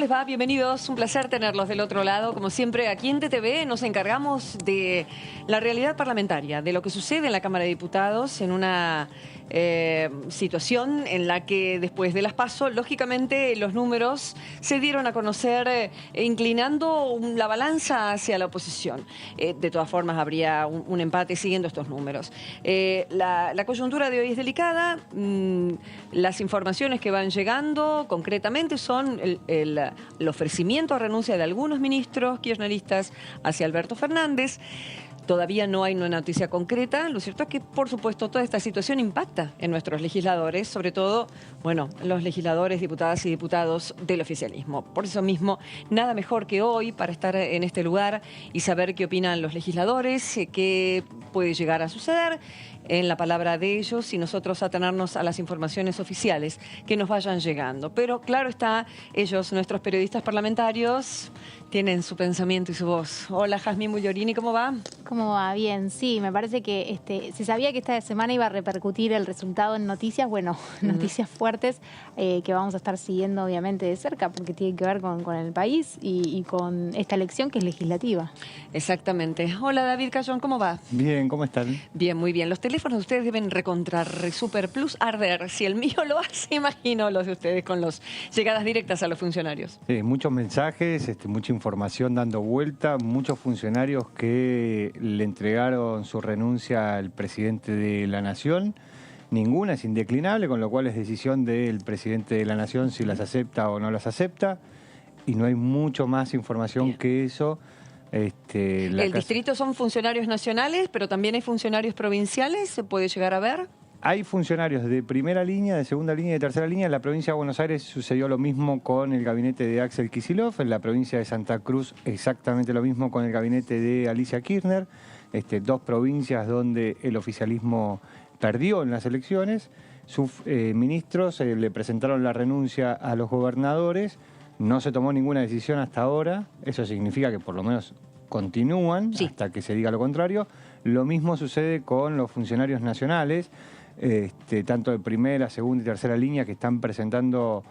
les va? Bienvenidos, un placer tenerlos del otro lado. Como siempre, aquí en TTV nos encargamos de la realidad parlamentaria, de lo que sucede en la Cámara de Diputados en una situación en la que después de las PASO, lógicamente los números se dieron a conocer inclinando la balanza hacia la oposición. De todas formas, habría un empate siguiendo estos números. La coyuntura de hoy es delicada. Las informaciones que van llegando concretamente son el ofrecimiento a renuncia de algunos ministros kirchneristas hacia Alberto Fernández. Todavía no hay una noticia concreta. Lo cierto es que, por supuesto, toda esta situación impacta en nuestros legisladores, sobre todo, bueno, los legisladores, diputadas y diputados del oficialismo. Por eso mismo, nada mejor que hoy para estar en este lugar y saber qué opinan los legisladores, qué puede llegar a suceder en la palabra de ellos y nosotros atenernos a las informaciones oficiales que nos vayan llegando. Pero claro está, ellos, nuestros periodistas parlamentarios, tienen su pensamiento y su voz. Hola, Jazmín Bullorini, ¿cómo va? ¿Cómo va? Bien, sí, me parece que se sabía que esta semana iba a repercutir el resultado en noticias, bueno, noticias fuertes que vamos a estar siguiendo obviamente de cerca porque tiene que ver con el país y con esta elección que es legislativa. Exactamente. Hola, David Cayón, ¿cómo va? Bien, ¿cómo están? Bien, muy bien. Los teléfonos de ustedes deben super plus arder. Si el mío lo hace, imagino los de ustedes con las llegadas directas a los funcionarios. Sí, muchos mensajes, mucha información dando vuelta, muchos funcionarios que le entregaron su renuncia al presidente de la Nación. Ninguna es indeclinable, con lo cual es decisión del presidente de la Nación si las acepta o no las acepta. Y no hay mucho más información que eso. ¿El distrito son funcionarios nacionales, pero también hay funcionarios provinciales? ¿Se puede llegar a ver? Hay funcionarios de primera línea, de segunda línea y de tercera línea. En la provincia de Buenos Aires sucedió lo mismo con el gabinete de Axel Kicillof. En la provincia de Santa Cruz exactamente lo mismo con el gabinete de Alicia Kirchner. Dos provincias donde el oficialismo perdió en las elecciones. Sus ministros le presentaron la renuncia a los gobernadores. No se tomó ninguna decisión hasta ahora. Eso significa que por lo menos continúan hasta que se diga lo contrario. Lo mismo sucede con los funcionarios nacionales, tanto de primera, segunda y tercera línea, que están presentando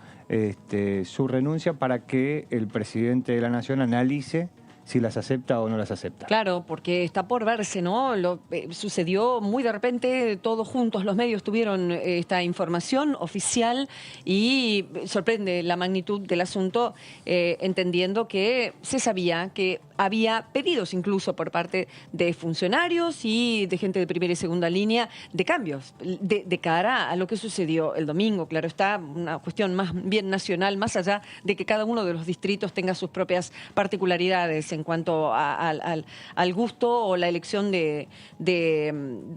su renuncia para que el presidente de la Nación analice si las acepta o no las acepta. Claro, porque está por verse, ¿no? Sucedió muy de repente, todos juntos los medios tuvieron esta información oficial y sorprende la magnitud del asunto, entendiendo que se sabía que había pedidos incluso por parte de funcionarios y de gente de primera y segunda línea de cambios de cara a lo que sucedió el domingo. Claro, está una cuestión más bien nacional, más allá de que cada uno de los distritos tenga sus propias particularidades en cuanto al gusto o la elección de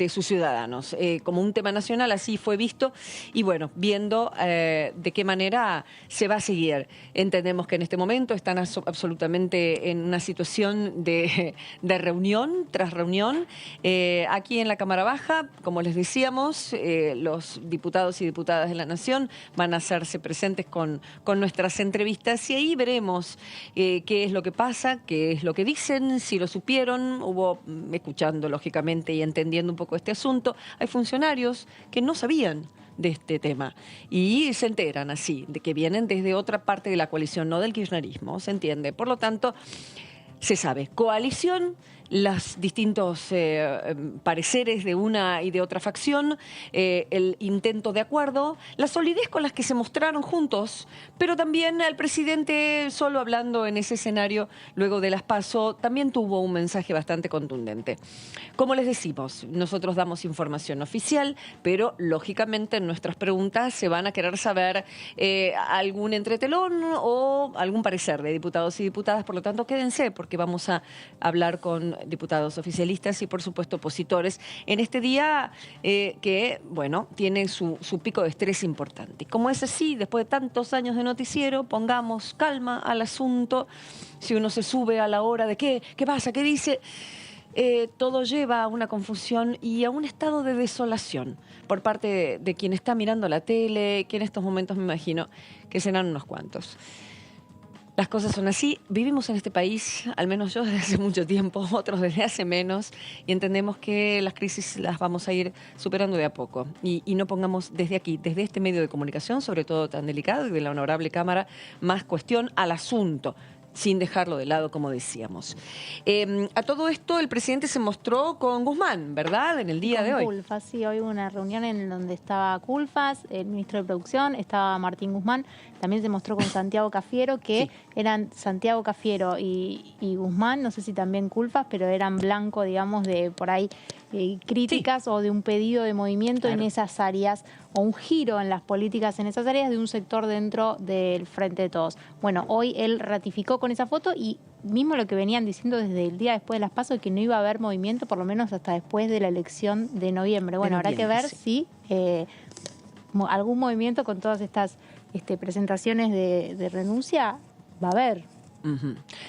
sus ciudadanos. Como un tema nacional así fue visto y bueno, viendo de qué manera se va a seguir. Entendemos que en este momento están absolutamente en una situación de reunión tras reunión. Aquí en la Cámara Baja, como les decíamos, los diputados y diputadas de la Nación van a hacerse presentes con nuestras entrevistas y ahí veremos qué es lo que pasa, qué es lo que dicen, si lo supieron. Hubo, escuchando lógicamente y entendiendo un poco este asunto, hay funcionarios que no sabían de este tema y se enteran así, de que vienen desde otra parte de la coalición, no del kirchnerismo, ¿se entiende? Por lo tanto, se sabe, coalición, los distintos pareceres de una y de otra facción, el intento de acuerdo, la solidez con las que se mostraron juntos, pero también el presidente, solo hablando en ese escenario, luego de las PASO, también tuvo un mensaje bastante contundente. Como les decimos, nosotros damos información oficial, pero lógicamente en nuestras preguntas se van a querer saber algún entretelón o algún parecer de diputados y diputadas, por lo tanto quédense porque vamos a hablar con diputados oficialistas y por supuesto opositores en este día que, bueno, tiene su pico de estrés importante. Y como es así, después de tantos años de noticiero, pongamos calma al asunto. Si uno se sube a la hora de qué pasa, qué dice, todo lleva a una confusión y a un estado de desolación por parte de quien está mirando la tele, que en estos momentos me imagino que serán unos cuantos. Las cosas son así. Vivimos en este país, al menos yo desde hace mucho tiempo, otros desde hace menos, y entendemos que las crisis las vamos a ir superando de a poco. Y no pongamos desde aquí, desde este medio de comunicación, sobre todo tan delicado, y de la honorable Cámara, más cuestión al asunto, sin dejarlo de lado, como decíamos. A todo esto, el presidente se mostró con Guzmán, ¿verdad?, en el día de hoy. Culfas, sí, hoy hubo una reunión en donde estaba Culfas, el ministro de Producción, estaba Martín Guzmán, también se mostró con Santiago Cafiero, que Sí. eran Santiago Cafiero y Guzmán, no sé si también Culfas, pero eran blanco, digamos, de por ahí críticas o de un pedido de movimiento en esas áreas, o un giro en las políticas en esas áreas de un sector dentro del Frente de Todos. Bueno, hoy él ratificó con esa foto y mismo lo que venían diciendo desde el día después de las PASO, que no iba a haber movimiento por lo menos hasta después de la elección de noviembre. Bueno, habrá que ver si algún movimiento con todas estas presentaciones de renuncia va a haber.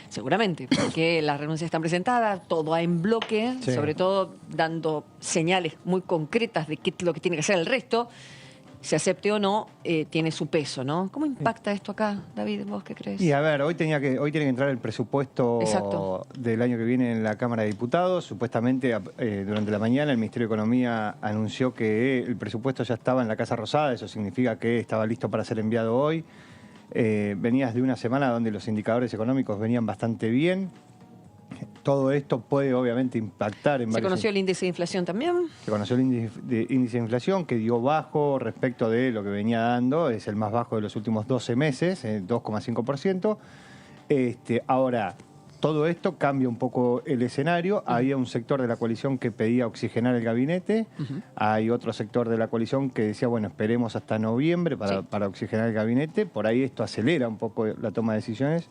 Seguramente, porque las renuncias están presentadas, todo va en bloque, Sí. sobre todo dando señales muy concretas de qué es lo que tiene que hacer el resto. Se acepte o no, tiene su peso, ¿no? ¿Cómo impacta esto acá, David? ¿Vos qué crees? Y a ver, hoy tiene que entrar el presupuesto Exacto. del año que viene en la Cámara de Diputados. Supuestamente durante la mañana el Ministerio de Economía anunció que el presupuesto ya estaba en la Casa Rosada, eso significa que estaba listo para ser enviado hoy. Venías de una semana donde los indicadores económicos venían bastante bien. Todo esto puede obviamente impactar en ¿Se varios... conoció el índice de inflación también? Se conoció el índice de inflación que dio bajo respecto de lo que venía dando, es el más bajo de los últimos 12 meses, 2,5%. Ahora, todo esto cambia un poco el escenario. Había un sector de la coalición que pedía oxigenar el gabinete, hay otro sector de la coalición que decía, bueno, esperemos hasta noviembre para oxigenar el gabinete. Por ahí esto acelera un poco la toma de decisiones.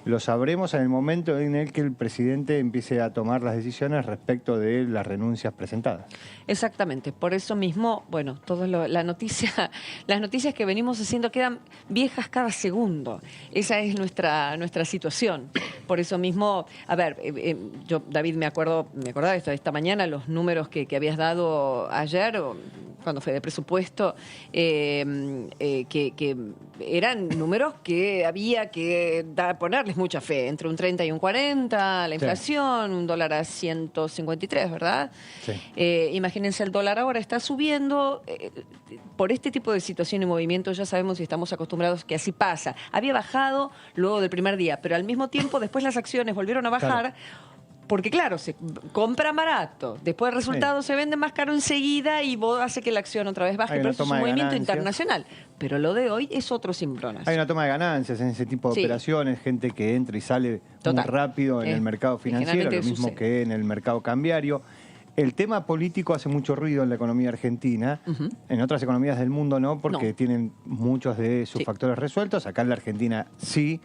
Lo sabremos en el momento en el que el presidente empiece a tomar las decisiones respecto de las renuncias presentadas. Exactamente, por eso mismo, bueno, las noticias que venimos haciendo quedan viejas cada segundo. Esa es nuestra situación. Por eso mismo, a ver, yo, David, me acordaba de esta mañana, los números que habías dado ayer, cuando fue de presupuesto, que eran números que había que ponerles mucha fe, entre un 30 y un 40, la inflación, un dólar a 153, ¿verdad? Sí. Imagínense, el dólar ahora está subiendo. Por este tipo de situación y movimiento ya sabemos y estamos acostumbrados que así pasa. Había bajado luego del primer día, pero al mismo tiempo después las acciones volvieron a bajar. Claro. Porque claro, se compra barato, después el resultado se vende más caro enseguida y vos hace que la acción otra vez baje, pero eso es un movimiento internacional. Pero lo de hoy es otro cimbronazo. Hay una toma de ganancias en ese tipo de operaciones, gente que entra y sale muy rápido en el mercado financiero, lo mismo que en el mercado cambiario. El tema político hace mucho ruido en la economía argentina, en otras economías del mundo no, porque tienen muchos de sus factores resueltos, acá en la Argentina sí,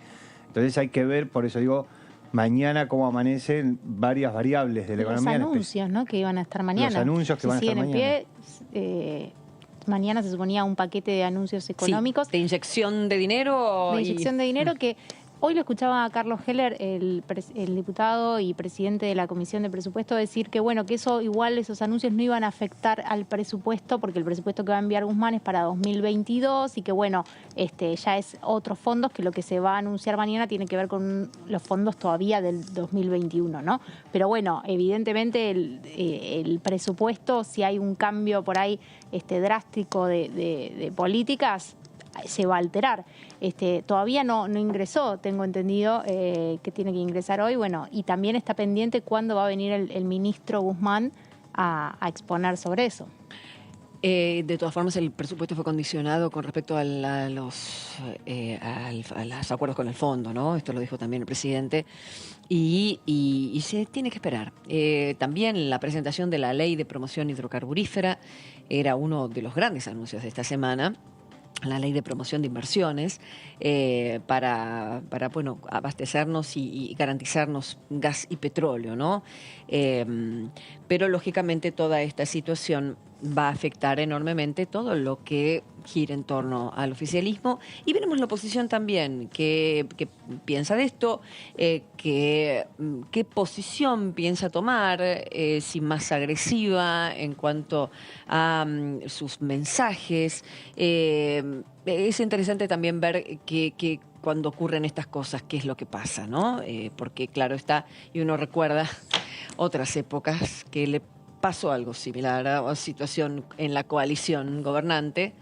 entonces hay que ver, por eso digo, mañana cómo amanecen varias variables de la economía. Los anuncios, ¿no?, que iban a estar mañana. Los anuncios que van a estar mañana. En pie, mañana se suponía un paquete de anuncios económicos. De inyección de dinero. De inyección de dinero que... Hoy lo escuchaba a Carlos Heller, el diputado y presidente de la Comisión de Presupuesto, decir que bueno, que eso igual esos anuncios no iban a afectar al presupuesto, porque el presupuesto que va a enviar Guzmán es para 2022 y que bueno, ya es otros fondos, que lo que se va a anunciar mañana tiene que ver con los fondos todavía del 2021, ¿no? Pero bueno, evidentemente el presupuesto, si hay un cambio por ahí drástico de políticas, se va a alterar. Todavía no ingresó, tengo entendido que tiene que ingresar hoy, bueno, y también está pendiente cuándo va a venir el ministro Guzmán a exponer sobre eso. De todas formas, el presupuesto fue condicionado con respecto a los acuerdos con el fondo, ¿no? Esto lo dijo también el presidente. Y se tiene que esperar. También la presentación de la Ley de Promoción Hidrocarburífera era uno de los grandes anuncios de esta semana. La Ley de Promoción de Inversiones para bueno, abastecernos y garantizarnos gas y petróleo, ¿no? Pero lógicamente toda esta situación va a afectar enormemente todo lo que gira en torno al oficialismo, y veremos la oposición también qué piensa de esto, qué posición piensa tomar, si más agresiva en cuanto a sus mensajes. Es interesante también ver cuando ocurren estas cosas, qué es lo que pasa, ¿no? Porque claro está, y uno recuerda otras épocas que le pasó algo similar a una situación en la coalición gobernante,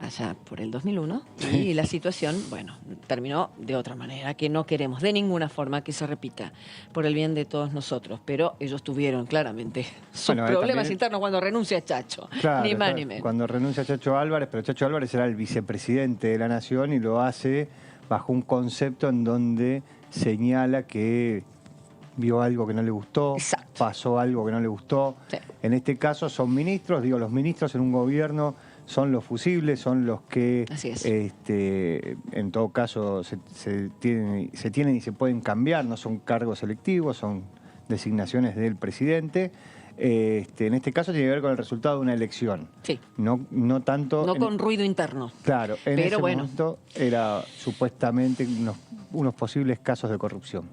allá por el 2001, y la situación, bueno, terminó de otra manera, que no queremos de ninguna forma que se repita por el bien de todos nosotros, pero ellos tuvieron claramente sus problemas también internos cuando renuncia Chacho, claro, ni más ni menos. Cuando renuncia Chacho Álvarez, pero Chacho Álvarez era el vicepresidente de la Nación y lo hace bajo un concepto en donde señala que vio algo que no le gustó, exacto, pasó algo que no le gustó. Sí. En este caso son ministros, digo, los ministros en un gobierno son los fusibles, son los que en todo caso se tienen y se pueden cambiar, no son cargos selectivos, son designaciones del presidente. En este caso tiene que ver con el resultado de una elección. Sí. No tanto... No con ruido interno. Claro, en ese momento era supuestamente unos posibles casos de corrupción.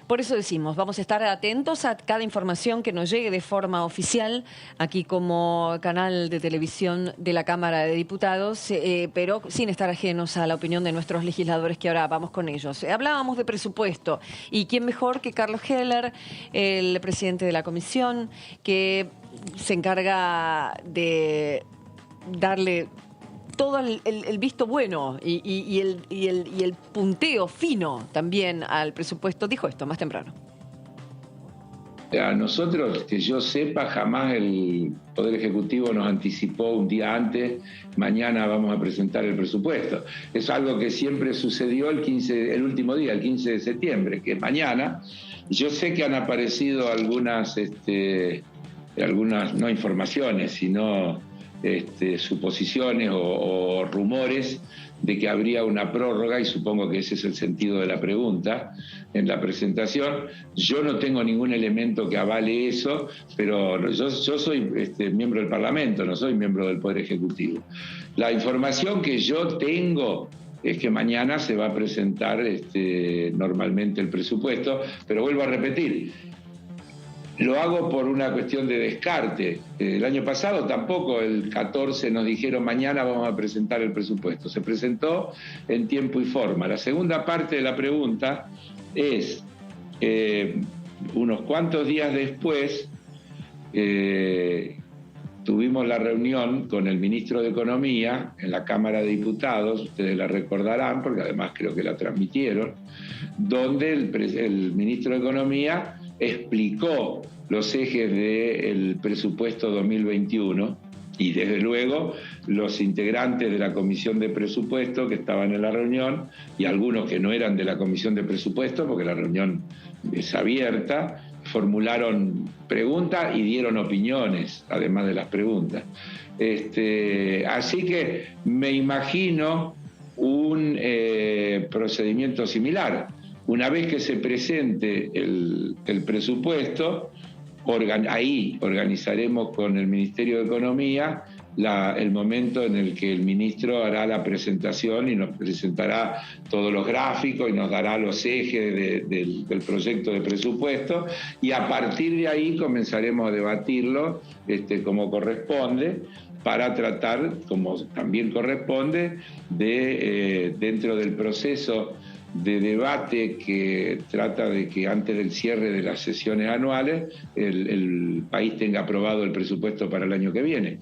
Por eso decimos, vamos a estar atentos a cada información que nos llegue de forma oficial, aquí como canal de televisión de la Cámara de Diputados, pero sin estar ajenos a la opinión de nuestros legisladores, que ahora vamos con ellos. Hablábamos de presupuesto, y quién mejor que Carlos Heller, el presidente de la comisión, que se encarga de darle todo el visto bueno y el punteo fino también al presupuesto, dijo esto más temprano. A nosotros, que yo sepa, jamás el Poder Ejecutivo nos anticipó un día antes, mañana vamos a presentar el presupuesto. Es algo que siempre sucedió el último día, el 15 de septiembre, que es mañana. Yo sé que han aparecido algunas no informaciones, sino suposiciones o rumores de que habría una prórroga, y supongo que ese es el sentido de la pregunta en la presentación. Yo no tengo ningún elemento que avale eso, pero yo soy miembro del Parlamento, no soy miembro del Poder Ejecutivo. La información que yo tengo es que mañana se va a presentar normalmente el presupuesto, pero vuelvo a repetir, lo hago por una cuestión de descarte. El año pasado tampoco, el 14 nos dijeron mañana vamos a presentar el presupuesto. Se presentó en tiempo y forma. La segunda parte de la pregunta es, unos cuantos días después, tuvimos la reunión con el ministro de Economía en la Cámara de Diputados, ustedes la recordarán porque además creo que la transmitieron, donde el ministro de Economía explicó los ejes del presupuesto 2021 y desde luego los integrantes de la Comisión de Presupuesto que estaban en la reunión y algunos que no eran de la Comisión de Presupuesto, porque la reunión es abierta, formularon preguntas y dieron opiniones, además de las preguntas. Así que me imagino un procedimiento similar. Una vez que se presente el presupuesto, ahí organizaremos con el Ministerio de Economía el momento en el que el ministro hará la presentación y nos presentará todos los gráficos y nos dará los ejes del proyecto de presupuesto, y a partir de ahí comenzaremos a debatirlo como corresponde, para tratar, como también corresponde, dentro del proceso de debate que trata de que antes del cierre de las sesiones anuales el país tenga aprobado el presupuesto para el año que viene.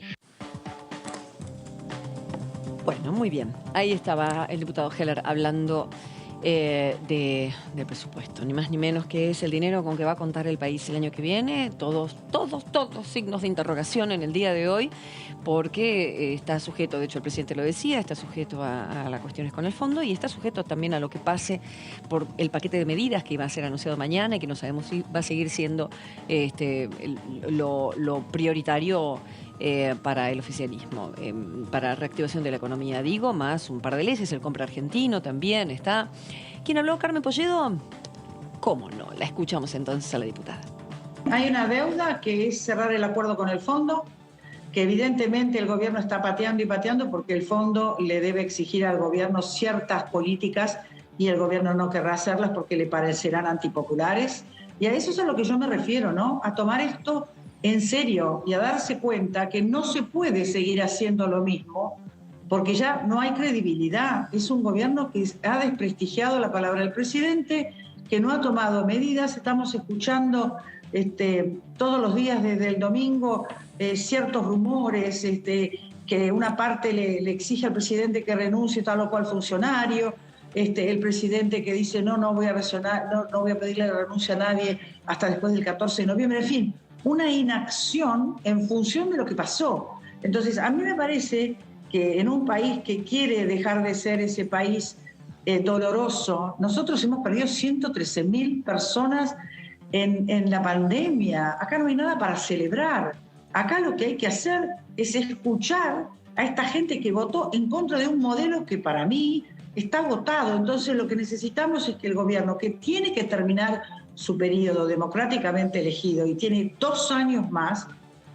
Bueno, muy bien. Ahí estaba el diputado Heller hablando del presupuesto. Ni más ni menos que es el dinero con que va a contar el país el año que viene. Todos signos de interrogación en el día de hoy, porque está sujeto, de hecho el presidente lo decía, está sujeto a las cuestiones con el fondo y está sujeto también a lo que pase por el paquete de medidas que iba a ser anunciado mañana y que no sabemos si va a seguir siendo lo prioritario para el oficialismo, para reactivación de la economía, digo, más un par de leyes, el compra argentino también está. ¿Quién habló? ¿Carmen Polledo? ¿Cómo no? La escuchamos entonces a la diputada. Hay una deuda que es cerrar el acuerdo con el fondo, que evidentemente el gobierno está pateando y pateando porque el fondo le debe exigir al gobierno ciertas políticas y el gobierno no querrá hacerlas porque le parecerán antipopulares. Y a eso es a lo que yo me refiero, ¿no? A tomar esto en serio y a darse cuenta que no se puede seguir haciendo lo mismo, porque ya no hay credibilidad. Es un gobierno que ha desprestigiado la palabra del presidente, que no ha tomado medidas. Estamos escuchando todos los días desde el domingo ciertos rumores, que una parte le exige al presidente que renuncie tal o cual funcionario, el presidente que dice no voy a pedirle la renuncia a nadie hasta después del 14 de noviembre, en fin, una inacción en función de lo que pasó. Entonces, a mí me parece que en un país que quiere dejar de ser ese país doloroso, nosotros hemos perdido 113.000 personas en la pandemia. Acá no hay nada para celebrar. Acá lo que hay que hacer es escuchar a esta gente que votó en contra de un modelo que para mí está agotado. Entonces lo que necesitamos es que el gobierno, que tiene que terminar su periodo democráticamente elegido y tiene 2 años más,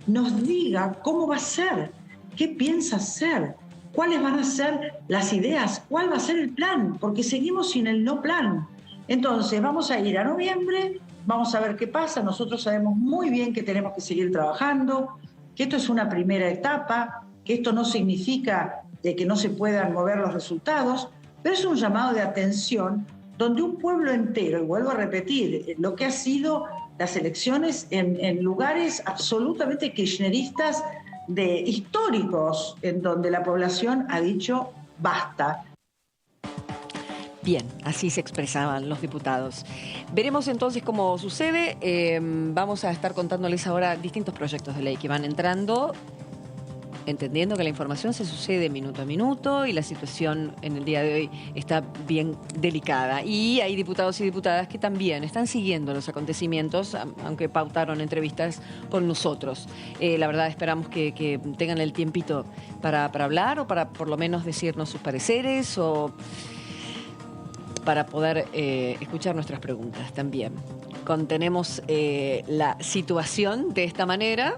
nos diga cómo va a ser, qué piensa hacer, cuáles van a ser las ideas, cuál va a ser el plan, porque seguimos sin el no plan. Entonces vamos a ir a noviembre, vamos a ver qué pasa. Nosotros sabemos muy bien que tenemos que seguir trabajando, que esto es una primera etapa, que esto no significa de que no se puedan mover los resultados, pero es un llamado de atención donde un pueblo entero, y vuelvo a repetir, lo que ha sido las elecciones en lugares absolutamente kirchneristas, históricos, en donde la población ha dicho basta. Bien, así se expresaban los diputados. Veremos entonces cómo sucede. Vamos a estar contándoles ahora distintos proyectos de ley que van entrando, entendiendo que la información se sucede minuto a minuto y la situación en el día de hoy está bien delicada. Y hay diputados y diputadas que también están siguiendo los acontecimientos, aunque pautaron entrevistas con nosotros. La verdad, esperamos que tengan el tiempito para hablar o para por lo menos decirnos sus pareceres o para poder escuchar nuestras preguntas también. Contenemos la situación de esta manera,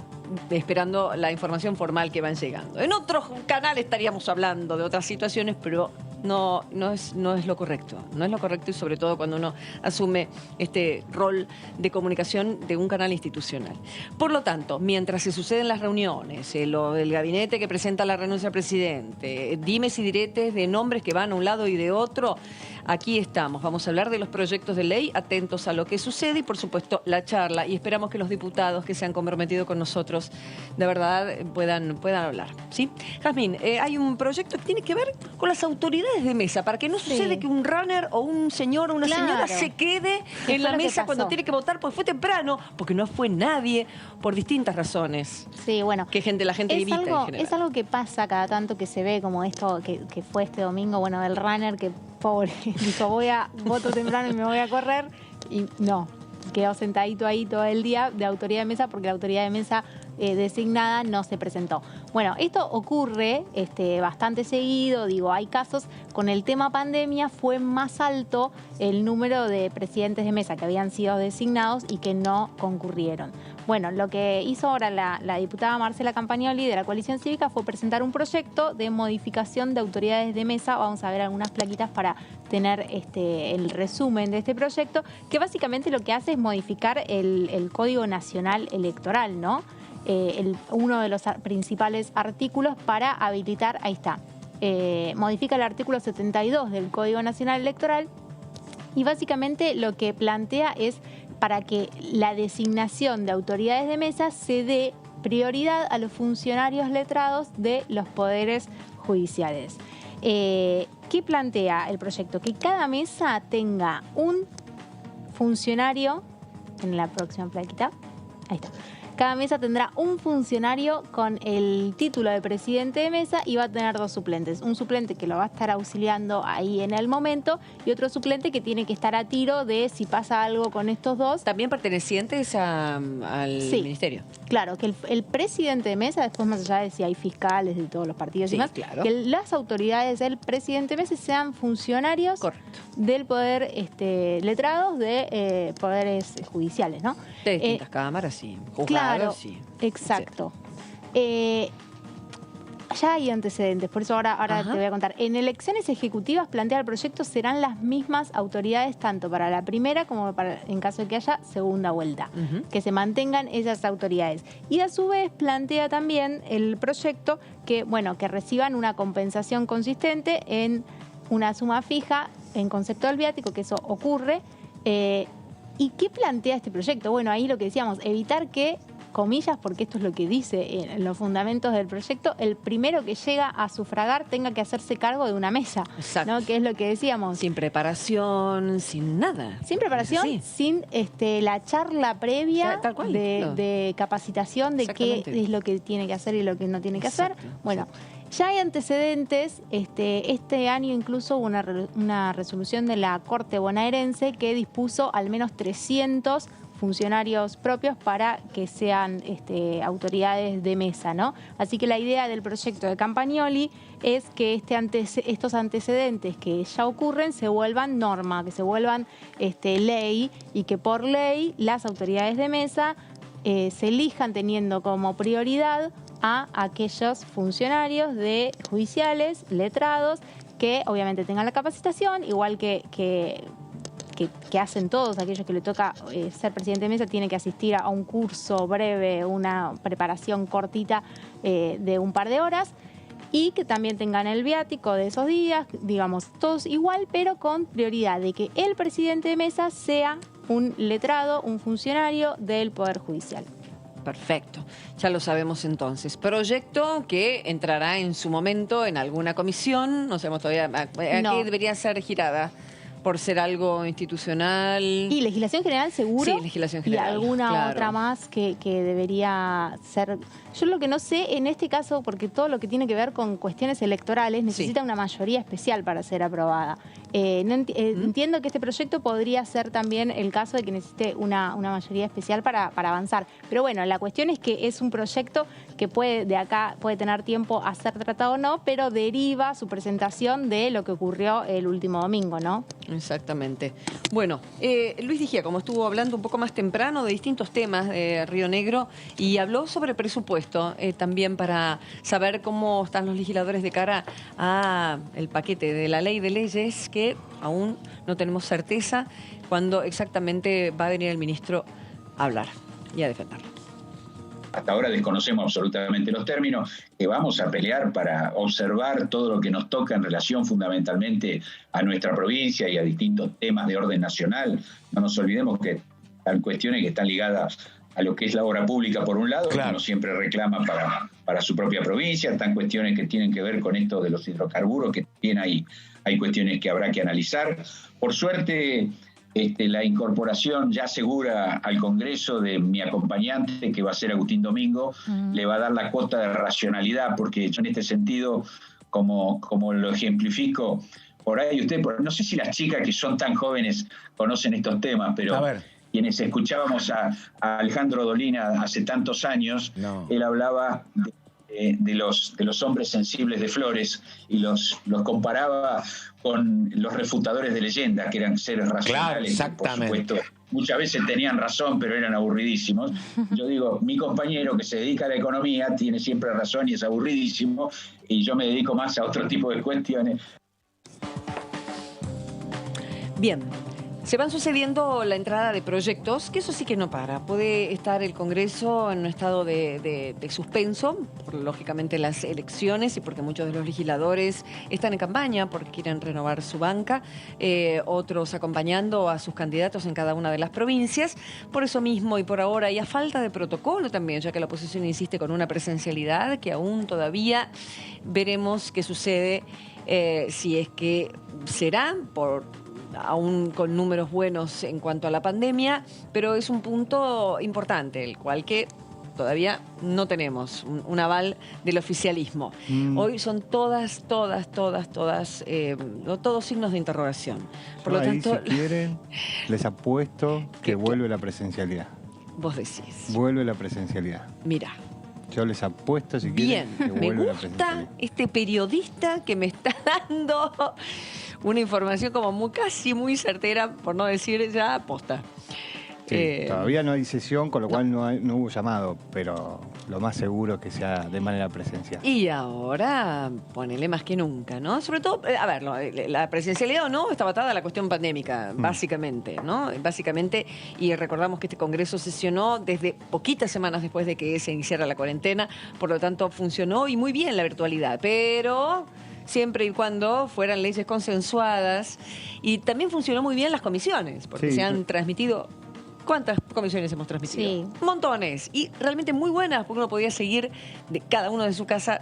esperando la información formal que van llegando. En otro canal estaríamos hablando de otras situaciones, pero no es lo correcto. No es lo correcto, y sobre todo cuando uno asume este rol de comunicación de un canal institucional. Por lo tanto, mientras se suceden las reuniones, el gabinete que presenta la renuncia al presidente, dimes y diretes de nombres que van a un lado y de otro, aquí estamos. Vamos a hablar de los proyectos de ley, atentos a lo que sucede y, por supuesto, la charla. Y esperamos que los diputados que se han comprometido con nosotros, de verdad, puedan hablar. ¿Sí? Jazmín, hay un proyecto que tiene que ver con las autoridades de mesa, para que no sucede que un runner o un señor o una señora se quede en la mesa cuando tiene que votar, porque fue temprano, porque no fue nadie, por distintas razones. Sí, bueno. Que la gente evita en general. Es algo que pasa cada tanto, que se ve como esto que fue este domingo, bueno, del runner que, pobre, dijo, voto temprano y me voy a correr, y no, quedó sentadito ahí todo el día de autoridad de mesa, porque la autoridad de mesa designada no se presentó. Bueno, esto ocurre bastante seguido, digo, hay casos. Con el tema pandemia fue más alto el número de presidentes de mesa que habían sido designados y que no concurrieron. Bueno, lo que hizo ahora la diputada Marcela Campagnoli de la Coalición Cívica fue presentar un proyecto de modificación de autoridades de mesa. Vamos a ver algunas plaquitas para tener el resumen de este proyecto, que básicamente lo que hace es modificar el Código Nacional Electoral, ¿no? Uno de los principales artículos para habilitar, ahí está, modifica el artículo 72 del Código Nacional Electoral, y básicamente lo que plantea es para que la designación de autoridades de mesa se dé prioridad a los funcionarios letrados de los poderes judiciales. ¿Qué plantea el proyecto? Que cada mesa tenga un funcionario, en la próxima plaquita, ahí está. Cada mesa tendrá un funcionario con el título de presidente de mesa y va a tener 2 suplentes. Un suplente que lo va a estar auxiliando ahí en el momento y otro suplente que tiene que estar a tiro de si pasa algo con estos dos. ¿También pertenecientes al ministerio? Claro, que el presidente de mesa, después más allá de si hay fiscales de todos los partidos y demás, claro, que las autoridades del presidente de mesa sean funcionarios del poder letrados de poderes judiciales, ¿no? De distintas cámaras, sí. Juzgados, Claro, sí. Exacto. ya hay antecedentes, por eso ahora te voy a contar. En elecciones ejecutivas plantea el proyecto serán las mismas autoridades tanto para la primera como para en caso de que haya segunda vuelta, que se mantengan esas autoridades. Y a su vez plantea también el proyecto que, bueno, que reciban una compensación consistente en una suma fija en concepto del viático, que eso ocurre. ¿Y qué plantea este proyecto? Bueno, ahí lo que decíamos, evitar que, comillas, porque esto es lo que dice en los fundamentos del proyecto, el primero que llega a sufragar tenga que hacerse cargo de una mesa, ¿no? Que es lo que decíamos. Sin preparación, sin nada. Sin preparación, sin la charla previa de capacitación de qué es lo que tiene que hacer y lo que no tiene que hacer. Bueno, ya hay antecedentes. Este año incluso hubo una resolución de la Corte bonaerense que dispuso al menos 300 funcionarios propios para que sean autoridades de mesa, ¿no? Así que la idea del proyecto de Campagnoli es que estos antecedentes que ya ocurren se vuelvan norma, que se vuelvan ley, y que por ley las autoridades de mesa se elijan teniendo como prioridad a aquellos funcionarios judiciales, letrados, que obviamente tengan la capacitación, igual que hacen todos aquellos que le toca ser presidente de mesa, tiene que asistir a un curso breve, una preparación cortita de un par de horas, y que también tengan el viático de esos días, digamos, todos igual, pero con prioridad de que el presidente de mesa sea un letrado, un funcionario del Poder Judicial. Perfecto, ya lo sabemos entonces. Proyecto que entrará en su momento en alguna comisión, no sabemos todavía a qué debería ser girada. Por ser algo institucional. Y legislación general seguro. Sí, legislación general. Y alguna otra más que debería ser. Yo lo que no sé en este caso, porque todo lo que tiene que ver con cuestiones electorales necesita una mayoría especial para ser aprobada. Entiendo que este proyecto podría ser también el caso de que necesite una mayoría especial para avanzar. Pero bueno, la cuestión es que es un proyecto que puede tener tiempo a ser tratado o no, pero deriva su presentación de lo que ocurrió el último domingo, ¿no? Exactamente. Bueno, Luis Dijía, como estuvo hablando un poco más temprano de distintos temas de Río Negro, y habló sobre presupuesto también para saber cómo están los legisladores de cara a el paquete de la ley de leyes, que aún no tenemos certeza cuándo exactamente va a venir el ministro a hablar y a defenderlo. Hasta ahora desconocemos absolutamente los términos, que vamos a pelear para observar todo lo que nos toca en relación fundamentalmente a nuestra provincia y a distintos temas de orden nacional. No nos olvidemos que hay cuestiones que están ligadas a lo que es la obra pública por un lado, que uno siempre reclama para su propia provincia, están cuestiones que tienen que ver con esto de los hidrocarburos, que también hay cuestiones que habrá que analizar. Por suerte, la incorporación ya segura al Congreso de mi acompañante, que va a ser Agustín Domingo, le va a dar la cuota de racionalidad, porque yo en este sentido, como lo ejemplifico, por ahí no sé si las chicas que son tan jóvenes conocen estos temas, pero quienes escuchábamos a Alejandro Dolina hace tantos años, él hablaba de los hombres sensibles de Flores y los comparaba con los refutadores de leyenda, que eran seres racionales. Claro, exactamente. Por supuesto, muchas veces tenían razón, pero eran aburridísimos. Yo digo, mi compañero que se dedica a la economía tiene siempre razón y es aburridísimo, y yo me dedico más a otro tipo de cuestiones. Bien. Se van sucediendo la entrada de proyectos, que eso sí que no para. Puede estar el Congreso en un estado de suspenso, por lógicamente las elecciones y porque muchos de los legisladores están en campaña porque quieren renovar su banca, otros acompañando a sus candidatos en cada una de las provincias. Por eso mismo y por ahora, y a falta de protocolo también, ya que la oposición insiste con una presencialidad que aún todavía veremos qué sucede, si es que será aún con números buenos en cuanto a la pandemia, pero es un punto importante, el cual que todavía no tenemos un aval del oficialismo. Hoy son todos signos de interrogación. Por lo tanto, si quieren, les apuesto que vuelve la presencialidad. Vos decís. Vuelve la presencialidad. Mira. Yo les apuesto, si quieren, que vuelve la presencialidad. Me gusta este periodista que me está dando una información como casi muy certera, por no decir ya posta. Sí, todavía no hay sesión, con lo cual no hubo llamado, pero lo más seguro es que sea de manera presencial. Y ahora, ponele más que nunca, ¿no? Sobre todo, a ver, la presencialidad o no está batada a la cuestión pandémica, básicamente, ¿no? Básicamente, y recordamos que este Congreso sesionó desde poquitas semanas después de que se iniciara la cuarentena, por lo tanto funcionó y muy bien la virtualidad, pero siempre y cuando fueran leyes consensuadas, y también funcionó muy bien las comisiones, porque se han transmitido. ¿Cuántas comisiones hemos transmitido? Sí. Montones. Y realmente muy buenas, porque uno podía seguir de cada uno de su casa.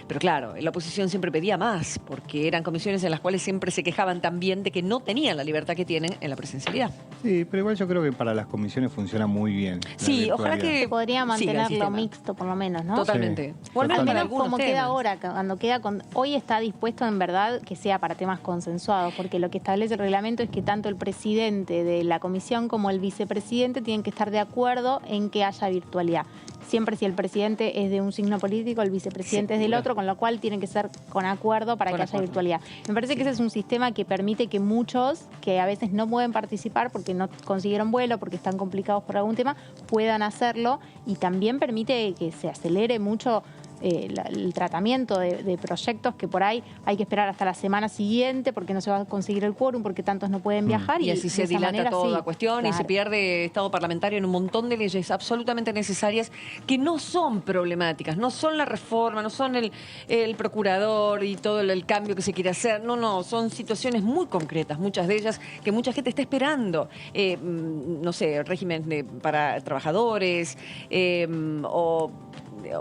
Pero claro, la oposición siempre pedía más, porque eran comisiones en las cuales siempre se quejaban también de que no tenían la libertad que tienen en la presencialidad. Sí, pero igual yo creo que para las comisiones funciona muy bien. Sí, ojalá que se podría mantenerlo mixto, por lo menos, ¿no? Totalmente. Sí, O al menos como queda ahora, cuando queda hoy está dispuesto en verdad que sea para temas consensuados, porque lo que establece el reglamento es que tanto el presidente de la comisión como el vicepresidente tienen que estar de acuerdo en que haya virtualidad. Siempre si el presidente es de un signo político, el vicepresidente es del otro, con lo cual tienen que ser con acuerdo para que haya virtualidad. Me parece que ese es un sistema que permite que muchos, que a veces no pueden participar porque no consiguieron vuelo, porque están complicados por algún tema, puedan hacerlo, y también permite que se acelere mucho el tratamiento de proyectos que por ahí hay que esperar hasta la semana siguiente porque no se va a conseguir el quórum, porque tantos no pueden viajar. Y así se dilata toda la cuestión, y se pierde estado parlamentario en un montón de leyes absolutamente necesarias que no son problemáticas, no son la reforma, no son el procurador y todo el cambio que se quiere hacer. No, son situaciones muy concretas, muchas de ellas que mucha gente está esperando. No sé, régimen para trabajadores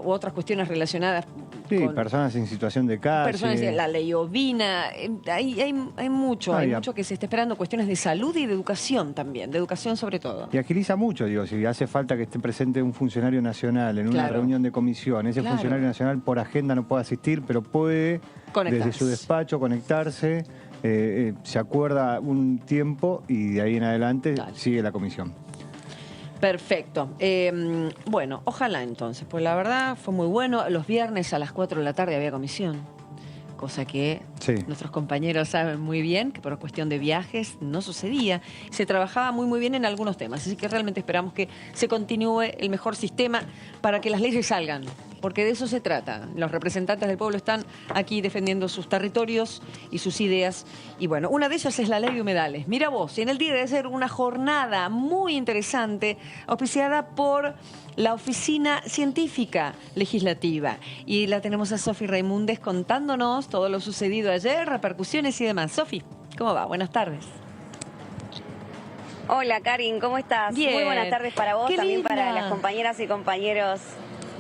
u otras cuestiones relacionadas con personas en situación de calle. La ley ovina. Hay mucho que se está esperando, cuestiones de salud y de educación también, de educación sobre todo. Y agiliza mucho, digo, si hace falta que esté presente un funcionario nacional en una reunión de comisión, ese funcionario nacional por agenda no puede asistir, pero puede desde su despacho conectarse, se acuerda un tiempo y de ahí en adelante sigue la comisión. Perfecto. Bueno, ojalá entonces, pues la verdad fue muy bueno. Los viernes a las 4 de la tarde había comisión, cosa que nuestros compañeros saben muy bien, que por cuestión de viajes no sucedía. Se trabajaba muy bien en algunos temas, así que realmente esperamos que se continúe el mejor sistema para que las leyes salgan, porque de eso se trata. Los representantes del pueblo están aquí defendiendo sus territorios y sus ideas. Y bueno, una de ellas es la ley de humedales. Mira vos, en el día de ayer una jornada muy interesante, auspiciada por la Oficina Científica Legislativa. Y la tenemos a Sofi Raimundes contándonos todo lo sucedido ayer, repercusiones y demás. Sofi, ¿cómo va? Buenas tardes. Hola, Karin, ¿cómo estás? Bien. Muy buenas tardes para vos, también linda. para las compañeras y compañeros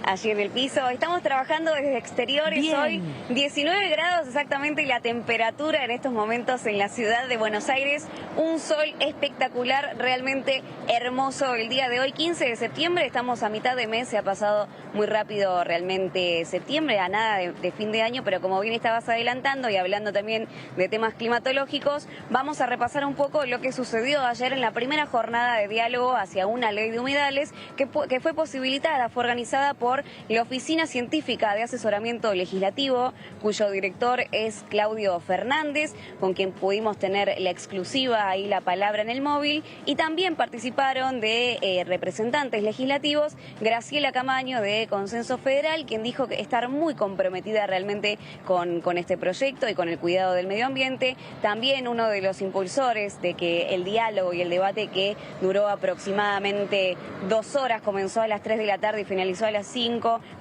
allí en el piso. Estamos trabajando desde exteriores. Bien. Hoy, 19 grados exactamente la temperatura en estos momentos en la ciudad de Buenos Aires. Un sol espectacular, realmente hermoso el día de hoy, 15 de septiembre. Estamos a mitad de mes, se ha pasado muy rápido realmente septiembre, a nada de fin de año, pero como bien estabas adelantando y hablando también de temas climatológicos, vamos a repasar un poco lo que sucedió ayer en la primera jornada de diálogo hacia una ley de humedales que fue posibilitada, fue organizada por la Oficina Científica de Asesoramiento Legislativo, cuyo director es Claudio Fernández, con quien pudimos tener la exclusiva y la palabra en el móvil, y también participaron de representantes legislativos, Graciela Camaño de Consenso Federal, quien dijo que estar muy comprometida realmente con este proyecto y con el cuidado del medio ambiente, también uno de los impulsores de que el diálogo y el debate, que duró aproximadamente 2 horas, comenzó a las 3 de la tarde y finalizó a las 5,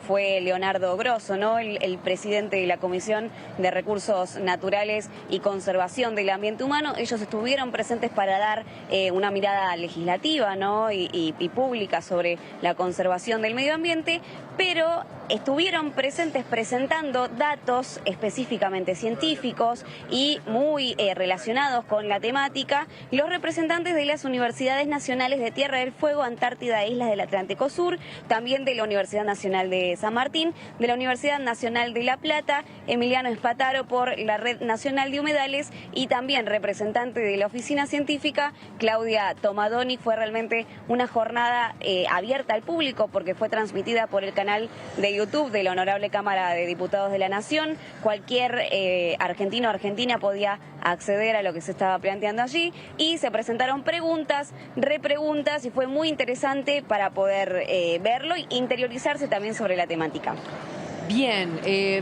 fue Leonardo Grosso, ¿no? El presidente de la Comisión de Recursos Naturales y Conservación del Ambiente Humano. Ellos estuvieron presentes para dar una mirada legislativa, ¿no? y pública sobre la conservación del medio ambiente, pero estuvieron presentes presentando datos específicamente científicos y muy relacionados con la temática, los representantes de las Universidades Nacionales de Tierra del Fuego, Antártida e Islas del Atlántico Sur, también de la Universidad Nacional de San Martín, de la Universidad Nacional de La Plata, Emiliano Espataro por la Red Nacional de Humedales, y también representante de la Oficina Científica, Claudia Tomadoni. Fue realmente una jornada abierta al público porque fue transmitida por el canal de de YouTube de la Honorable Cámara de Diputados de la Nación. Cualquier argentino o argentina podía acceder a lo que se estaba planteando allí y se presentaron preguntas, repreguntas y fue muy interesante para poder verlo e interiorizarse también sobre la temática. Bien,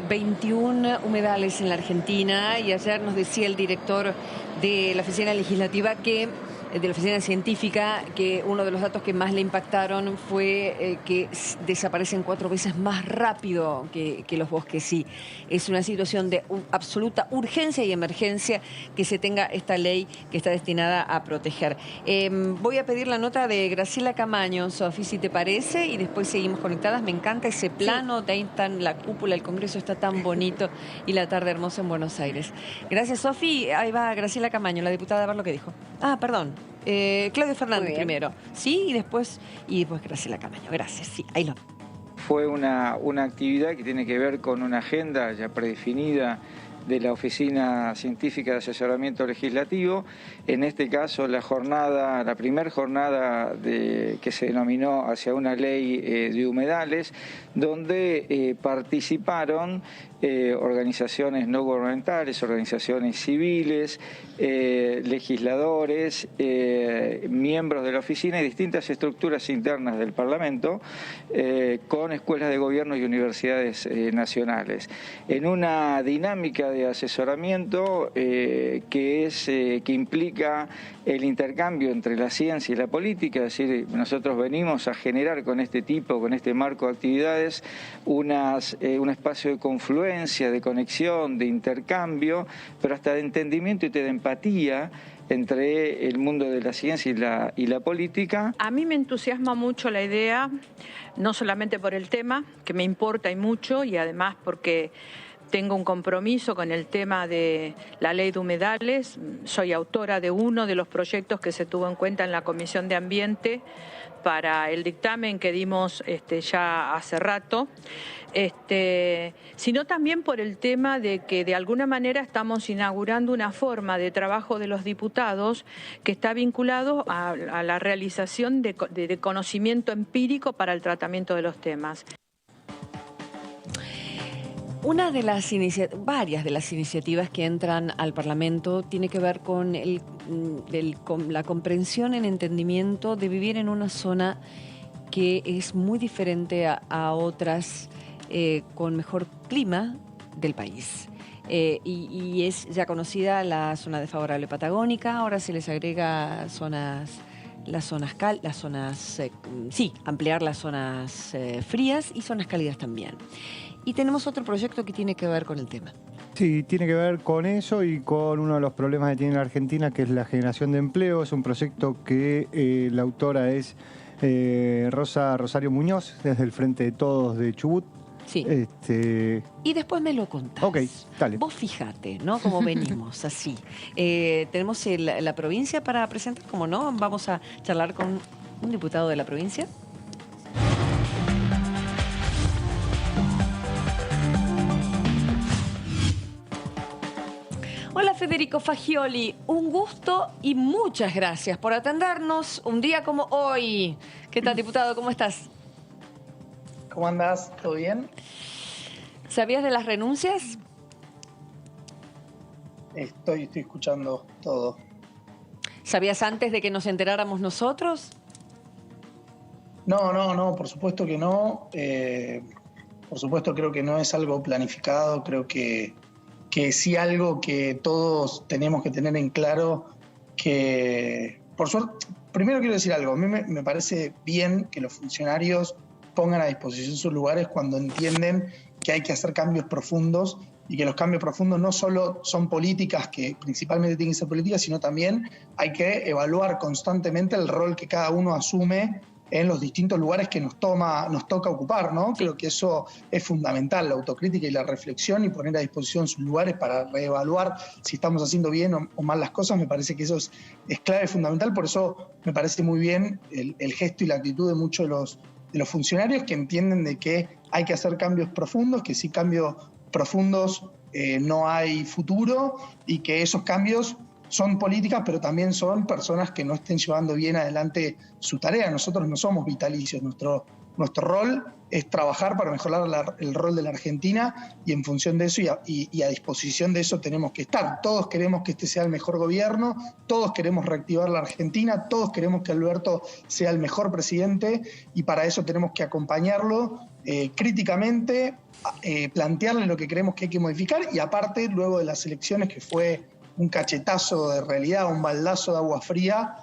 21 humedales en la Argentina y ayer nos decía el director de la Oficina Legislativa de la Oficina Científica, que uno de los datos que más le impactaron fue que desaparecen 4 veces más rápido que los bosques. Sí, es una situación de absoluta urgencia y emergencia que se tenga esta ley que está destinada a proteger. Voy a pedir la nota de Graciela Camaño, Sofi, si te parece, y después seguimos conectadas. Me encanta ese plano, sí. De ahí están la cúpula, el Congreso está tan bonito y la tarde hermosa en Buenos Aires. Gracias, Sofi. Ahí va Graciela Camaño, la diputada, a ver lo que dijo. Ah, perdón. Claudio Fernández primero, ¿sí? Y después Graciela Camaño. Gracias, sí, ahí lo. Fue una actividad que tiene que ver con una agenda ya predefinida de la Oficina Científica de Asesoramiento Legislativo. En este caso, la primera jornada que se denominó hacia una ley de humedales, donde participaron organizaciones no gubernamentales, organizaciones civiles, legisladores, miembros de la oficina y distintas estructuras internas del Parlamento, con escuelas de gobierno y universidades nacionales. En una dinámica de asesoramiento que implica el intercambio entre la ciencia y la política, es decir, nosotros venimos a generar con este marco de actividades, un espacio de confluencia, de conexión, de intercambio, pero hasta de entendimiento y de empatía entre el mundo de la ciencia y la política. A mí me entusiasma mucho la idea, no solamente por el tema, que me importa y mucho, y además porque tengo un compromiso con el tema de la ley de humedales. Soy autora de uno de los proyectos que se tuvo en cuenta en la Comisión de Ambiente para el dictamen que dimos ya hace rato, sino también por el tema de que de alguna manera estamos inaugurando una forma de trabajo de los diputados que está vinculado a la realización de conocimiento empírico para el tratamiento de los temas. Varias de las iniciativas que entran al Parlamento tiene que ver con la comprensión en entendimiento de vivir en una zona que es muy diferente a otras con mejor clima del país. Y es ya conocida la zona desfavorable patagónica, ahora se les agrega ampliar las zonas frías y zonas cálidas también. Y tenemos otro proyecto que tiene que ver con el tema. Sí, tiene que ver con eso y con uno de los problemas que tiene la Argentina, que es la generación de empleo. Es un proyecto que la autora es Rosario Muñoz, desde el Frente de Todos de Chubut. Sí. Y después me lo contás. Ok, dale. Vos fíjate, ¿no? Cómo venimos, así. Tenemos la provincia para presentar, ¿cómo no? Vamos a charlar con un diputado de la provincia. Hola Federico Fagioli, un gusto y muchas gracias por atendernos un día como hoy. ¿Qué tal, diputado? ¿Cómo estás? ¿Cómo andás? ¿Todo bien? ¿Sabías de las renuncias? Estoy escuchando todo. ¿Sabías antes de que nos enteráramos nosotros? No, por supuesto que no. Por supuesto creo que no es algo planificado, creo que sí algo que todos tenemos que tener en claro, que por suerte, primero quiero decir algo, a mí me parece bien que los funcionarios pongan a disposición sus lugares cuando entienden que hay que hacer cambios profundos y que los cambios profundos no solo son políticas, que principalmente tienen que ser políticas, sino también hay que evaluar constantemente el rol que cada uno asume en los distintos lugares que nos toca ocupar, ¿no? Creo que eso es fundamental, la autocrítica y la reflexión y poner a disposición sus lugares para reevaluar si estamos haciendo bien o mal las cosas. Me parece que eso es clave, fundamental, por eso me parece muy bien el gesto y la actitud de muchos de los funcionarios que entienden de que hay que hacer cambios profundos, que sin cambios profundos no hay futuro y que esos cambios son políticas, pero también son personas que no estén llevando bien adelante su tarea. Nosotros no somos vitalicios, nuestro Nuestro rol es trabajar para mejorar el rol de la Argentina y en función de eso y a disposición de eso tenemos que estar. Todos queremos que este sea el mejor gobierno, todos queremos reactivar la Argentina, todos queremos que Alberto sea el mejor presidente y para eso tenemos que acompañarlo críticamente, plantearle lo que creemos que hay que modificar y aparte, luego de las elecciones, que fue un cachetazo de realidad, un baldazo de agua fría,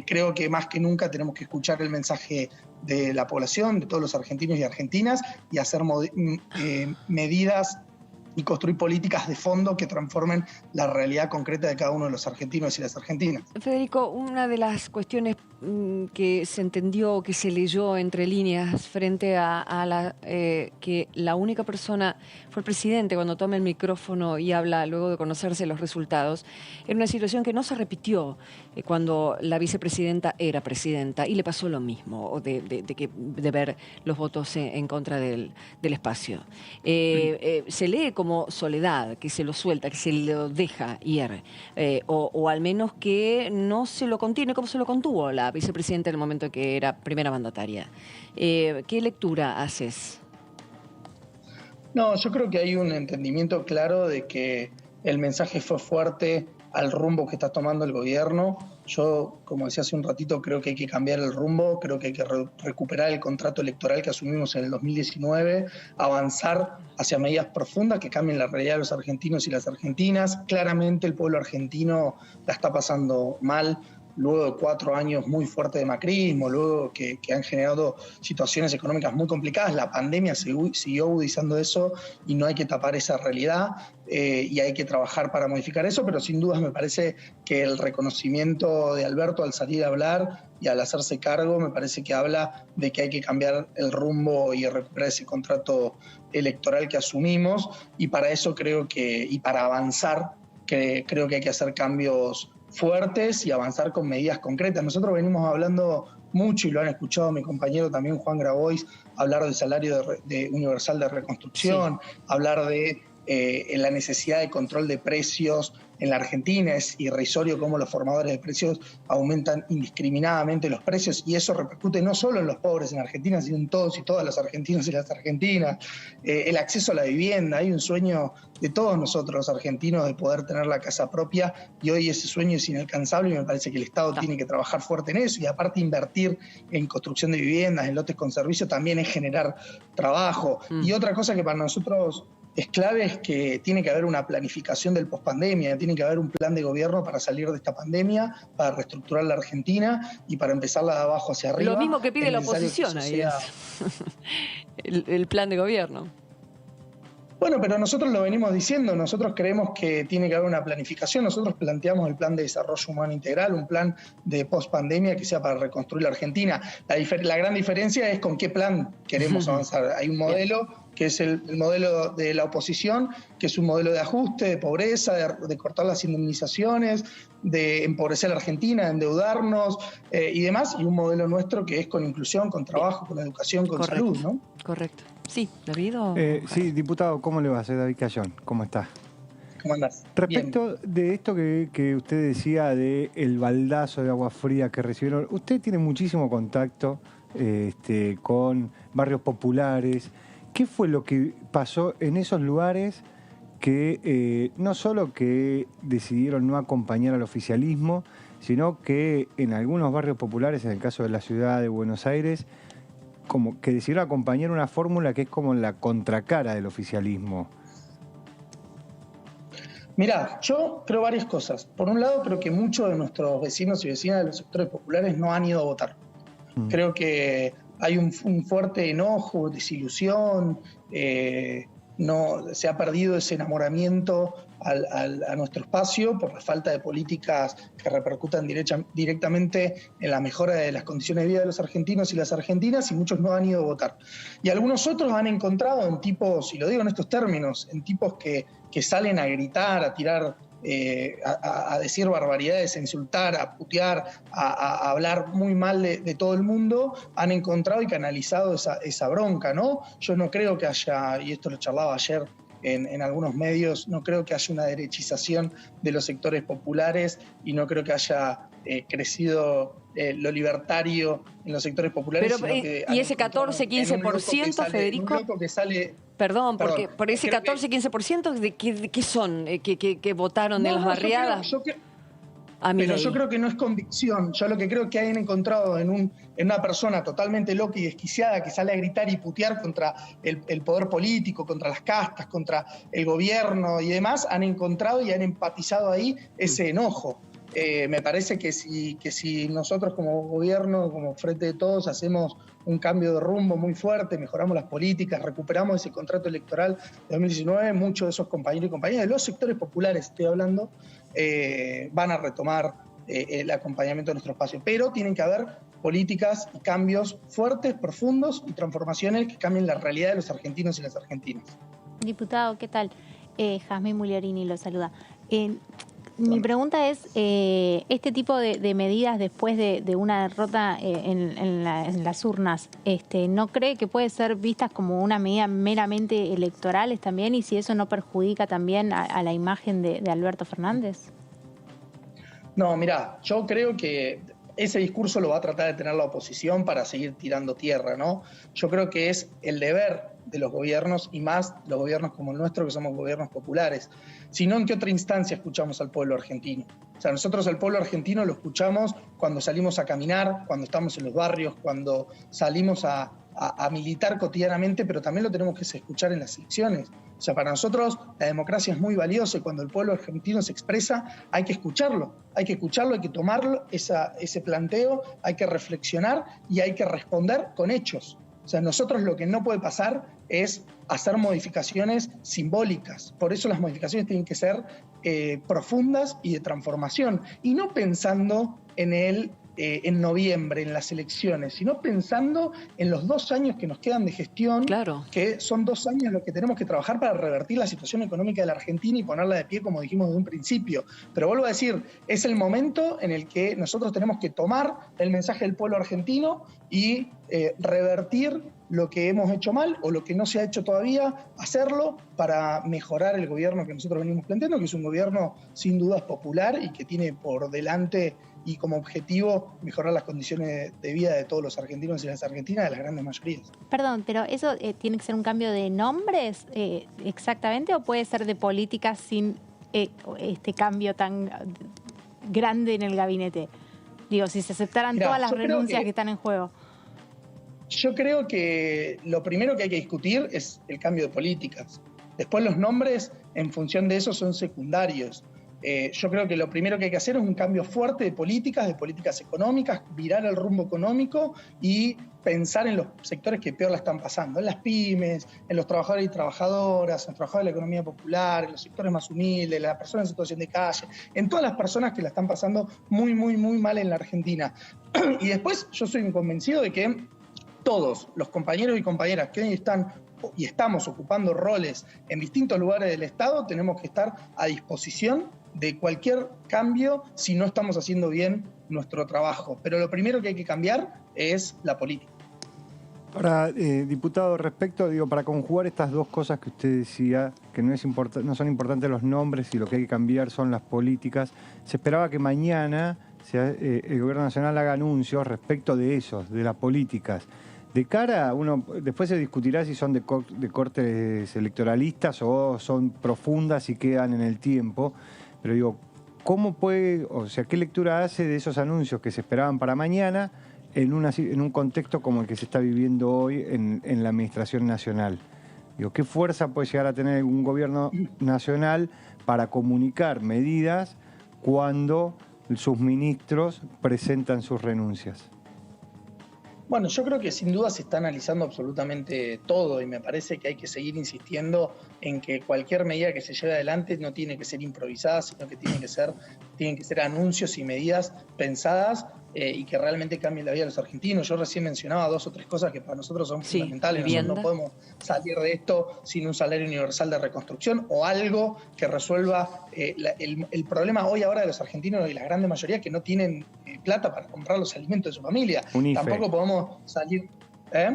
creo que más que nunca tenemos que escuchar el mensaje de la población, de todos los argentinos y argentinas, y hacer medidas y construir políticas de fondo que transformen la realidad concreta de cada uno de los argentinos y las argentinas. Federico, una de las cuestiones que se entendió, que se leyó entre líneas frente a que la única persona fue el presidente cuando toma el micrófono y habla luego de conocerse los resultados, era una situación que no se repitió cuando la vicepresidenta era presidenta y le pasó lo mismo, de ver los votos en contra del espacio. Se lee como soledad, que se lo suelta, que se lo deja ir, o al menos que no se lo contiene como se lo contuvo la vicepresidenta en el momento que era primera mandataria. ¿Qué lectura haces? No, yo creo que hay un entendimiento claro de que el mensaje fue fuerte al rumbo que está tomando el gobierno. Yo, como decía hace un ratito, creo que hay que cambiar el rumbo, creo que hay que recuperar el contrato electoral que asumimos en el 2019, avanzar hacia medidas profundas que cambien la realidad de los argentinos y las argentinas. Claramente el pueblo argentino la está pasando mal, luego de 4 años muy fuertes de macrismo, luego que han generado situaciones económicas muy complicadas. La pandemia siguió agudizando eso y no hay que tapar esa realidad y hay que trabajar para modificar eso, pero sin dudas me parece que el reconocimiento de Alberto al salir a hablar y al hacerse cargo, me parece que habla de que hay que cambiar el rumbo y recuperar ese contrato electoral que asumimos, y para eso creo que, y para avanzar, creo que hay que hacer cambios fuertes y avanzar con medidas concretas. Nosotros venimos hablando mucho, y lo han escuchado mi compañero también Juan Grabois, hablar del salario universal de reconstrucción, sí, hablar de la necesidad de control de precios en la Argentina. Es irrisorio cómo los formadores de precios aumentan indiscriminadamente los precios, y eso repercute no solo en los pobres en Argentina, sino en todos y todas los argentinos y las argentinas. El acceso a la vivienda, hay un sueño de todos nosotros los argentinos de poder tener la casa propia, y hoy ese sueño es inalcanzable, y me parece que el Estado tiene que trabajar fuerte en eso, y aparte invertir en construcción de viviendas, en lotes con servicio, también es generar trabajo. Y otra cosa que para nosotros es clave es que tiene que haber una planificación del pospandemia, tiene que haber un plan de gobierno para salir de esta pandemia, para reestructurar la Argentina y para empezarla de abajo hacia arriba. Lo mismo que pide la oposición ahí es el plan de gobierno. Bueno, pero nosotros lo venimos diciendo, nosotros creemos que tiene que haber una planificación. Nosotros planteamos el plan de desarrollo humano integral, un plan de pospandemia que sea para reconstruir la Argentina. La gran diferencia es con qué plan queremos avanzar. Hay un modelo que es el modelo de la oposición, que es un modelo de ajuste, de pobreza, de cortar las indemnizaciones, de empobrecer a la Argentina, de endeudarnos y demás, y un modelo nuestro que es con inclusión, con trabajo, con educación, con salud, ¿no? Correcto. Sí, David. Sí, diputado, ¿cómo le va? Soy David Cayón. ¿Cómo está? ¿Cómo andás? Respecto de esto que usted decía de el baldazo de agua fría que recibieron, usted tiene muchísimo contacto con barrios populares. ¿Qué fue lo que pasó en esos lugares que no solo que decidieron no acompañar al oficialismo, sino que en algunos barrios populares, en el caso de la ciudad de Buenos Aires, como que decidieron acompañar una fórmula que es como la contracara del oficialismo? Mirá, yo creo varias cosas. Por un lado, creo que muchos de nuestros vecinos y vecinas de los sectores populares no han ido a votar. Creo que hay un fuerte enojo, desilusión, no, se ha perdido ese enamoramiento a nuestro espacio por la falta de políticas que repercutan directamente en la mejora de las condiciones de vida de los argentinos y las argentinas, y muchos no han ido a votar. Y algunos otros han encontrado en tipos, y lo digo en estos términos, en tipos que salen a gritar, a tirar, a decir barbaridades, a insultar, a putear, a hablar muy mal de todo el mundo, han encontrado y canalizado esa bronca, ¿no? Yo no creo que haya, y esto lo charlaba ayer en algunos medios, no creo que haya una derechización de los sectores populares, y no creo que haya crecido lo libertario en los sectores populares. Pero, ¿y ese 14-15%, Federico? Un loco que sale... Perdón, porque por ese 14-15%, ¿de qué son? ¿Que votaron en las barriadas? Pero yo creo que no es convicción. Yo lo que creo que han encontrado en una persona totalmente loca y desquiciada que sale a gritar y putear contra el poder político, contra las castas, contra el gobierno y demás, han encontrado y han empatizado ahí ese enojo. Me parece que si nosotros como gobierno, como Frente de Todos, hacemos un cambio de rumbo muy fuerte, mejoramos las políticas, recuperamos ese contrato electoral de 2019, muchos de esos compañeros y compañeras de los sectores populares, estoy hablando, van a retomar el acompañamiento de nuestro espacio. Pero tienen que haber políticas y cambios fuertes, profundos y transformaciones que cambien la realidad de los argentinos y las argentinas. Diputado, ¿qué tal? Jazmín Mugliarini lo saluda. Mi pregunta es, este tipo de medidas después de una derrota en las urnas, ¿no cree que puede ser vistas como una medida meramente electorales también? Y si eso no perjudica también a la imagen de Alberto Fernández. No, mirá, yo creo que ese discurso lo va a tratar de tener la oposición para seguir tirando tierra, ¿no? Yo creo que es el deber de los gobiernos, y más los gobiernos como el nuestro, que somos gobiernos populares. Si no, ¿en qué otra instancia escuchamos al pueblo argentino? O sea, nosotros al pueblo argentino lo escuchamos cuando salimos a caminar, cuando estamos en los barrios, cuando salimos a militar cotidianamente, pero también lo tenemos que escuchar en las elecciones. O sea, para nosotros la democracia es muy valiosa y cuando el pueblo argentino se expresa hay que escucharlo, hay que tomarlo, ese planteo, hay que reflexionar y hay que responder con hechos. O sea, nosotros lo que no puede pasar es hacer modificaciones simbólicas. Por eso las modificaciones tienen que ser profundas y de transformación. Y no pensando en noviembre, en las elecciones, sino pensando en los 2 años que nos quedan de gestión, claro, que son 2 años los que tenemos que trabajar para revertir la situación económica de la Argentina y ponerla de pie, como dijimos desde un principio. Pero vuelvo a decir, es el momento en el que nosotros tenemos que tomar el mensaje del pueblo argentino y revertir lo que hemos hecho mal o lo que no se ha hecho todavía, hacerlo para mejorar el gobierno que nosotros venimos planteando, que es un gobierno sin dudas popular y que tiene por delante y como objetivo mejorar las condiciones de vida de todos los argentinos y las argentinas, de las grandes mayorías. Perdón, pero ¿eso tiene que ser un cambio de nombres exactamente o puede ser de políticas sin este cambio tan grande en el gabinete? Digo, si se aceptaran todas las renuncias que están en juego. Yo creo que lo primero que hay que discutir es el cambio de políticas. Después los nombres, en función de eso, son secundarios. Yo creo que lo primero que hay que hacer es un cambio fuerte de políticas económicas, virar el rumbo económico y pensar en los sectores que peor la están pasando, en las pymes, en los trabajadores y trabajadoras, en los trabajadores de la economía popular, en los sectores más humildes, las personas en situación de calle, en todas las personas que la están pasando muy, muy, muy mal en la Argentina. Y después yo soy un convencido de que todos los compañeros y compañeras que hoy están y estamos ocupando roles en distintos lugares del Estado, tenemos que estar a disposición de cualquier cambio si no estamos haciendo bien nuestro trabajo. Pero lo primero que hay que cambiar es la política. Ahora, diputado, para conjugar estas dos cosas que usted decía, que no son importantes los nombres y lo que hay que cambiar son las políticas, se esperaba que mañana el Gobierno Nacional haga anuncios respecto de de las políticas. De cara, después se discutirá si son de cortes electoralistas o son profundas y quedan en el tiempo, pero digo, ¿qué lectura hace de esos anuncios que se esperaban para mañana en un contexto como el que se está viviendo hoy en la Administración Nacional? Digo, ¿qué fuerza puede llegar a tener un gobierno nacional para comunicar medidas cuando sus ministros presentan sus renuncias? Bueno, yo creo que sin duda se está analizando absolutamente todo y me parece que hay que seguir insistiendo en que cualquier medida que se lleve adelante no tiene que ser improvisada, sino que tienen que ser anuncios y medidas pensadas y que realmente cambien la vida de los argentinos. Yo recién mencionaba 2 o 3 cosas que para nosotros son fundamentales. Nosotros no podemos salir de esto sin un salario universal de reconstrucción o algo que resuelva el problema hoy ahora de los argentinos y la gran mayoría que no tienen plata para comprar los alimentos de su familia. Un IFE. Tampoco podemos salir...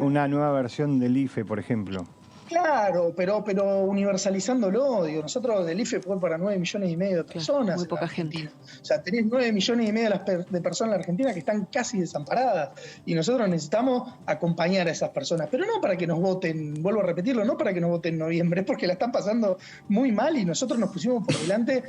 Una nueva versión del IFE, por ejemplo. Claro, pero universalizándolo, digo, nosotros del IFE fue para 9,5 millones de personas. Muy poca gente. O sea, tenés 9,5 millones de personas en la Argentina que están casi desamparadas y nosotros necesitamos acompañar a esas personas, pero no para que nos voten, vuelvo a repetirlo, no para que nos voten en noviembre, porque la están pasando muy mal y nosotros nos pusimos por delante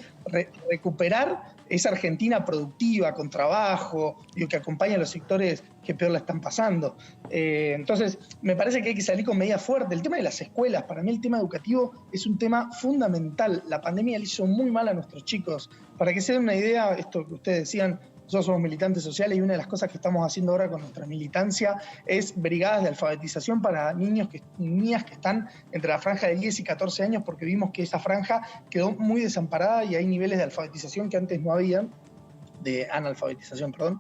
recuperar esa Argentina productiva, con trabajo, digo, que acompaña a los sectores que peor la están pasando. Entonces, me parece que hay que salir con medidas fuertes. El tema de las escuelas, para mí el tema educativo es un tema fundamental. La pandemia le hizo muy mal a nuestros chicos. Para que se den una idea, esto que ustedes decían, nosotros somos militantes sociales y una de las cosas que estamos haciendo ahora con nuestra militancia es brigadas de alfabetización para niñas que están entre la franja de 10 y 14 años, porque vimos que esa franja quedó muy desamparada y hay niveles de alfabetización que antes no habían, de analfabetización, perdón,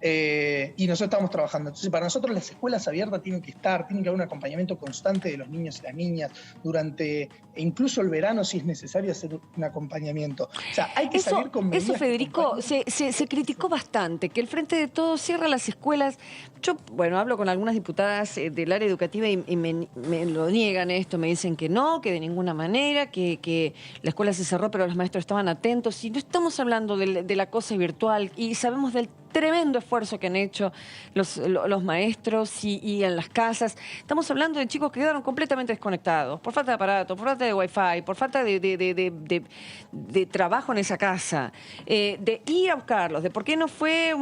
y nosotros estamos trabajando. Entonces, para nosotros las escuelas abiertas tienen que haber un acompañamiento constante de los niños y las niñas durante, incluso el verano, si es necesario hacer un acompañamiento. O sea, hay que salir con medidas. Eso, Federico, se criticó bastante, que el Frente de Todos cierra las escuelas. Yo, bueno, hablo con algunas diputadas del área educativa y me lo niegan esto, me dicen que no, que de ninguna manera, que la escuela se cerró, pero los maestros estaban atentos. Y no estamos hablando de la cosa virtual, y sabemos del tremendo esfuerzo que han hecho los maestros y en las casas. Estamos hablando de chicos que quedaron completamente desconectados, por falta de aparato, por falta de wifi, por falta de trabajo en esa casa, de ir a buscarlos, de por qué no fue,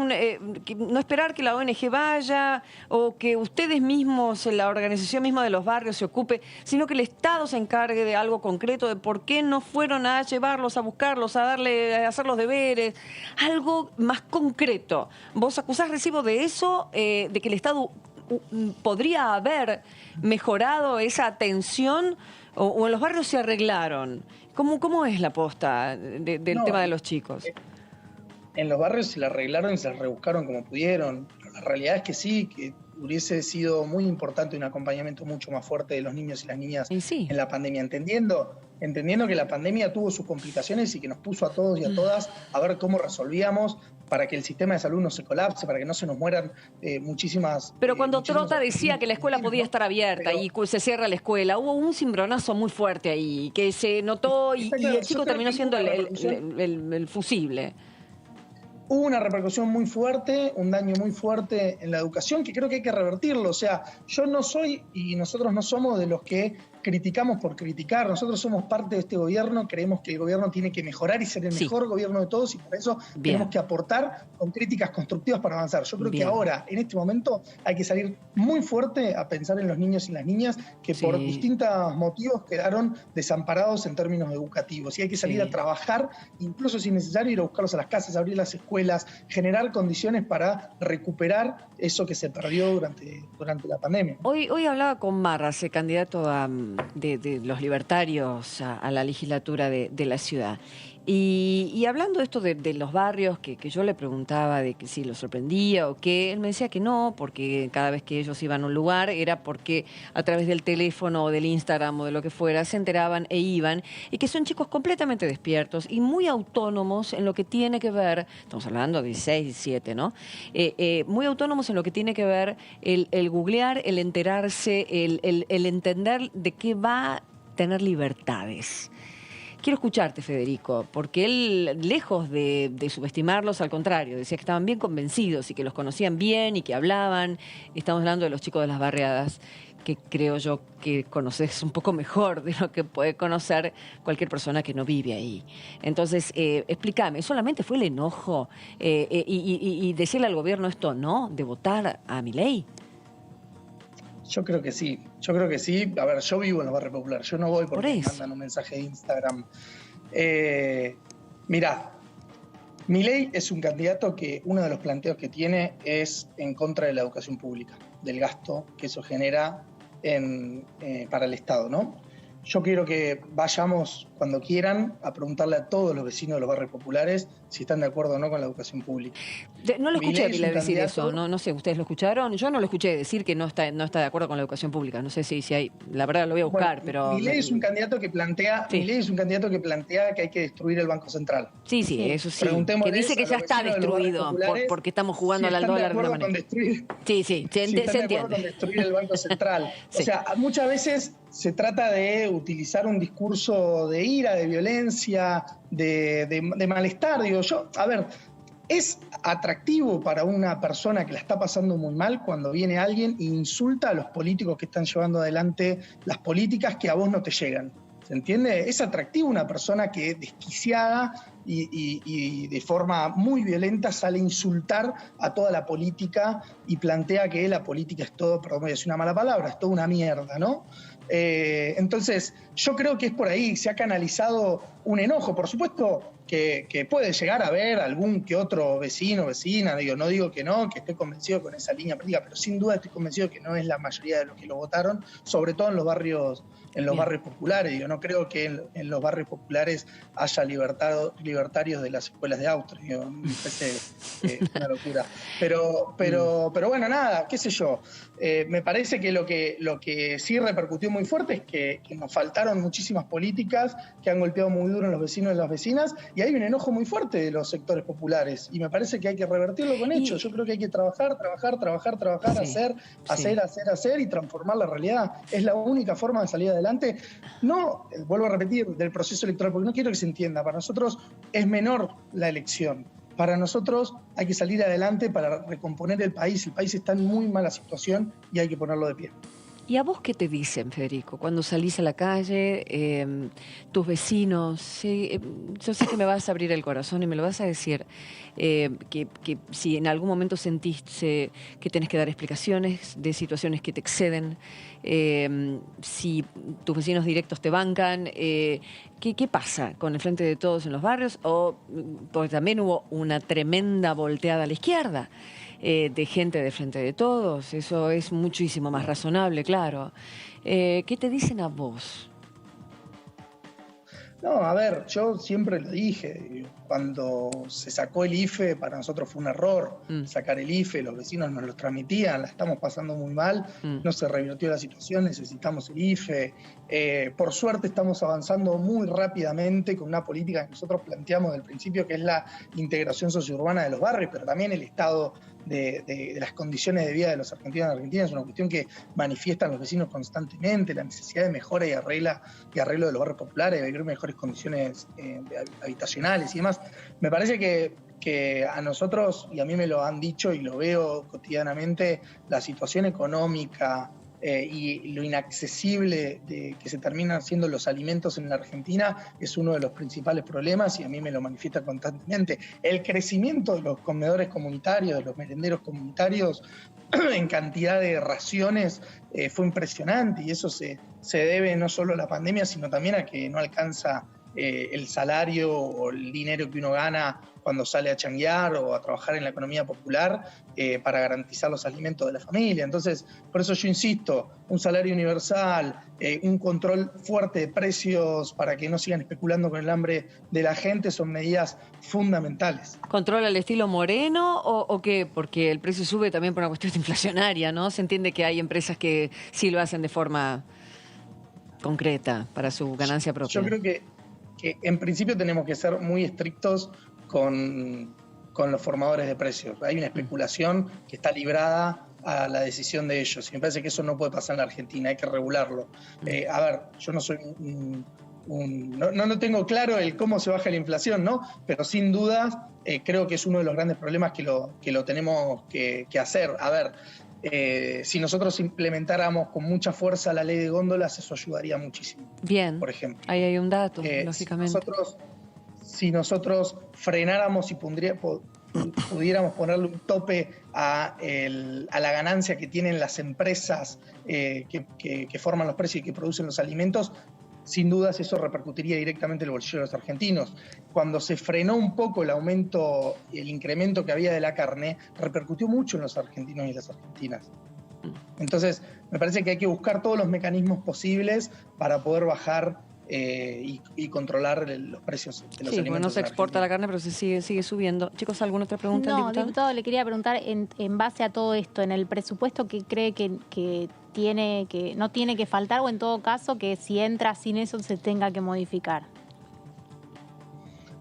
no esperar que la ONG vaya o que ustedes mismos, la organización misma de los barrios se ocupe, sino que el Estado se encargue de algo concreto, de por qué no fueron a llevarlos, a buscarlos, a hacer los deberes, algo más concreto. ¿Vos acusás recibo de eso, de que el Estado podría haber mejorado esa atención o en los barrios se arreglaron? ¿Cómo es la posta del tema de los chicos? En los barrios se la arreglaron y se la rebuscaron como pudieron. Pero la realidad es que sí, que hubiese sido muy importante un acompañamiento mucho más fuerte de los niños y las niñas en la pandemia, entendiendo que la pandemia tuvo sus complicaciones y que nos puso a todos y a todas a ver cómo resolvíamos para que el sistema de salud no se colapse, para que no se nos mueran muchísimas... Pero cuando Trota decía que la escuela podía estar abierta y se cierra la escuela, hubo un cimbronazo muy fuerte ahí, que se notó y el chico terminó siendo el fusible. Hubo una repercusión muy fuerte, un daño muy fuerte en la educación que creo que hay que revertirlo. O sea, yo no soy y nosotros no somos de los que criticamos por criticar. Nosotros somos parte de este gobierno, creemos que el gobierno tiene que mejorar y ser el mejor gobierno de todos y por eso tenemos que aportar con críticas constructivas para avanzar. Yo creo que ahora, en este momento, hay que salir muy fuerte a pensar en los niños y las niñas que por distintos motivos quedaron desamparados en términos educativos. Y hay que salir a trabajar, incluso si es necesario, ir a buscarlos a las casas, abrir las escuelas, generar condiciones para recuperar eso que se perdió durante la pandemia. Hoy hablaba con Marras, candidato de los libertarios a la legislatura de la ciudad. Y hablando de esto de los barrios, que yo le preguntaba de que si lo sorprendía o qué, él me decía que no, porque cada vez que ellos iban a un lugar era porque a través del teléfono o del Instagram o de lo que fuera se enteraban e iban, y que son chicos completamente despiertos y muy autónomos en lo que tiene que ver, estamos hablando de 16, 17, ¿no? Muy autónomos en lo que tiene que ver el googlear, el enterarse, el entender de qué va a tener libertades. Quiero escucharte, Federico, porque él, lejos de subestimarlos, al contrario, decía que estaban bien convencidos y que los conocían bien y que hablaban. Estamos hablando de los chicos de las barriadas, que creo yo que conoces un poco mejor de lo que puede conocer cualquier persona que no vive ahí. Entonces, explícame, ¿solamente fue el enojo y decirle al gobierno esto, no, de votar a Milei? Yo creo que sí. A ver, yo vivo en los barrios populares. Yo no voy porque me mandan un mensaje de Instagram. Mirá, Milei es un candidato que uno de los planteos que tiene es en contra de la educación pública, del gasto que eso genera para el Estado, ¿no? Yo quiero que vayamos cuando quieran a preguntarle a todos los vecinos de los barrios populares si están de acuerdo o no con la educación pública. No lo escuché a Milei es un Milei decir candidato- eso, no sé, ¿ustedes lo escucharon? Yo no lo escuché decir que no está de acuerdo con la educación pública. No sé si hay, la verdad lo voy a buscar, Bueno, pero... Milei es un candidato que plantea, Sí. Milei es un candidato que plantea que hay que destruir el Banco Central. Sí, eso sí. Que Preguntémosles dice que a ya los está vecinos de los barrios destruido populares porque estamos jugando si al están de dólar de una acuerdo con manera. destruir. Sí, Si se están de acuerdo entiende. con destruir el Banco Central. Sí. O sea, muchas veces se trata de utilizar un discurso de ira, de violencia, de malestar. Digo yo, a ver, es atractivo para una persona que la está pasando muy mal cuando viene alguien e insulta a los políticos que están llevando adelante las políticas que a vos no te llegan. ¿Se entiende? Es atractivo una persona que desquiciada y de forma muy violenta sale a insultar a toda la política y plantea que la política es todo, perdón, voy a decir una mala palabra, es toda una mierda, ¿no? Entonces, yo creo que es por ahí, se ha canalizado un enojo. Por supuesto que puede llegar a haber algún que otro vecino, vecina, no digo que no, que esté convencido con esa línea política, pero sin duda estoy convencido que no es la mayoría de los que lo votaron, sobre todo en los barrios populares. Yo no creo que en los barrios populares haya libertarios de las escuelas de Austria. Me parece una locura. Pero bueno, nada, qué sé yo. Me parece que lo que sí repercutió muy fuerte es que nos faltaron muchísimas políticas que han golpeado muy duro en los vecinos y las vecinas, y hay un enojo muy fuerte de los sectores populares, y me parece que hay que revertirlo con hechos. Yo creo que hay que trabajar, Sí, hacer y transformar la realidad. Es la única forma de salir adelante. No, vuelvo a repetir, del proceso electoral, porque no quiero que se entienda, para nosotros es menor la elección. Para nosotros hay que salir adelante para recomponer el país. El país está en muy mala situación y hay que ponerlo de pie. ¿Y a vos qué te dicen, Federico, cuando salís a la calle, tus vecinos? Yo sé que me vas a abrir el corazón y me lo vas a decir, que si en algún momento sentiste que tenés que dar explicaciones de situaciones que te exceden, si tus vecinos directos te bancan, ¿qué pasa con el Frente de Todos en los barrios? Porque también hubo una tremenda volteada a la izquierda. De gente de Frente de Todos, eso es muchísimo más razonable, claro. ¿Qué te dicen a vos? No, a ver, yo siempre lo dije, cuando se sacó el IFE, para nosotros fue un error sacar el IFE, los vecinos nos lo transmitían, la estamos pasando muy mal, no se revirtió la situación, necesitamos el IFE. Por suerte estamos avanzando muy rápidamente con una política que nosotros planteamos desde el principio, que es la integración sociourbana de los barrios, pero también el estado de las condiciones de vida de los argentinos y argentinas es una cuestión que manifiestan los vecinos constantemente, la necesidad de mejora y arreglo de los barrios populares, de vivir mejores condiciones habitacionales y demás. Me parece que a nosotros, y a mí me lo han dicho y lo veo cotidianamente, la situación económica y lo inaccesible que se terminan siendo los alimentos en la Argentina es uno de los principales problemas, y a mí me lo manifiesta constantemente. El crecimiento de los comedores comunitarios, de los merenderos comunitarios en cantidad de raciones fue impresionante, y eso se debe no solo a la pandemia, sino también a que no alcanza el salario o el dinero que uno gana cuando sale a changuear o a trabajar en la economía popular para garantizar los alimentos de la familia. Entonces, por eso yo insisto, un salario universal, un control fuerte de precios para que no sigan especulando con el hambre de la gente son medidas fundamentales. ¿Control al estilo Moreno o qué? Porque el precio sube también por una cuestión inflacionaria, ¿no? Se entiende que hay empresas que sí lo hacen de forma concreta para su ganancia propia. Yo creo que en principio tenemos que ser muy estrictos con los formadores de precios. Hay una especulación que está librada a la decisión de ellos, y me parece que eso no puede pasar en la Argentina, hay que regularlo. A ver, yo no soy no tengo claro el cómo se baja la inflación, ¿no? Pero sin duda creo que es uno de los grandes problemas que lo tenemos que hacer. A ver, si nosotros implementáramos con mucha fuerza la ley de góndolas, eso ayudaría muchísimo. Bien, por ejemplo. Ahí hay un dato, lógicamente. Si nosotros frenáramos y pudiéramos ponerle un tope a la ganancia que tienen las empresas que forman los precios y que producen los alimentos, sin dudas eso repercutiría directamente en el bolsillo de los argentinos. Cuando se frenó un poco el incremento que había de la carne, repercutió mucho en los argentinos y las argentinas. Entonces, me parece que hay que buscar todos los mecanismos posibles para poder bajar y controlar los precios de los alimentos. Sí, bueno, no se exporta la carne, pero se sigue subiendo. Chicos, ¿alguna otra pregunta? No, diputado, le quería preguntar, en base a todo esto, en el presupuesto que cree que no tiene que faltar, o en todo caso que si entra sin eso se tenga que modificar.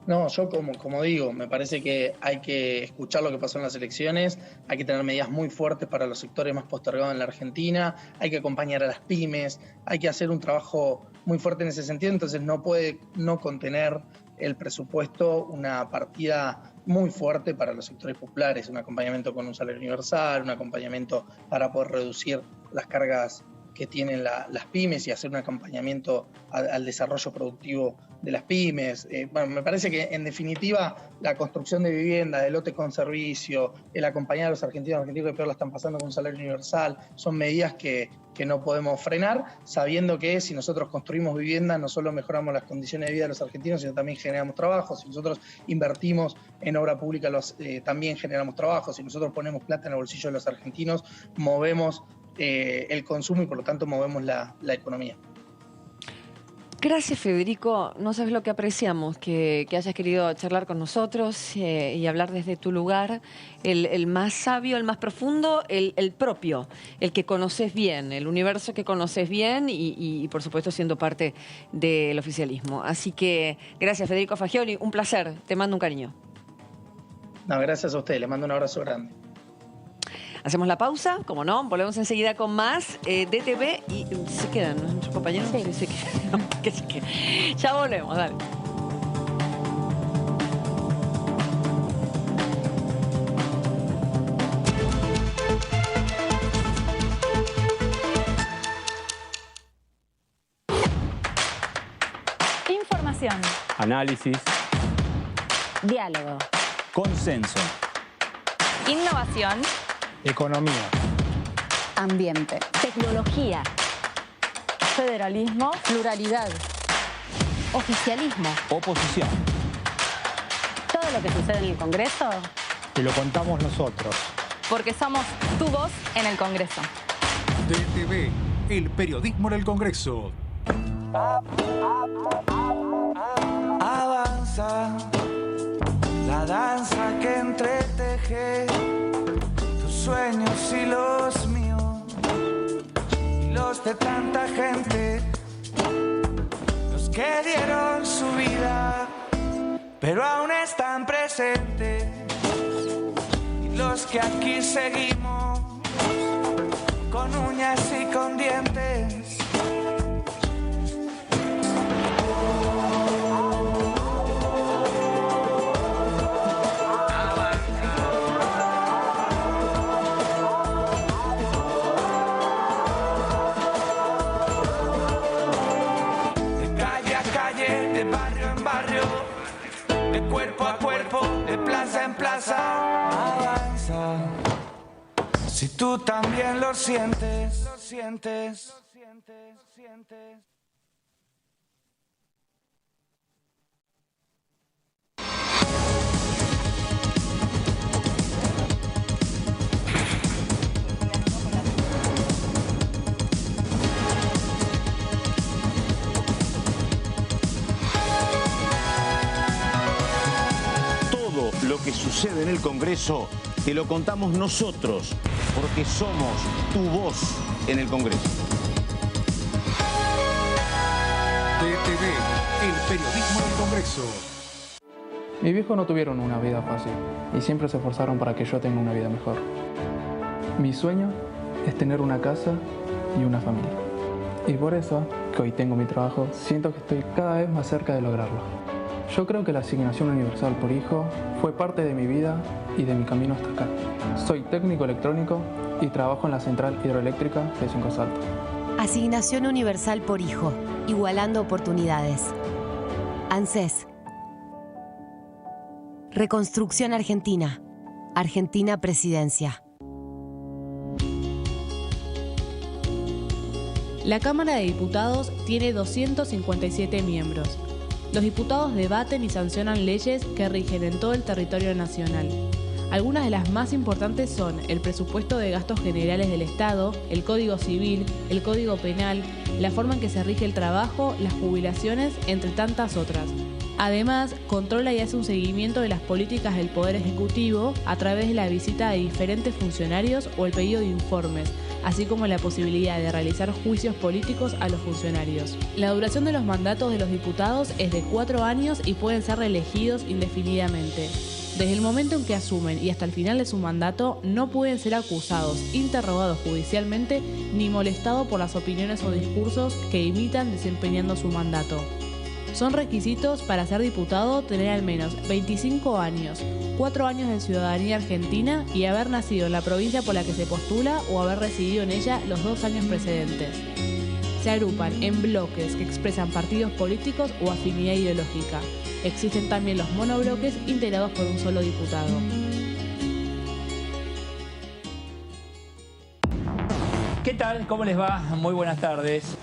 No, yo como digo, me parece que hay que escuchar lo que pasó en las elecciones, hay que tener medidas muy fuertes para los sectores más postergados en la Argentina, hay que acompañar a las pymes, hay que hacer un trabajo muy fuerte en ese sentido, entonces no puede no contener el presupuesto una partida muy fuerte para los sectores populares, un acompañamiento con un salario universal, un acompañamiento para poder reducir las cargas que tienen las pymes y hacer un acompañamiento al desarrollo productivo de las pymes. Bueno, me parece que en definitiva la construcción de vivienda, de lotes con servicio, el acompañar a los argentinos que peor la están pasando con un salario universal, son medidas que no podemos frenar, sabiendo que si nosotros construimos vivienda no solo mejoramos las condiciones de vida de los argentinos, sino también generamos trabajo. Si nosotros invertimos en obra pública también generamos trabajo. Si nosotros ponemos plata en el bolsillo de los argentinos, movemos el consumo y por lo tanto movemos la economía. Gracias, Federico. No sabes lo que apreciamos que hayas querido charlar con nosotros y hablar desde tu lugar, el más sabio, el más profundo, el propio, el que conoces bien, el universo que conoces bien y por supuesto siendo parte del oficialismo. Así que gracias, Federico Fagioli, un placer, te mando un cariño. No, gracias a usted, le mando un abrazo grande. Hacemos la pausa, como no, volvemos enseguida con más DTV y se quedan, ¿no? Nuestros compañeros se quedan. Ya volvemos, dale. Información. Análisis. Diálogo. Consenso. Innovación. Economía. Ambiente. Tecnología. Federalismo. Pluralidad. Oficialismo. Oposición. Todo lo que sucede en el Congreso. Te lo contamos nosotros. Porque somos tu voz en el Congreso. DTV, el periodismo en el Congreso. Avanza la danza que entreteje tus sueños y los míos y los de tanta gente, los que dieron su vida pero aún están presentes, y los que aquí seguimos con uñas y con dientes. Cuerpo a cuerpo, de plaza en plaza, avanza. Si tú también lo sientes, lo sientes, lo sientes, lo sientes. Lo que sucede en el Congreso te lo contamos nosotros, porque somos tu voz en el Congreso. DTV, el periodismo en el Congreso. Mis viejos no tuvieron una vida fácil y siempre se esforzaron para que yo tenga una vida mejor. Mi sueño es tener una casa y una familia. Y por eso, que hoy tengo mi trabajo, siento que estoy cada vez más cerca de lograrlo. Yo creo que la asignación universal por hijo fue parte de mi vida y de mi camino hasta acá. Soy técnico electrónico y trabajo en la central hidroeléctrica de Cinco Saltos. Asignación universal por hijo, igualando oportunidades. ANSES. Reconstrucción Argentina. Argentina Presidencia. La Cámara de Diputados tiene 257 miembros. Los diputados debaten y sancionan leyes que rigen en todo el territorio nacional. Algunas de las más importantes son el presupuesto de gastos generales del Estado, el Código Civil, el Código Penal, la forma en que se rige el trabajo, las jubilaciones, entre tantas otras. Además, controla y hace un seguimiento de las políticas del Poder Ejecutivo a través de la visita de diferentes funcionarios o el pedido de informes, así como la posibilidad de realizar juicios políticos a los funcionarios. La duración de los mandatos de los diputados es de 4 años y pueden ser reelegidos indefinidamente. Desde el momento en que asumen y hasta el final de su mandato, no pueden ser acusados, interrogados judicialmente, ni molestados por las opiniones o discursos que imitan desempeñando su mandato. Son requisitos para ser diputado tener al menos 25 años, 4 años de ciudadanía argentina y haber nacido en la provincia por la que se postula o haber residido en ella los 2 años precedentes. Se agrupan en bloques que expresan partidos políticos o afinidad ideológica. Existen también los monobloques integrados por un solo diputado. ¿Qué tal? ¿Cómo les va? Muy buenas tardes.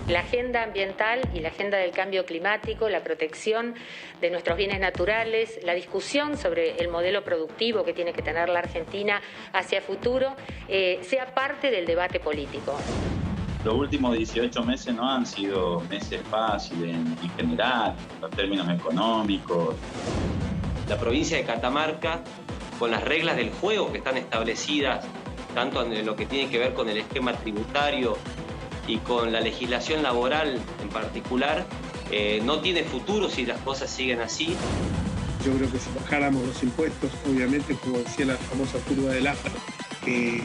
La agenda ambiental y la agenda del cambio climático, la protección de nuestros bienes naturales, la discusión sobre el modelo productivo que tiene que tener la Argentina hacia futuro, sea parte del debate político. Los últimos 18 meses no han sido meses fáciles en general, en términos económicos. La provincia de Catamarca, con las reglas del juego que están establecidas, tanto en lo que tiene que ver con el esquema tributario y con la legislación laboral en particular, no tiene futuro si las cosas siguen así. Yo creo que si bajáramos los impuestos, obviamente, como decía la famosa curva de Laffer, que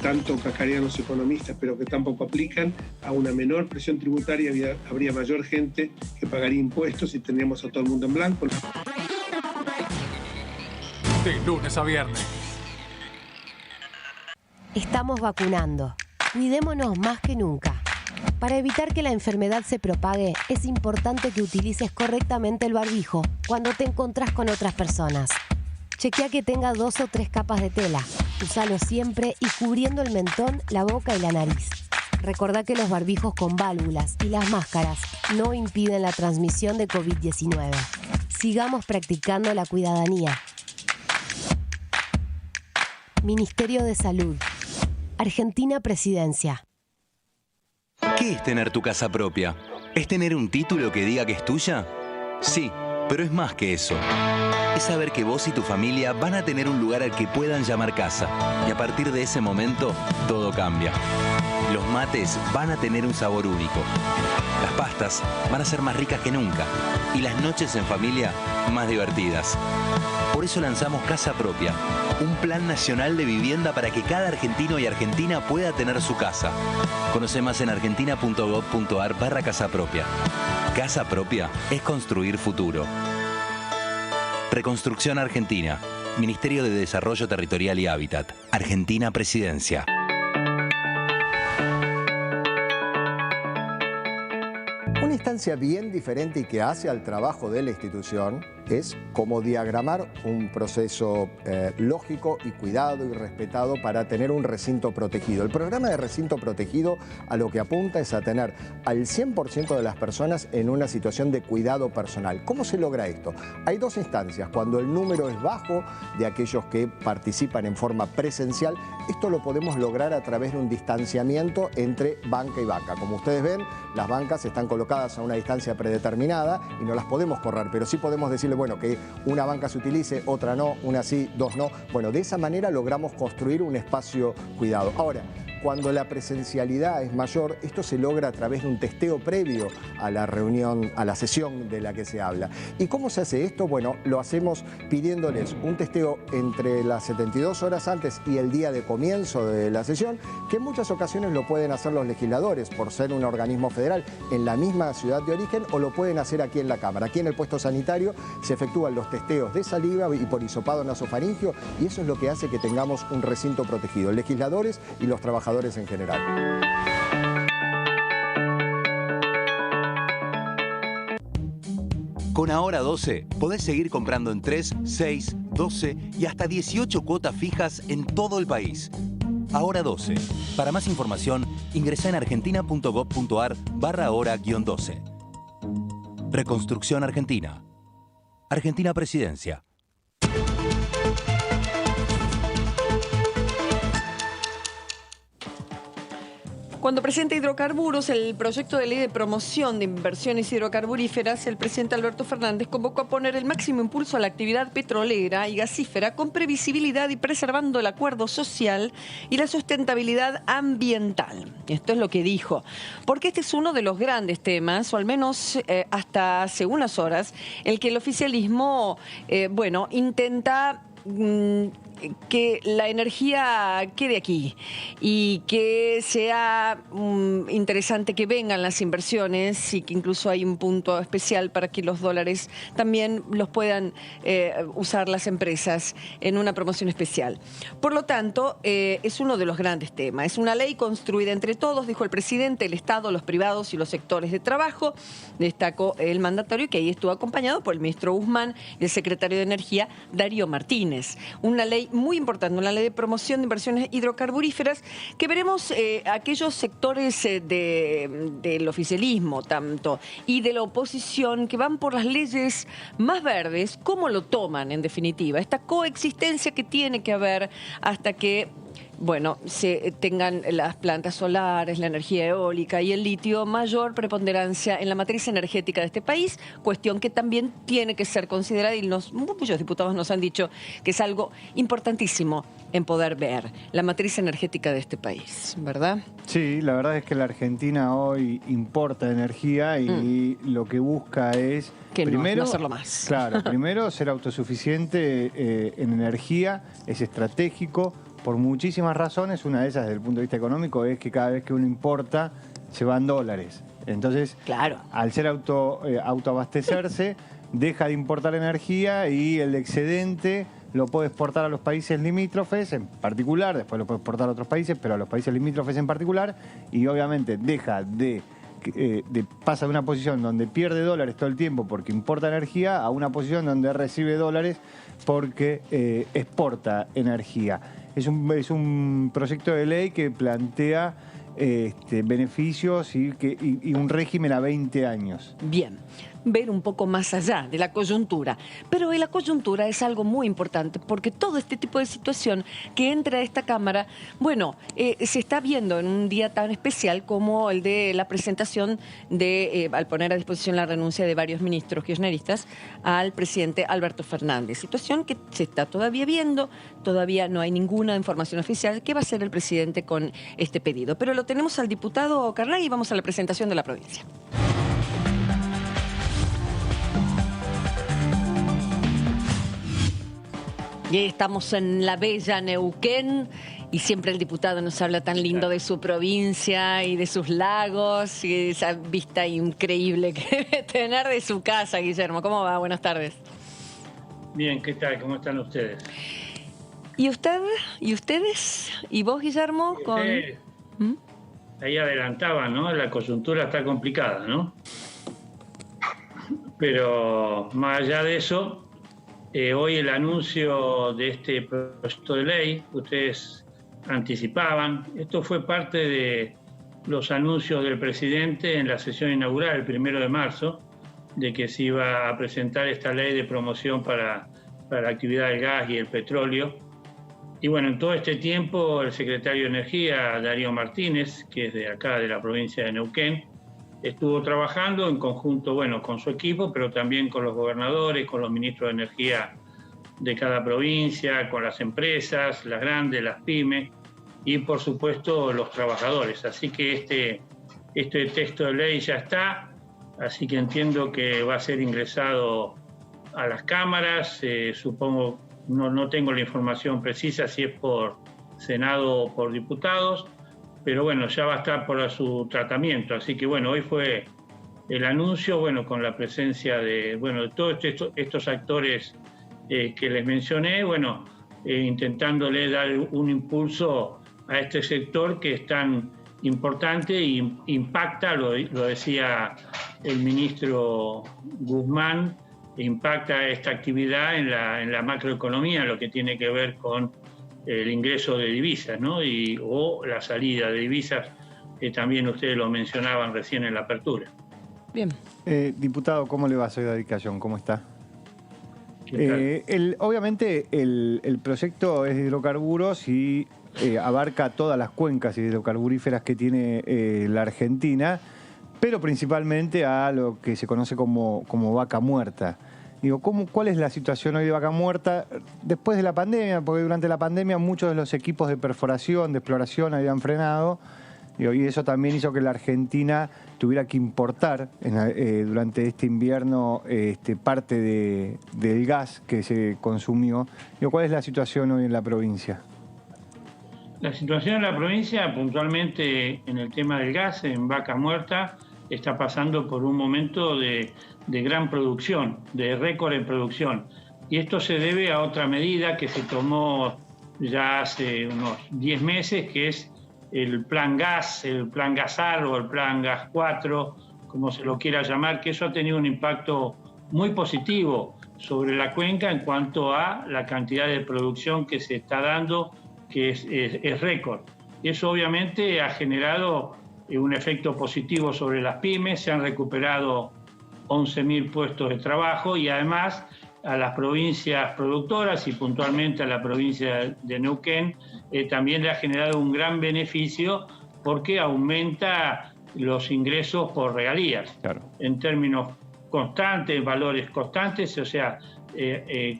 tanto cascarían los economistas, pero que tampoco aplican, a una menor presión tributaria habría mayor gente que pagaría impuestos y tendríamos a todo el mundo en blanco. De lunes a viernes. Estamos vacunando. Cuidémonos más que nunca. Para evitar que la enfermedad se propague, es importante que utilices correctamente el barbijo cuando te encontrás con otras personas. Chequea que tenga 2 o 3 capas de tela. Úsalo siempre y cubriendo el mentón, la boca y la nariz. Recordá que los barbijos con válvulas y las máscaras no impiden la transmisión de COVID-19. Sigamos practicando la cuidadanía. Ministerio de Salud. Argentina Presidencia. ¿Qué es tener tu casa propia? ¿Es tener un título que diga que es tuya? Sí, pero es más que eso. Es saber que vos y tu familia van a tener un lugar al que puedan llamar casa. Y a partir de ese momento, todo cambia. Los mates van a tener un sabor único. Las pastas van a ser más ricas que nunca. Y las noches en familia, más divertidas. Por eso lanzamos Casa Propia, un plan nacional de vivienda para que cada argentino y argentina pueda tener su casa. Conoce más en argentina.gov.ar/Casa Propia. Casa Propia es construir futuro. Reconstrucción Argentina. Ministerio de Desarrollo Territorial y Hábitat. Argentina Presidencia. Una instancia bien diferente y que hace al trabajo de la institución es como diagramar un proceso lógico y cuidado y respetado para tener un recinto protegido. El programa de recinto protegido a lo que apunta es a tener al 100% de las personas en una situación de cuidado personal. ¿Cómo se logra esto? Hay 2 instancias. Cuando el número es bajo de aquellos que participan en forma presencial, esto lo podemos lograr a través de un distanciamiento entre banca y banca. Como ustedes ven, las bancas están colocadas a una distancia predeterminada y no las podemos correr, pero sí podemos decirle, bueno, que una banca se utilice, otra no, una sí, 2 no. Bueno, de esa manera logramos construir un espacio cuidado. Ahora, cuando la presencialidad es mayor, esto se logra a través de un testeo previo a la reunión, a la sesión de la que se habla. ¿Y cómo se hace esto? Bueno, lo hacemos pidiéndoles un testeo entre las 72 horas antes y el día de comienzo de la sesión, que en muchas ocasiones lo pueden hacer los legisladores por ser un organismo federal en la misma ciudad de origen, o lo pueden hacer aquí en la Cámara. Aquí en el puesto sanitario se efectúan los testeos de saliva y por hisopado nasofaringio, y eso es lo que hace que tengamos un recinto protegido, legisladores y los trabajadores en general. Con Ahora 12 podés seguir comprando en 3, 6, 12 y hasta 18 cuotas fijas en todo el país. Ahora 12. Para más información, ingresá en argentina.gov.ar/ahora-12. Reconstrucción Argentina. Argentina Presidencia. Cuando presenta hidrocarburos, el proyecto de ley de promoción de inversiones hidrocarburíferas, el presidente Alberto Fernández convocó a poner el máximo impulso a la actividad petrolera y gasífera con previsibilidad y preservando el acuerdo social y la sustentabilidad ambiental. Esto es lo que dijo. Porque este es uno de los grandes temas, o al menos hasta hace unas horas, el que el oficialismo, intenta que la energía quede aquí y que sea interesante que vengan las inversiones y que incluso hay un punto especial para que los dólares también los puedan usar las empresas en una promoción especial. Por lo tanto, es uno de los grandes temas. Es una ley construida entre todos, dijo el presidente, el Estado, los privados y los sectores de trabajo. Destacó el mandatario, que ahí estuvo acompañado por el ministro Guzmán y el secretario de Energía, Darío Martínez. Una ley muy importante, una ley de promoción de inversiones hidrocarburíferas, que veremos aquellos sectores del oficialismo tanto y de la oposición que van por las leyes más verdes, cómo lo toman en definitiva, esta coexistencia que tiene que haber hasta que se tengan las plantas solares, la energía eólica y el litio mayor preponderancia en la matriz energética de este país, cuestión que también tiene que ser considerada y muchos diputados nos han dicho que es algo importantísimo en poder ver la matriz energética de este país, ¿verdad? Sí, la verdad es que la Argentina hoy importa energía y lo que busca es que primero, no hacerlo más. Claro, primero ser autosuficiente en energía, es estratégico por muchísimas razones. Una de ellas, desde el punto de vista económico, es que cada vez que uno importa, se van dólares. Entonces, claro, al ser autoabastecerse, deja de importar energía y el excedente lo puede exportar a los países limítrofes en particular, después lo puede exportar a otros países, pero a los países limítrofes en particular, y obviamente pasa de una posición donde pierde dólares todo el tiempo porque importa energía a una posición donde recibe dólares porque exporta energía. Es un proyecto de ley que plantea beneficios y un régimen a 20 años. Bien, ver un poco más allá de la coyuntura. Pero la coyuntura es algo muy importante porque todo este tipo de situación que entra a esta Cámara, se está viendo en un día tan especial como el de la presentación al poner a disposición la renuncia de varios ministros kirchneristas al presidente Alberto Fernández. Situación que se está todavía viendo, todavía no hay ninguna información oficial. ¿Qué va a hacer el presidente con este pedido? Pero lo tenemos al diputado Carnaghi y vamos a la presentación de la provincia. Y estamos en la bella Neuquén y siempre el diputado nos habla tan lindo de su provincia y de sus lagos y de esa vista increíble que debe tener de su casa, Guillermo. ¿Cómo va? Buenas tardes. Bien, ¿qué tal? ¿Cómo están ustedes? ¿Y usted? ¿Y ustedes? ¿Y vos, Guillermo? Ahí adelantaban, ¿no? La coyuntura está complicada, ¿no? Pero más allá de eso, hoy el anuncio de este proyecto de ley, ustedes anticipaban, esto fue parte de los anuncios del presidente en la sesión inaugural, el 1 de marzo, de que se iba a presentar esta ley de promoción para la actividad del gas y el petróleo. Y bueno, en todo este tiempo el secretario de Energía, Darío Martínez, que es de acá, de la provincia de Neuquén, estuvo trabajando en conjunto, con su equipo, pero también con los gobernadores, con los ministros de Energía de cada provincia, con las empresas, las grandes, las pymes y, por supuesto, los trabajadores. Así que este texto de ley ya está, así que entiendo que va a ser ingresado a las cámaras, supongo, no tengo la información precisa si es por Senado o por diputados, pero ya va a estar por su tratamiento. Así que hoy fue el anuncio, con la presencia de todos estos actores que les mencioné, intentándole dar un impulso a este sector que es tan importante y impacta, lo decía el ministro Guzmán, impacta esta actividad en la macroeconomía, lo que tiene que ver con el ingreso de divisas, ¿no? O la salida de divisas, que también ustedes lo mencionaban recién en la apertura. Bien. Diputado, ¿cómo le va? Soy David Cayón, ¿cómo está? Obviamente el proyecto es de hidrocarburos y abarca todas las cuencas hidrocarburíferas que tiene la Argentina, pero principalmente a lo que se conoce como Vaca Muerta. Digo, ¿cuál es la situación hoy de Vaca Muerta después de la pandemia? Porque durante la pandemia muchos de los equipos de perforación, de exploración habían frenado, y eso también hizo que la Argentina tuviera que importar durante este invierno parte del gas que se consumió. Digo, ¿cuál es la situación hoy en la provincia? La situación en la provincia, puntualmente en el tema del gas, en Vaca Muerta, está pasando por un momento de gran producción, de récord en producción. Y esto se debe a otra medida que se tomó ya hace unos 10 meses, que es el plan gas, el plan gasar o el plan gas 4, como se lo quiera llamar, que eso ha tenido un impacto muy positivo sobre la cuenca en cuanto a la cantidad de producción que se está dando, que es récord. Eso obviamente ha generado un efecto positivo sobre las pymes, se han recuperado 11.000 puestos de trabajo y además a las provincias productoras y puntualmente a la provincia de Neuquén también le ha generado un gran beneficio porque aumenta los ingresos por regalías. Claro. En términos constantes, valores constantes, o sea,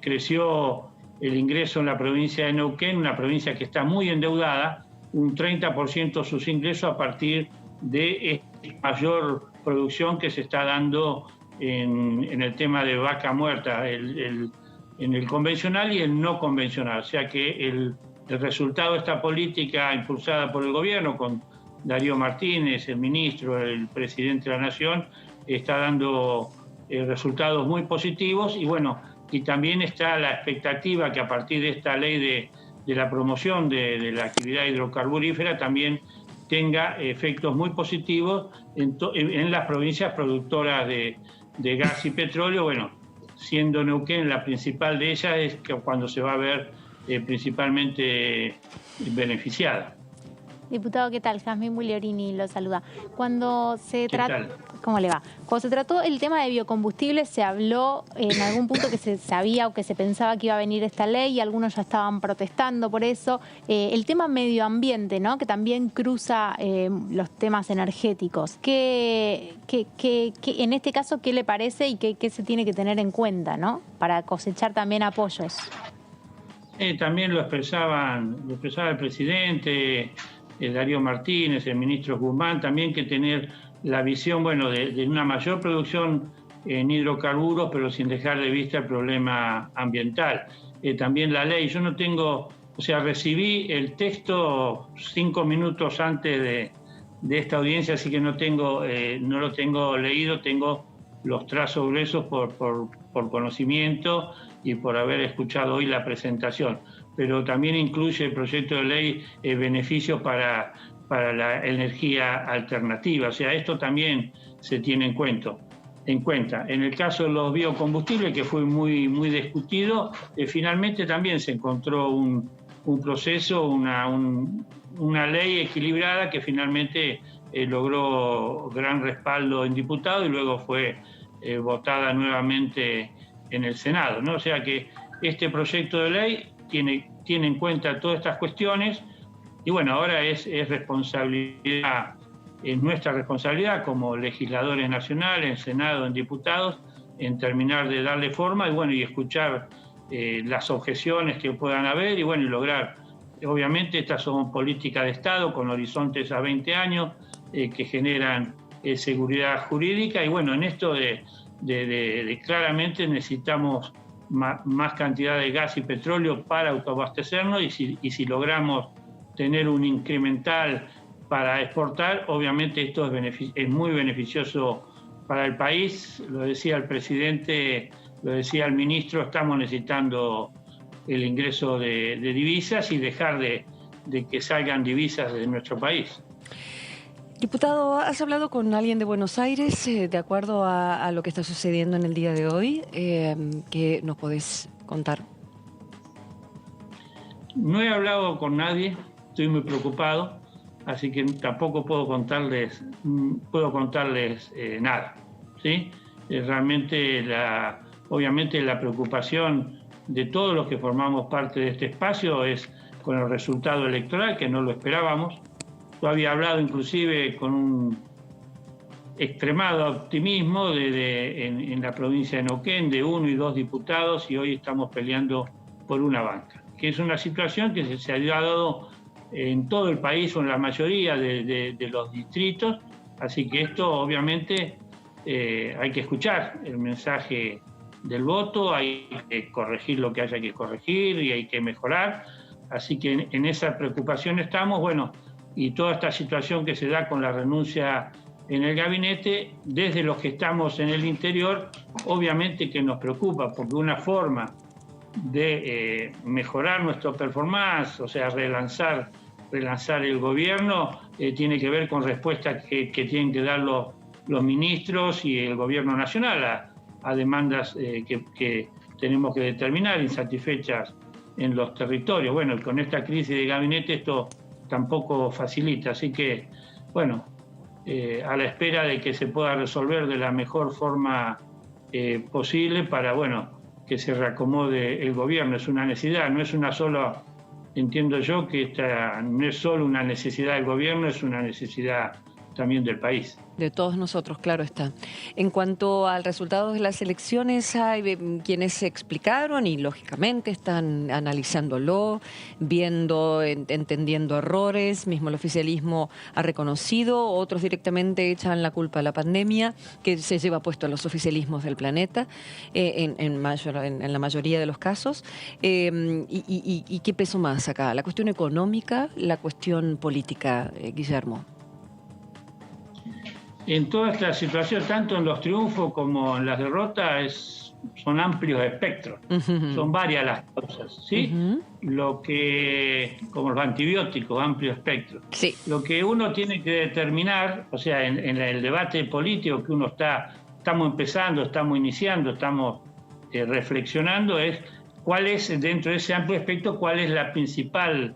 creció el ingreso en la provincia de Neuquén, una provincia que está muy endeudada, un 30% de sus ingresos a partir de mayor producción que se está dando en el tema de Vaca Muerta, en el convencional y el no convencional. O sea que el resultado de esta política impulsada por el gobierno, con Darío Martínez, el ministro, el presidente de la Nación, está dando resultados muy positivos y bueno, y también está la expectativa que a partir de esta ley de la promoción de la actividad hidrocarburífera también tenga efectos muy positivos en las provincias productoras de gas y petróleo, bueno, siendo Neuquén la principal de ellas, es que cuando se va a ver principalmente beneficiada. Diputado, ¿qué tal? Jazmín Bugliorini lo saluda. Cuando se trató, ¿cómo le va? Cuando se trató el tema de biocombustibles, se habló en algún punto que se sabía o que se pensaba que iba a venir esta ley y algunos ya estaban protestando por eso. El tema medio ambiente, ¿no? Que también cruza los temas energéticos. ¿Qué en este caso, qué le parece y qué se tiene que tener en cuenta, ¿no? Para cosechar también apoyos. También lo expresaba el presidente, Darío Martínez, el ministro Guzmán, también que tener la visión, bueno, de una mayor producción en hidrocarburos, pero sin dejar de vista el problema ambiental. También la ley, yo no tengo, o sea, recibí el texto 5 minutos antes de esta audiencia, así que no lo tengo leído, tengo los trazos gruesos por conocimiento y por haber escuchado hoy la presentación. Pero también incluye el proyecto de ley beneficios para la energía alternativa. O sea, esto también se tiene en cuenta. En el caso de los biocombustibles, que fue muy discutido, finalmente también se encontró un proceso, una ley equilibrada que finalmente logró gran respaldo en diputados y luego fue votada nuevamente en el Senado, ¿no? O sea que este proyecto de ley tiene en cuenta todas estas cuestiones y bueno, ahora es nuestra responsabilidad como legisladores nacionales, en Senado, en diputados, en terminar de darle forma y bueno, y escuchar las objeciones que puedan haber y bueno, y lograr. Obviamente estas son políticas de Estado con horizontes a 20 años que generan seguridad jurídica y bueno, en esto claramente necesitamos más cantidad de gas y petróleo para autoabastecernos y si logramos tener un incremental para exportar, obviamente esto es muy beneficioso para el país. Lo decía el presidente, lo decía el ministro, estamos necesitando el ingreso de divisas y dejar de que salgan divisas de nuestro país. Diputado, ¿has hablado con alguien de Buenos Aires de acuerdo a lo que está sucediendo en el día de hoy? ¿Qué nos podés contar? No he hablado con nadie, estoy muy preocupado, así que tampoco puedo contarles nada, ¿sí? Realmente, obviamente la preocupación de todos los que formamos parte de este espacio es con el resultado electoral, que no lo esperábamos. Yo había hablado inclusive con un extremado optimismo en la provincia de Neuquén de 1 y 2 diputados, y hoy estamos peleando por una banca, que es una situación que se ha dado en todo el país o en la mayoría de los distritos, así que esto obviamente hay que escuchar el mensaje del voto, hay que corregir lo que haya que corregir y hay que mejorar, así que en esa preocupación estamos, bueno, y toda esta situación que se da con la renuncia en el gabinete, desde los que estamos en el interior, obviamente que nos preocupa, porque una forma de mejorar nuestro performance, o sea, relanzar el gobierno, tiene que ver con respuestas que tienen que dar los ministros y el gobierno nacional a demandas que tenemos que determinar, insatisfechas en los territorios. Bueno, con esta crisis de gabinete esto tampoco facilita, así que, bueno, a la espera de que se pueda resolver de la mejor forma posible para, bueno, que se reacomode el gobierno. Es una necesidad, no es una sola, entiendo yo que esta no es solo una necesidad del gobierno, es una necesidad también del país. De todos nosotros, claro está. En cuanto al resultado de las elecciones, hay quienes se explicaron y lógicamente están analizándolo, viendo, entendiendo errores, mismo el oficialismo ha reconocido, otros directamente echan la culpa a la pandemia que se lleva puesto a los oficialismos del planeta, en la mayoría de los casos. ¿Y qué peso más acá? ¿La cuestión económica, la cuestión política, Guillermo? En toda esta situación, tanto en los triunfos como en las derrotas, son amplios espectros, son varias las causas, ¿sí? Lo que, como los antibióticos, amplio espectro. Sí. Lo que uno tiene que determinar, o sea, en el debate político que uno estamos empezando, estamos iniciando, estamos reflexionando, es cuál es, dentro de ese amplio espectro, cuál es la principal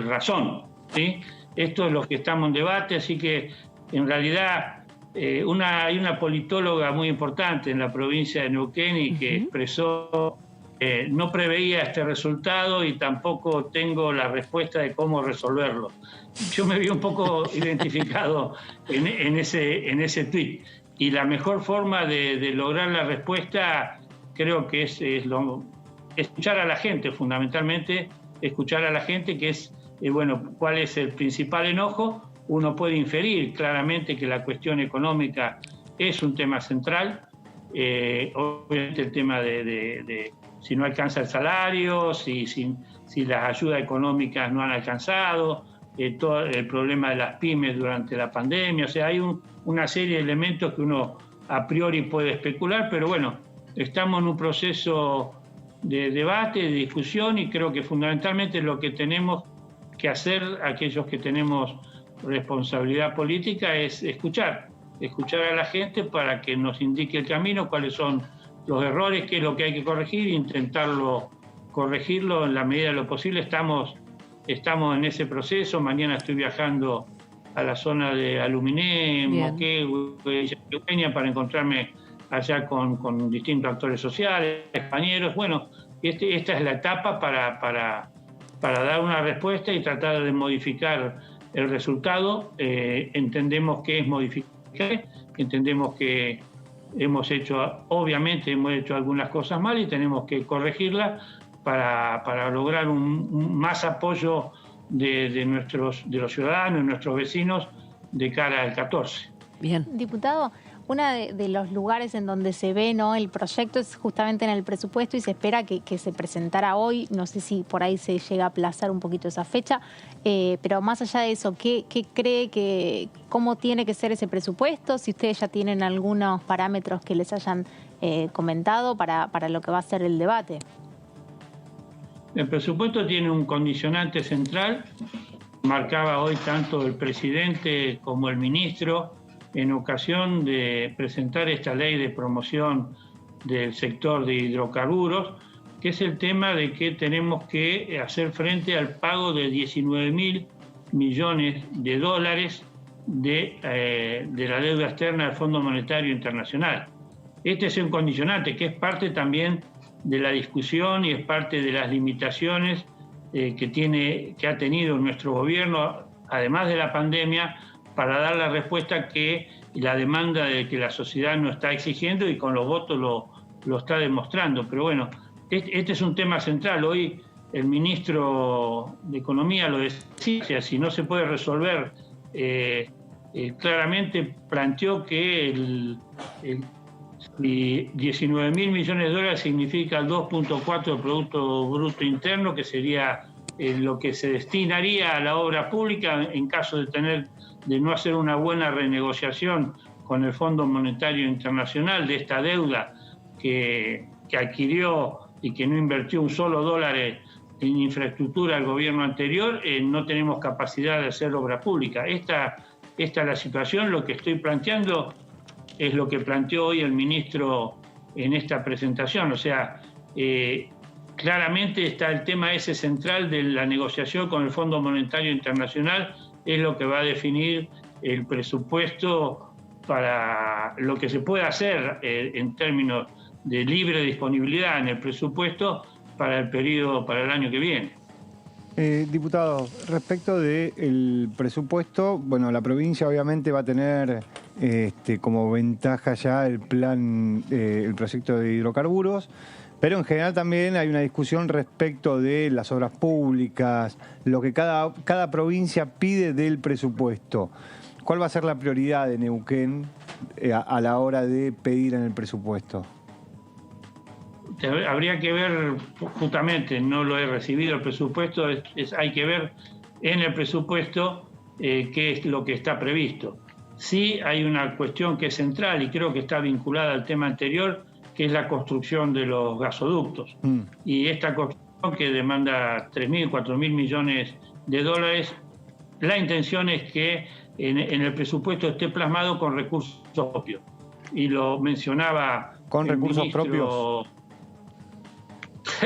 razón, ¿sí? Esto es lo que estamos en debate, así que en realidad, hay una politóloga muy importante en la provincia de Neuquén y que expresó, no preveía este resultado y tampoco tengo la respuesta de cómo resolverlo. Yo me vi un poco identificado en ese tuit. Y la mejor forma de lograr la respuesta creo que es escuchar a la gente, fundamentalmente, escuchar a la gente, que es, bueno, cuál es el principal enojo. Uno puede inferir claramente que la cuestión económica es un tema central. Obviamente el tema de si no alcanza el salario, si las ayudas económicas no han alcanzado, todo el problema de las pymes durante la pandemia. O sea, hay una serie de elementos que uno a priori puede especular, pero bueno, estamos en un proceso de debate, de discusión, y creo que fundamentalmente lo que tenemos que hacer aquellos que tenemos responsabilidad política es escuchar a la gente para que nos indique el camino, cuáles son los errores, qué es lo que hay que corregir e intentarlo corregirlo en la medida de lo posible. Estamos en ese proceso. Mañana estoy viajando a la zona de Aluminé, Moquegua, para encontrarme allá con distintos actores sociales, compañeros. Bueno, esta es la etapa para dar una respuesta y tratar de modificar el resultado. Entendemos que es modificable, entendemos que obviamente hemos hecho algunas cosas mal y tenemos que corregirlas para lograr un más apoyo de los ciudadanos, de nuestros vecinos, de cara al 14. Bien. Diputado, uno de los lugares en donde se ve, ¿no?, el proyecto es justamente en el presupuesto y se espera que se presentara hoy. No sé si por ahí se llega a aplazar un poquito esa fecha, pero más allá de eso, ¿qué cree cómo tiene que ser ese presupuesto? Si ustedes ya tienen algunos parámetros que les hayan comentado para lo que va a ser el debate. El presupuesto tiene un condicionante central, marcaba hoy tanto el presidente como el ministro, en ocasión de presentar esta ley de promoción del sector de hidrocarburos, que es el tema de que tenemos que hacer frente al pago de 19.000 millones de dólares de la deuda externa del Fondo Monetario Internacional. Este es un condicionante que es parte también de la discusión y es parte de las limitaciones que ha tenido nuestro gobierno, además de la pandemia, para dar la respuesta que la demanda de que la sociedad nos está exigiendo y con los votos lo está demostrando. Pero bueno, este es un tema central. Hoy el ministro de Economía lo decía, si no se puede resolver, claramente planteó que 19.000 millones de dólares significa el 2.4 del Producto Bruto Interno, que sería lo que se destinaría a la obra pública en caso de no hacer una buena renegociación con el Fondo Monetario Internacional de esta deuda que adquirió y que no invirtió un solo dólar en infraestructura el gobierno anterior. No tenemos capacidad de hacer obra pública. Esta es la situación. Lo que estoy planteando es lo que planteó hoy el ministro en esta presentación. O sea, claramente está el tema ese central de la negociación con el Fondo Monetario Internacional, es lo que va a definir el presupuesto para lo que se puede hacer en términos de libre disponibilidad en el presupuesto para el periodo, para el año que viene. Diputado, respecto del presupuesto, bueno, la provincia obviamente va a tener como ventaja ya el plan, el proyecto de hidrocarburos, pero en general también hay una discusión respecto de las obras públicas, lo que cada provincia pide del presupuesto. ¿Cuál va a ser la prioridad de Neuquén a la hora de pedir en el presupuesto? Habría que ver, justamente no lo he recibido el presupuesto, hay que ver en el presupuesto qué es lo que está previsto. Sí hay una cuestión que es central y creo que está vinculada al tema anterior, que es la construcción de los gasoductos. Y esta construcción que demanda 3.000, 4.000 millones de dólares, la intención es que en el presupuesto esté plasmado con recursos propios. Y lo mencionaba ¿con recursos propios?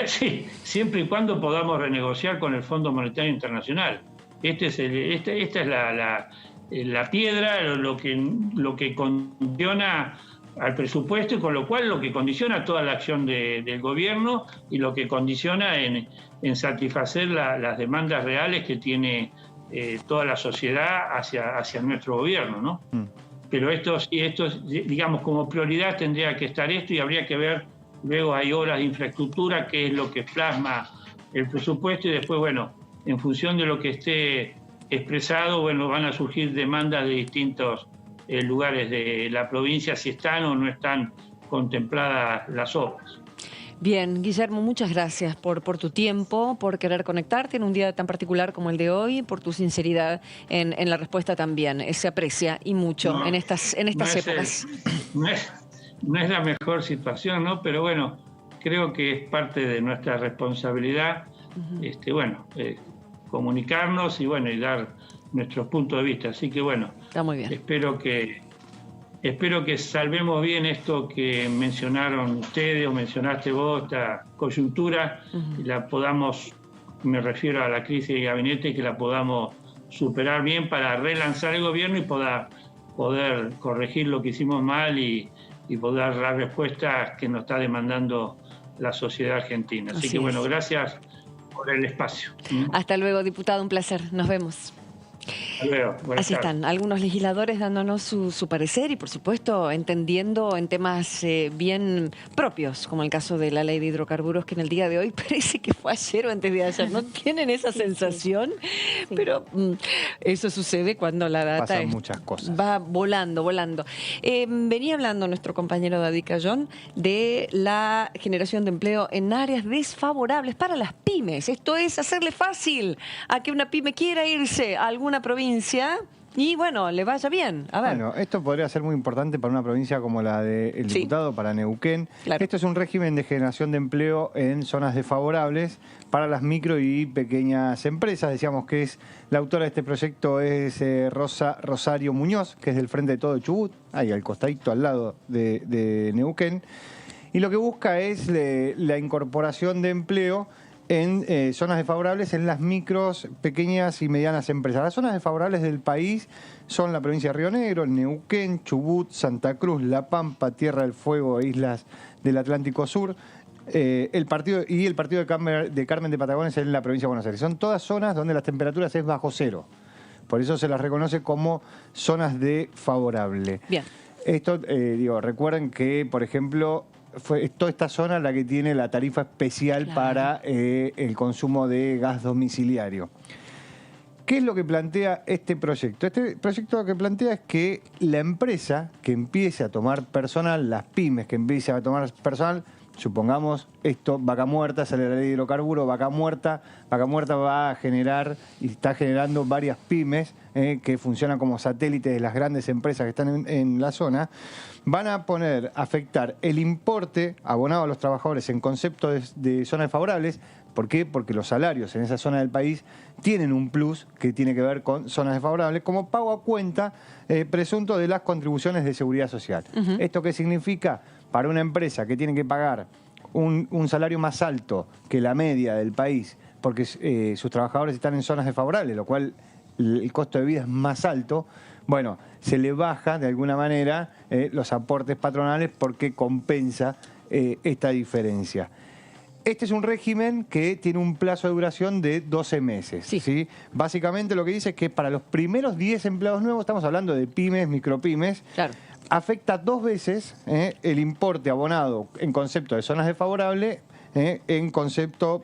Sí, siempre y cuando podamos renegociar con el Fondo Monetario Internacional. Esta es la piedra, lo que condiciona al presupuesto y con lo cual lo que condiciona toda la acción del gobierno y lo que condiciona en satisfacer las demandas reales que tiene toda la sociedad hacia nuestro gobierno, ¿no? Pero esto, digamos, como prioridad tendría que estar esto y habría que ver. Luego hay obras de infraestructura, que es lo que plasma el presupuesto, y después, bueno, en función de lo que esté expresado, bueno, van a surgir demandas de distintos lugares de la provincia, si están o no están contempladas las obras. Bien, Guillermo, muchas gracias por tu tiempo, por querer conectarte en un día tan particular como el de hoy, por tu sinceridad en la respuesta también. Se aprecia y mucho en estas épocas. No es la mejor situación, ¿no? Pero bueno, creo que es parte de nuestra responsabilidad, comunicarnos y dar nuestros puntos de vista. Así que bueno, está muy bien. Espero que salvemos bien esto que mencionaron ustedes o mencionaste vos, esta coyuntura, y la podamos, me refiero a la crisis de gabinete, que la podamos superar bien para relanzar el gobierno y poder corregir lo que hicimos mal y poder dar respuestas que nos está demandando la sociedad argentina. Así que bueno, gracias por el espacio. Hasta luego, diputado, un placer. Nos vemos. Así están algunos legisladores dándonos su parecer y, por supuesto, entendiendo en temas bien propios, como el caso de la ley de hidrocarburos, que en el día de hoy parece que fue ayer o antes de ayer. ¿No tienen esa sensación? Sí. Pero eso sucede cuando la data muchas cosas. Va volando. Venía hablando nuestro compañero David Cayón de la generación de empleo en áreas desfavorables para las pymes. Esto es hacerle fácil a que una pyme quiera irse a alguna provincia y bueno, le vaya bien. A ver. Bueno, esto podría ser muy importante para una provincia como la del diputado, para Neuquén. Claro. Esto es un régimen de generación de empleo en zonas desfavorables para las micro y pequeñas empresas. Decíamos que la autora de este proyecto es Rosario Muñoz, que es del Frente de Todo de Chubut, ahí al costadito, al lado de Neuquén. Y lo que busca es la incorporación de empleo en zonas desfavorables en las micros, pequeñas y medianas empresas. Las zonas desfavorables del país son la provincia de Río Negro, Neuquén, Chubut, Santa Cruz, La Pampa, Tierra del Fuego e islas del Atlántico Sur. el partido de Carmen de Patagones en la provincia de Buenos Aires. Son todas zonas donde las temperaturas es bajo cero. Por eso se las reconoce como zonas de favorable. Bien. Esto, recuerden que, por ejemplo, fue toda esta zona la que tiene la tarifa especial para el consumo de gas domiciliario. ¿Qué es lo que plantea este proyecto? Este proyecto lo que plantea es que la empresa que empiece a tomar personal, las pymes que empiecen a tomar personal, supongamos esto, Vaca Muerta, sale la ley de hidrocarburos, Vaca Muerta va a generar y está generando varias pymes que funcionan como satélites de las grandes empresas que están en la zona, van a afectar el importe abonado a los trabajadores en concepto de zonas favorables. ¿Por qué? Porque los salarios en esa zona del país tienen un plus que tiene que ver con zonas desfavorables como pago a cuenta presunto de las contribuciones de seguridad social. ¿Esto qué significa? Para una empresa que tiene que pagar un salario más alto que la media del país porque sus trabajadores están en zonas desfavorables, lo cual el costo de vida es más alto, bueno, se le baja de alguna manera los aportes patronales porque compensa esta diferencia. Este es un régimen que tiene un plazo de duración de 12 meses. ¿Sí? Básicamente lo que dice es que para los primeros 10 empleados nuevos, estamos hablando de pymes, micropymes, afecta 2 veces el importe abonado en concepto de zonas desfavorables, en concepto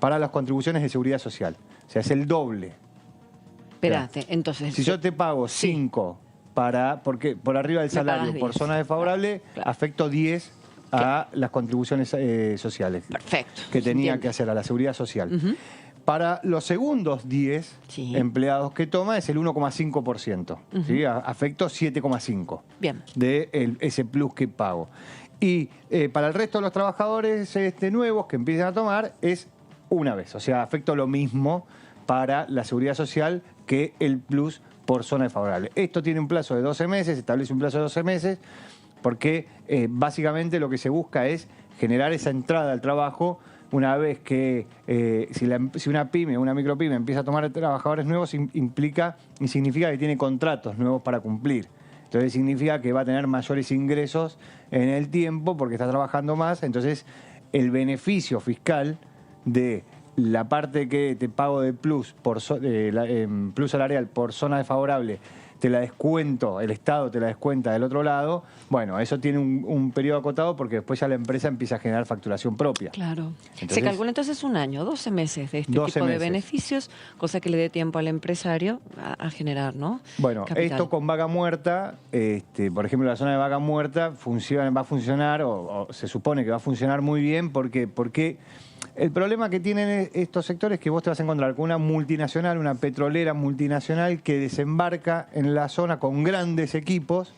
para las contribuciones de seguridad social. O sea, es el doble. Espérate, entonces... Si yo te pago 5 porque por arriba del salario por zonas desfavorables, afecto 10 a las contribuciones sociales. Perfecto. Que tenía que hacer a la seguridad social. Para los segundos 10 empleados que toma es el 1,5%. ¿Sí? Afecto 7,5% de ese plus que pago. Y para el resto de los trabajadores nuevos que empiezan a tomar es una vez. O sea, afecto lo mismo para la seguridad social que el plus por zona desfavorable. Esto tiene un plazo de 12 meses, establece un plazo de 12 meses, porque básicamente lo que se busca es generar esa entrada al trabajo una vez que si una pyme, una micropyme empieza a tomar trabajadores nuevos, implica y significa que tiene contratos nuevos para cumplir. Entonces significa que va a tener mayores ingresos en el tiempo porque está trabajando más. Entonces el beneficio fiscal de la parte que te pago de plus, plus salarial por zona desfavorable, te la descuento, el Estado te la descuenta del otro lado, bueno, eso tiene un periodo acotado porque después ya la empresa empieza a generar facturación propia. Claro. Se calcula entonces un año, 12 meses de este tipo de beneficios, cosa que le dé tiempo al empresario a generar, ¿no? Bueno, esto con Vaca Muerta, por ejemplo, la zona de Vaca Muerta va a funcionar, o se supone que va a funcionar muy bien, porque el problema que tienen estos sectores es que vos te vas a encontrar con una multinacional, una petrolera multinacional que desembarca en la zona con grandes equipos,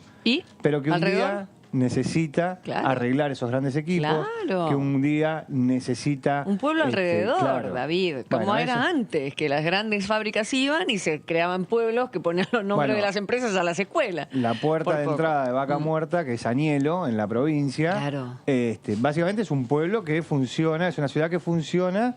pero que un día necesita arreglar esos grandes equipos, que un día necesita... Un pueblo alrededor, David, como era antes, que las grandes fábricas iban y se creaban pueblos que ponían los nombres de las empresas a las escuelas. La puerta de entrada de Vaca Muerta, que es Añelo, en la provincia, básicamente es un pueblo que funciona, es una ciudad que funciona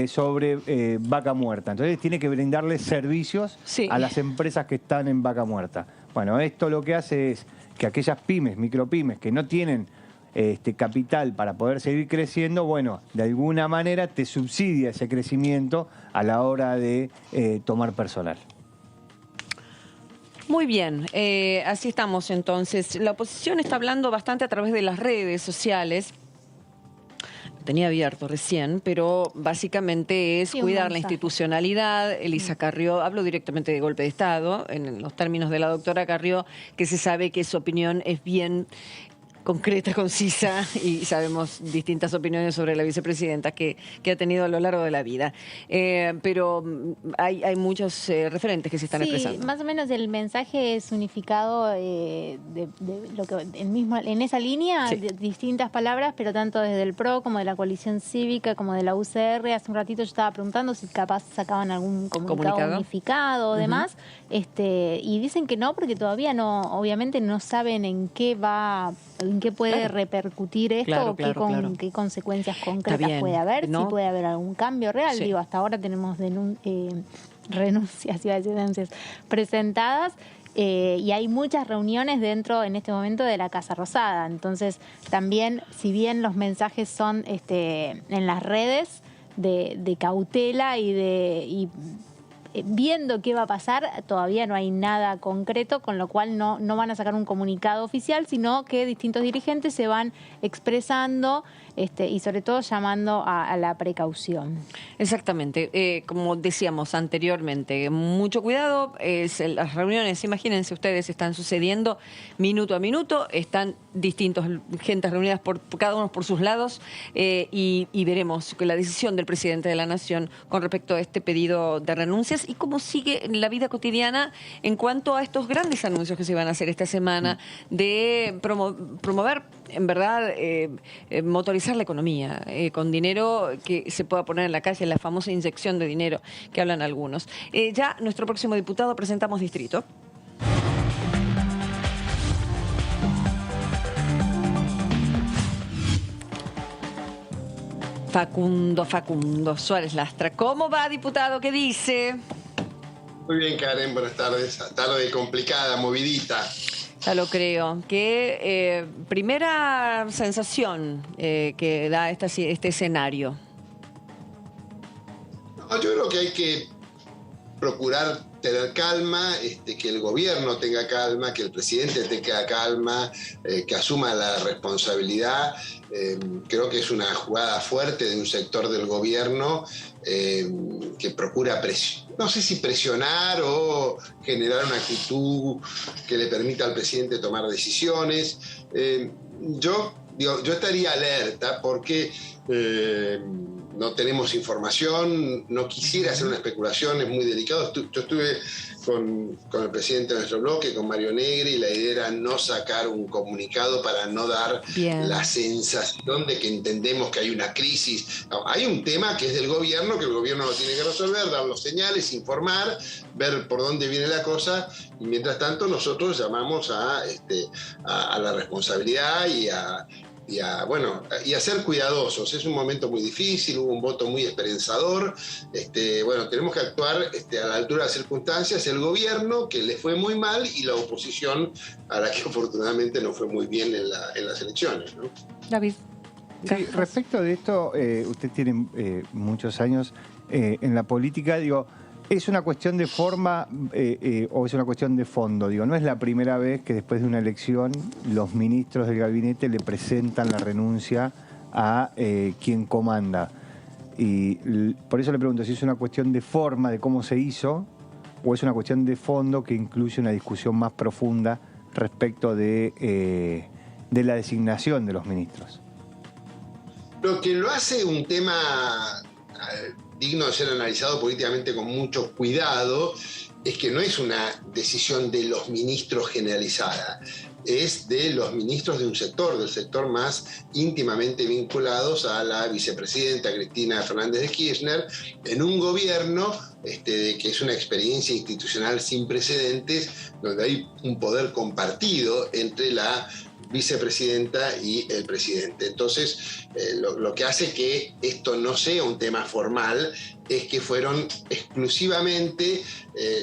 sobre Vaca Muerta. Entonces tiene que brindarle servicios a las empresas que están en Vaca Muerta. Bueno, esto lo que hace es que aquellas pymes, micropymes, que no tienen capital para poder seguir creciendo, bueno, de alguna manera te subsidia ese crecimiento a la hora de tomar personal. Muy bien, así estamos entonces. La oposición está hablando bastante a través de las redes sociales. Lo tenía abierto recién, pero básicamente es cuidar la institucionalidad. Elisa Carrió, hablo directamente de golpe de Estado, en los términos de la doctora Carrió, que se sabe que su opinión es bien concreta, concisa, y sabemos distintas opiniones sobre la vicepresidenta que ha tenido a lo largo de la vida. Pero hay muchos referentes que se están expresando. Más o menos el mensaje es unificado de lo que en esa línea, de distintas palabras, pero tanto desde el PRO como de la coalición cívica, como de la UCR. Hace un ratito yo estaba preguntando si capaz sacaban algún comunicado unificado o demás, y dicen que no, porque todavía obviamente no saben en qué puede repercutir esto o qué consecuencias concretas puede haber, si puede haber algún cambio real. Digo, hasta ahora tenemos denuncias presentadas y hay muchas reuniones dentro, en este momento, de la Casa Rosada. Entonces, también, si bien los mensajes son en las redes de cautela y viendo qué va a pasar, todavía no hay nada concreto, con lo cual no van a sacar un comunicado oficial, sino que distintos dirigentes se van expresando y sobre todo llamando a la precaución. Exactamente. Como decíamos anteriormente, mucho cuidado. Las reuniones, imagínense ustedes, están sucediendo minuto a minuto, están distintos gentes reunidas cada uno por sus lados, y veremos que la decisión del presidente de la Nación con respecto a este pedido de renuncias y cómo sigue la vida cotidiana en cuanto a estos grandes anuncios que se van a hacer esta semana de promover, en verdad, motorizar la economía con dinero que se pueda poner en la calle, la famosa inyección de dinero que hablan algunos. Ya nuestro próximo diputado presentamos distrito. Facundo Suárez Lastra. ¿Cómo va, diputado? ¿Qué dice? Muy bien, Karen, buenas tardes. Tarde complicada, movidita. Ya lo creo. ¿Qué primera sensación que da este escenario? No, yo creo que hay que procurar tener calma, que el gobierno tenga calma, que el presidente tenga calma, que asuma la responsabilidad. Creo que es una jugada fuerte de un sector del gobierno que procura no sé si presionar o generar una actitud que le permita al presidente tomar decisiones. Yo estaría alerta porque no tenemos información, no quisiera hacer una especulación, es muy delicado. Yo estuve con el presidente de nuestro bloque, con Mario Negri, y la idea era no sacar un comunicado para no dar la sensación de que entendemos que hay una crisis. No, hay un tema que es del gobierno, que el gobierno lo tiene que resolver, dar los señales, informar, ver por dónde viene la cosa, y mientras tanto nosotros llamamos a la responsabilidad y a ser cuidadosos. Es un momento muy difícil, hubo un voto muy esperanzador. Tenemos que actuar a la altura de las circunstancias, el gobierno, que le fue muy mal, y la oposición, a la que afortunadamente no fue muy bien en las elecciones, ¿no? David. Sí, respecto de esto, usted tiene muchos años en la política, digo, ¿es una cuestión de forma o es una cuestión de fondo? Digo, no es la primera vez que después de una elección los ministros del gabinete le presentan la renuncia a quien comanda. Y por eso le pregunto si es una cuestión de forma, de cómo se hizo, o es una cuestión de fondo que incluye una discusión más profunda respecto de la designación de los ministros. Lo que lo hace un tema digno de ser analizado políticamente con mucho cuidado es que no es una decisión de los ministros generalizada, es de los ministros de un sector, del sector más íntimamente vinculados a la vicepresidenta Cristina Fernández de Kirchner, en un gobierno que es una experiencia institucional sin precedentes, donde hay un poder compartido entre la vicepresidenta y el presidente. Entonces, lo que hace que esto no sea un tema formal es que fueron exclusivamente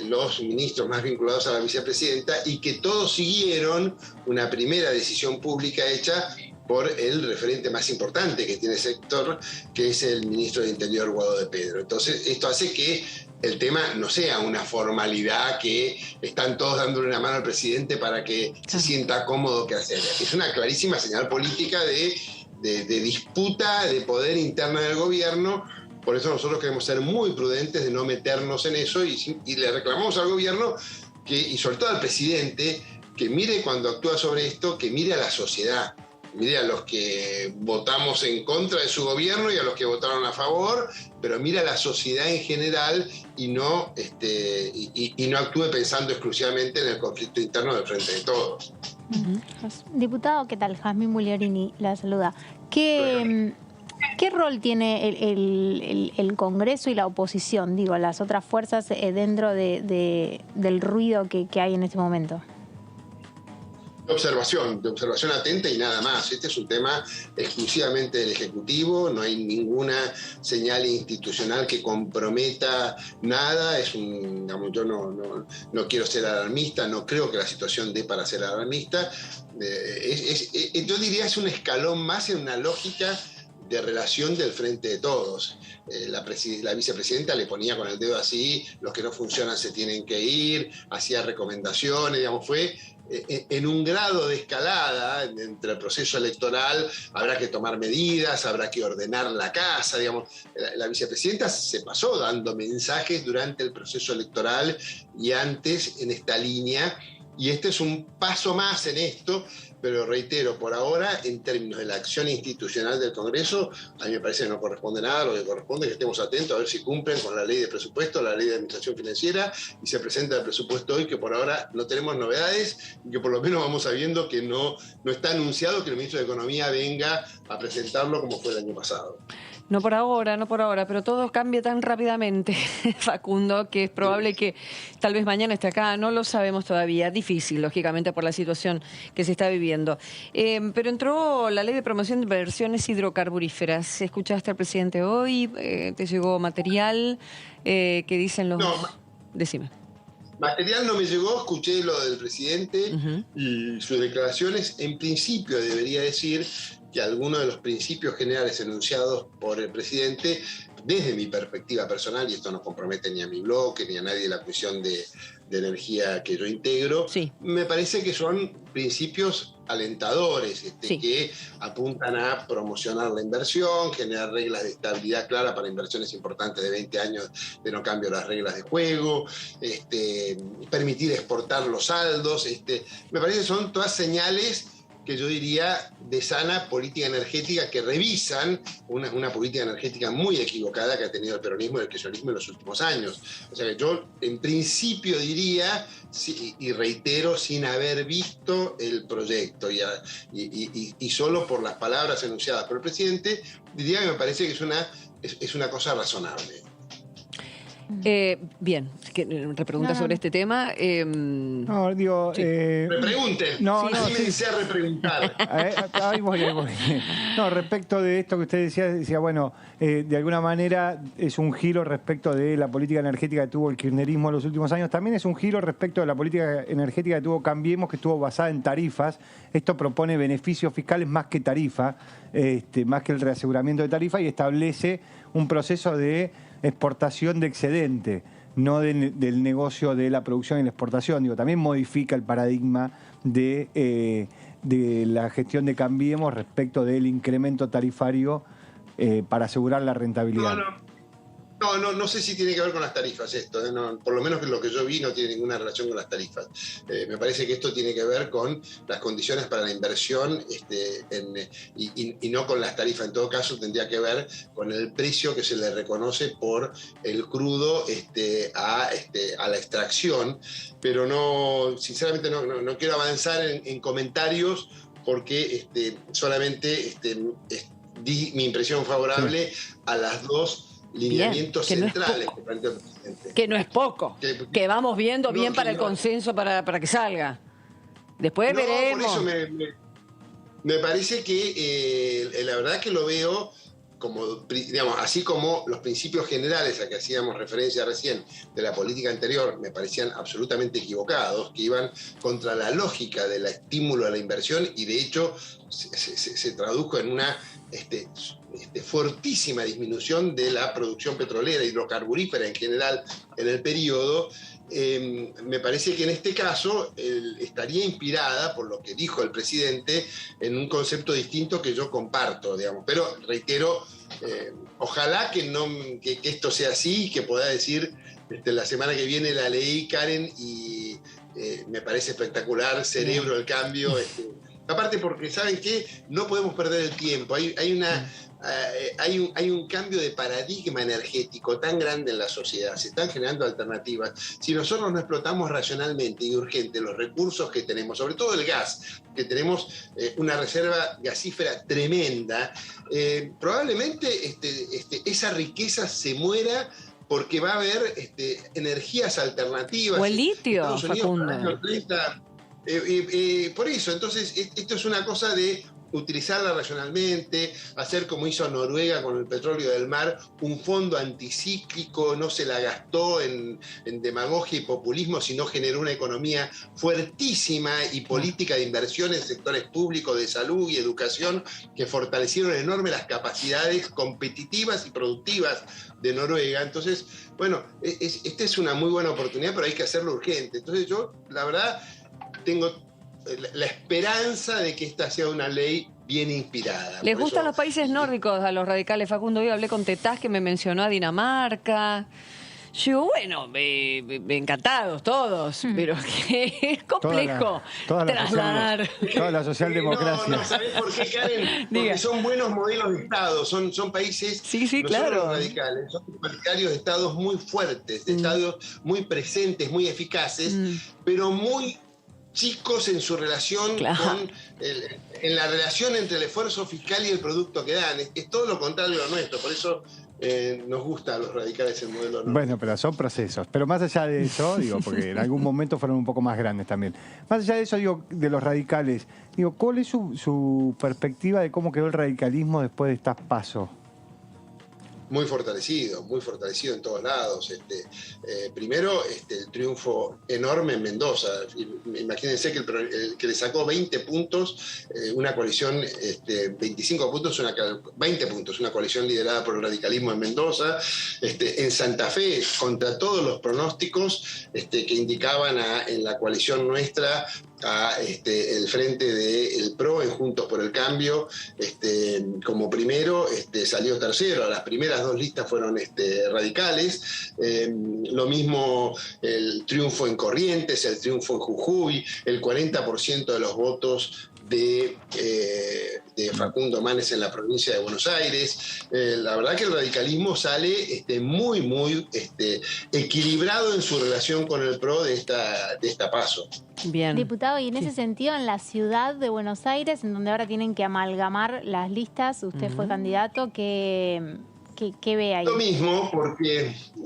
los ministros más vinculados a la vicepresidenta y que todos siguieron una primera decisión pública hecha por el referente más importante que tiene el sector, que es el ministro de Interior, Guado de Pedro. Entonces, esto hace que el tema no sea una formalidad que están todos dándole una mano al presidente para que se sienta cómodo que hacer. Es una clarísima señal política de disputa de poder interna del gobierno. Por eso nosotros queremos ser muy prudentes de no meternos en eso y le reclamamos al gobierno y sobre todo al presidente que mire cuando actúa sobre esto, que mire a la sociedad. Mire a los que votamos en contra de su gobierno y a los que votaron a favor, pero mire a la sociedad en general y no actúe pensando exclusivamente en el conflicto interno del Frente de Todos. Diputado, ¿qué tal? Jazmín Mugliorini la saluda. ¿Qué rol tiene el Congreso y la oposición, digo, las otras fuerzas dentro del ruido que hay en este momento? de observación atenta y nada más. Este es un tema exclusivamente del Ejecutivo, no hay ninguna señal institucional que comprometa nada. Digamos, yo no quiero ser alarmista, no creo que la situación dé para ser alarmista. Yo diría es un escalón más en una lógica de relación del frente de todos. La vicepresidenta le ponía con el dedo así, los que no funcionan se tienen que ir, hacía recomendaciones, digamos, fue en un grado de escalada entre el proceso electoral. Habrá que tomar medidas, habrá que ordenar la casa, digamos. La vicepresidenta se pasó dando mensajes durante el proceso electoral y antes en esta línea, y este es un paso más en esto. Pero reitero, por ahora, en términos de la acción institucional del Congreso, a mí me parece que no corresponde nada. Lo que corresponde es que estemos atentos a ver si cumplen con la ley de presupuesto, la ley de administración financiera, y se presenta el presupuesto hoy, que por ahora no tenemos novedades, y que por lo menos vamos sabiendo que no está anunciado que el ministro de Economía venga a presentarlo como fue el año pasado. No por ahora, pero todo cambia tan rápidamente, Facundo, que es probable que tal vez mañana esté acá, no lo sabemos todavía. Difícil, lógicamente, por la situación que se está viviendo. Pero entró la ley de promoción de inversiones hidrocarburíferas. ¿Escuchaste al presidente hoy? ¿Te llegó material? ¿Qué dicen los...? No, decime. Material no me llegó, escuché lo del presidente y sus declaraciones. En principio debería decir que algunos de los principios generales enunciados por el presidente, desde mi perspectiva personal, y esto no compromete ni a mi bloque ni a nadie de la Comisión de Energía que yo integro, me parece que son principios alentadores, que apuntan a promocionar la inversión, generar reglas de estabilidad clara para inversiones importantes de 20 años de no cambio las reglas de juego, permitir exportar los saldos. Me parece que son todas señales que yo diría de sana política energética, que revisan una política energética muy equivocada que ha tenido el peronismo y el kirchnerismo en los últimos años. O sea que yo en principio diría, y reitero, sin haber visto el proyecto y solo por las palabras enunciadas por el presidente, diría que me parece que es una cosa razonable. Bien, repregunta sobre este tema. No, digo... Repregunten. Anímense a repreguntar. Ahí voy. No, respecto de esto que usted decía, bueno, de alguna manera es un giro respecto de la política energética que tuvo el kirchnerismo en los últimos años. También es un giro respecto de la política energética que tuvo Cambiemos, que estuvo basada en tarifas. Esto propone beneficios fiscales más que tarifa, más que el reaseguramiento de tarifa, y establece un proceso de exportación de excedente, no del negocio de la producción y la exportación. Digo, también modifica el paradigma de la gestión de Cambiemos respecto del incremento tarifario para asegurar la rentabilidad. No sé si tiene que ver con las tarifas esto, por lo menos lo que yo vi no tiene ninguna relación con las tarifas. Me parece que esto tiene que ver con las condiciones para la inversión y no con las tarifas. En todo caso tendría que ver con el precio que se le reconoce por el crudo a la extracción, pero sinceramente no quiero avanzar en comentarios porque solamente di mi impresión favorable a las dos lineamientos centrales que planteó el presidente. Que no es poco, que vamos viendo bien para el consenso para que salga. Después veremos. Por eso me parece que la verdad que lo veo como, digamos, así como los principios generales a que hacíamos referencia recién de la política anterior me parecían absolutamente equivocados, que iban contra la lógica del estímulo a la inversión, y de hecho se tradujo en una fortísima disminución de la producción petrolera, hidrocarburífera en general en el periodo. Me parece que en este caso estaría inspirada, por lo que dijo el presidente, en un concepto distinto que yo comparto, digamos. Pero reitero, ojalá que esto sea así y que pueda decir la semana que viene la leí, Karen, y me parece espectacular, celebro el cambio. Aparte porque, ¿saben qué? No podemos perder el tiempo. Hay un cambio de paradigma energético tan grande en la sociedad, se están generando alternativas. Si nosotros no explotamos racionalmente y urgente los recursos que tenemos, sobre todo el gas, que tenemos una reserva gasífera tremenda, probablemente esa riqueza se muera porque va a haber energías alternativas. O el litio, Facundo. Por eso, entonces, esto es una cosa de utilizarla racionalmente, hacer como hizo Noruega con el petróleo del mar, un fondo anticíclico, no se la gastó en demagogia y populismo, sino generó una economía fuertísima y política de inversión en sectores públicos de salud y educación que fortalecieron enorme las capacidades competitivas y productivas de Noruega. Entonces, bueno, esta es una muy buena oportunidad, pero hay que hacerlo urgente. Entonces yo, la verdad, tengo la esperanza de que esta sea una ley bien inspirada. ¿Les gustan los países nórdicos a los radicales, Facundo? Hoy hablé con Tetaz, que me mencionó a Dinamarca. Yo digo, bueno, encantados todos, pero que es complejo trasladar. Toda la socialdemocracia. No, ¿sabés por qué, Karen? Porque son buenos modelos de Estado, son países, claro, radicales, son partidarios de Estados muy fuertes, de Estados muy presentes, muy eficaces, pero muy chicos en su relación en la relación entre el esfuerzo fiscal y el producto que dan. Es todo lo contrario a lo nuestro, por eso nos gusta a los radicales el modelo. Bueno, pero son procesos. Pero más allá de eso, digo, porque en algún momento fueron un poco más grandes también. Más allá de eso, digo, de los radicales, digo, ¿cuál es su perspectiva de cómo quedó el radicalismo después de estas PASO? Muy fortalecido en todos lados. Primero, el triunfo enorme en Mendoza. Imagínense que le sacó 20 puntos, una coalición, 25 puntos, 20 puntos, una coalición liderada por el radicalismo en Mendoza. En Santa Fe, contra todos los pronósticos que indicaban en la coalición nuestra, el frente del PRO en Juntos por el Cambio, como primero, salió tercero. Las primeras dos listas fueron radicales. Lo mismo el triunfo en Corrientes, el triunfo en Jujuy, el 40% de los votos de Facundo Manes en la provincia de Buenos Aires. La verdad que el radicalismo sale muy equilibrado en su relación con el PRO de esta PASO. Bien. Diputado, y en ese sentido, en la ciudad de Buenos Aires, en donde ahora tienen que amalgamar las listas, usted fue candidato, ¿qué ve ahí? Lo mismo,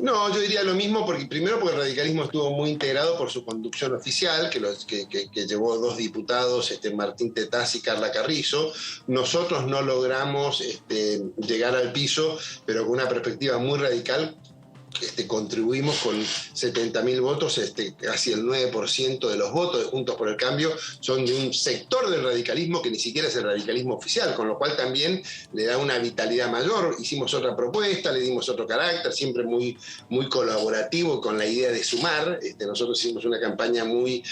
yo diría lo mismo porque primero porque el radicalismo estuvo muy integrado por su conducción oficial, que llevó 2 diputados, Martín Tetaz y Carla Carrizo. Nosotros no logramos llegar al piso, pero con una perspectiva muy radical. Contribuimos con 70.000 votos, casi el 9% de los votos de Juntos por el Cambio son de un sector del radicalismo que ni siquiera es el radicalismo oficial, con lo cual también le da una vitalidad mayor. Hicimos otra propuesta, le dimos otro carácter, siempre muy colaborativo con la idea de sumar. Nosotros hicimos una campaña muy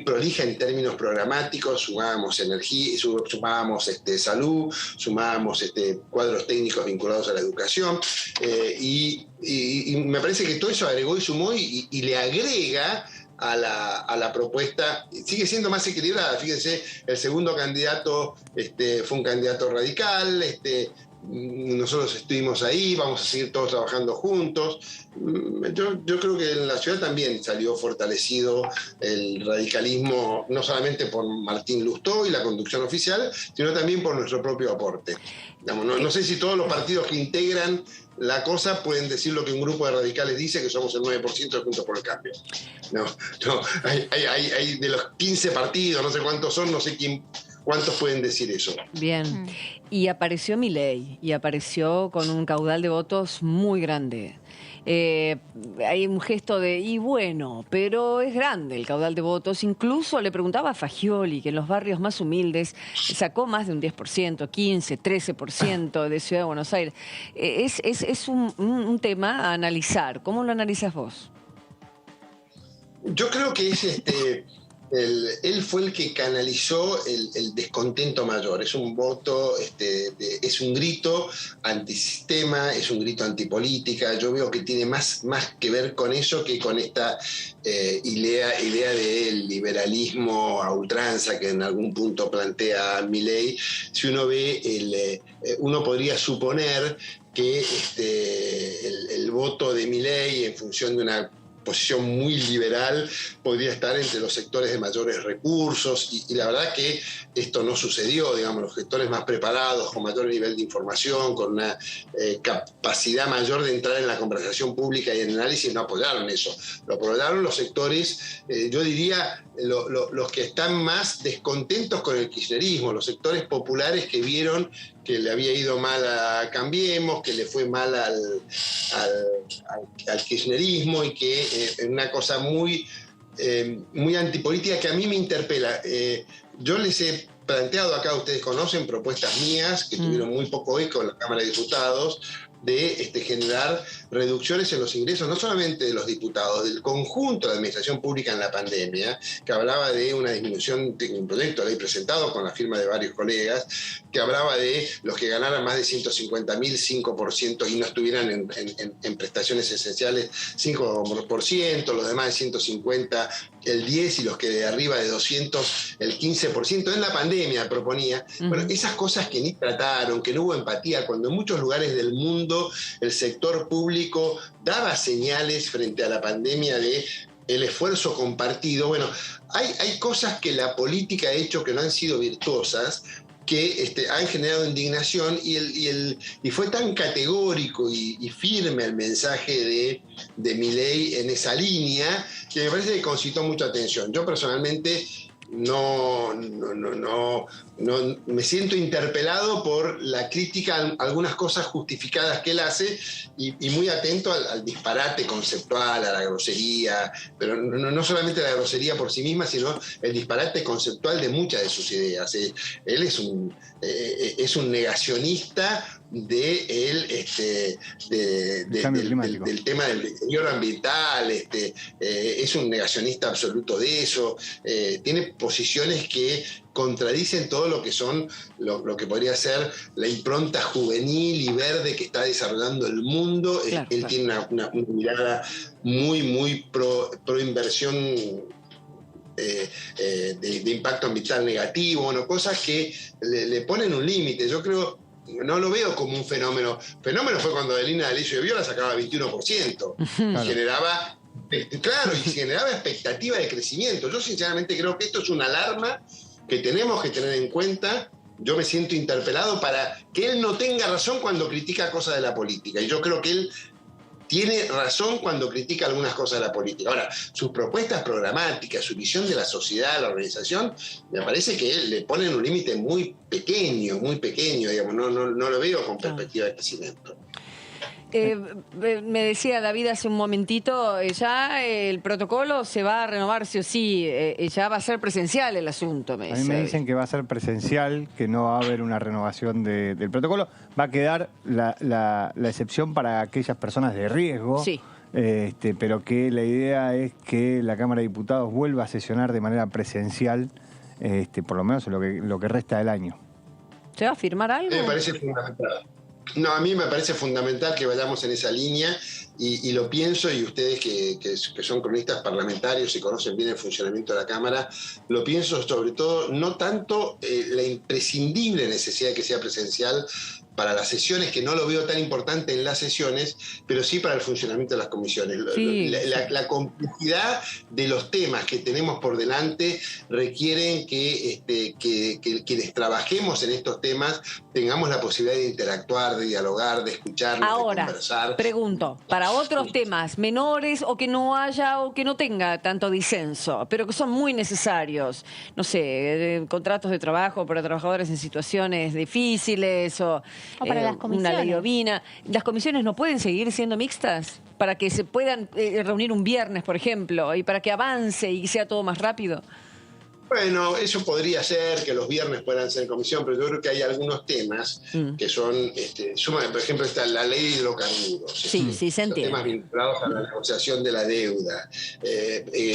prolija en términos programáticos, sumábamos energía, sumábamos salud, sumábamos cuadros técnicos vinculados a la educación, y me parece que todo eso agregó y sumó y le agrega a la propuesta. Sigue siendo más equilibrada. Fíjense, el segundo candidato fue un candidato radical, nosotros estuvimos ahí, vamos a seguir todos trabajando juntos. Yo creo que en la ciudad también salió fortalecido el radicalismo, no solamente por Martín Lustó y la conducción oficial, sino también por nuestro propio aporte. No sé si todos los partidos que integran la cosa pueden decir lo que un grupo de radicales dice, que somos el 9% de Juntos por el Cambio. Hay de los 15 partidos, no sé cuántos son, no sé cuántos pueden decir eso. Bien. Y apareció Milei, y apareció con un caudal de votos muy grande. Hay un gesto pero es grande el caudal de votos. Incluso le preguntaba a Fagioli, que en los barrios más humildes sacó más de un 10%, 15%, 13% de Ciudad de Buenos Aires. Es un tema a analizar. ¿Cómo lo analizas vos? Yo creo que es él fue el que canalizó el descontento mayor. Es un voto, es un grito antisistema, es un grito antipolítica. Yo veo que tiene más que ver con eso que con esta idea del liberalismo a ultranza que en algún punto plantea Milei. Si uno ve, uno podría suponer que el voto de Milei, en función de una posición muy liberal podría estar entre los sectores de mayores recursos y la verdad que esto no sucedió, digamos, los sectores más preparados, con mayor nivel de información, con una capacidad mayor de entrar en la conversación pública y en el análisis, no apoyaron eso. Lo apoyaron los sectores, yo diría, los que están más descontentos con el kirchnerismo, los sectores populares que vieron que le había ido mal a Cambiemos, que le fue mal al kirchnerismo y que una cosa muy antipolítica que a mí me interpela. Yo les he planteado acá, ustedes conocen propuestas mías que tuvieron muy poco eco en la Cámara de Diputados, de generar reducciones en los ingresos, no solamente de los diputados, del conjunto de la administración pública en la pandemia, que hablaba de una disminución de un proyecto de ley presentado con la firma de varios colegas, que hablaba de los que ganaran más de 150.000, 5%, y no estuvieran en prestaciones esenciales, 5%, los demás de 150, el 10%, y los que de arriba de 200, el 15%. En la pandemia proponía, bueno, esas cosas que ni trataron, que no hubo empatía, cuando en muchos lugares del mundo el sector público daba señales frente a la pandemia de el esfuerzo compartido. Bueno, hay cosas que la política ha hecho que no han sido virtuosas, que han generado indignación y fue tan categórico y firme el mensaje de Milei en esa línea que me parece que concitó mucha atención. Yo personalmente no me siento interpelado por la crítica a algunas cosas justificadas que él hace y muy atento al disparate conceptual, a la grosería, pero no solamente la grosería por sí misma, sino el disparate conceptual de muchas de sus ideas. Él es un negacionista del tema del deterioro ambiental, es un negacionista absoluto de eso, tiene posiciones que contradicen todo lo que son lo que podría ser la impronta juvenil y verde que está desarrollando el mundo. Claro, él tiene una mirada muy pro inversión de impacto ambiental negativo, bueno, cosas que le ponen un límite. Yo creo, no lo veo como un fenómeno. Fenómeno fue cuando Adelina D'Alessio de Viola sacaba 21%. Claro. Y generaba expectativa de crecimiento. Yo sinceramente creo que esto es una alarma que tenemos que tener en cuenta. Yo me siento interpelado para que él no tenga razón cuando critica cosas de la política. Y yo creo que él tiene razón cuando critica algunas cosas de la política. Ahora, sus propuestas programáticas, su visión de la sociedad, la organización, me parece que le ponen un límite muy pequeño, digamos, no lo veo con perspectiva de crecimiento. Me decía David hace un momentito, ya el protocolo se va a renovar sí o sí, ya va a ser presencial el asunto. A mí me dicen que va a ser presencial, que no va a haber una renovación del protocolo, va a quedar la excepción para aquellas personas de riesgo, sí. Pero que la idea es que la Cámara de Diputados vuelva a sesionar de manera presencial, por lo menos lo que resta del año. ¿Se va a firmar algo? Me parece fundamental. No, a mí me parece fundamental que vayamos en esa línea y lo pienso, y ustedes que son cronistas parlamentarios y conocen bien el funcionamiento de la Cámara, lo pienso sobre todo, no tanto la imprescindible necesidad de que sea presencial para las sesiones, que no lo veo tan importante en las sesiones, pero sí para el funcionamiento de las comisiones. Sí. La complejidad de los temas que tenemos por delante requieren que quienes trabajemos en estos temas tengamos la posibilidad de interactuar, de dialogar, de escucharnos, de conversar. Ahora, pregunto, para otros temas menores o que no haya o que no tenga tanto disenso, pero que son muy necesarios, no sé, contratos de trabajo para trabajadores en situaciones difíciles o para las comisiones. Una ley ovina. ¿Las comisiones no pueden seguir siendo mixtas para que se puedan reunir un viernes, por ejemplo, y para que avance y sea todo más rápido? Bueno, eso podría ser que los viernes puedan ser comisión, pero yo creo que hay algunos temas que son, por ejemplo, está la ley de hidrocarburos. Sí, se entiende. Temas vinculados a la negociación de la deuda,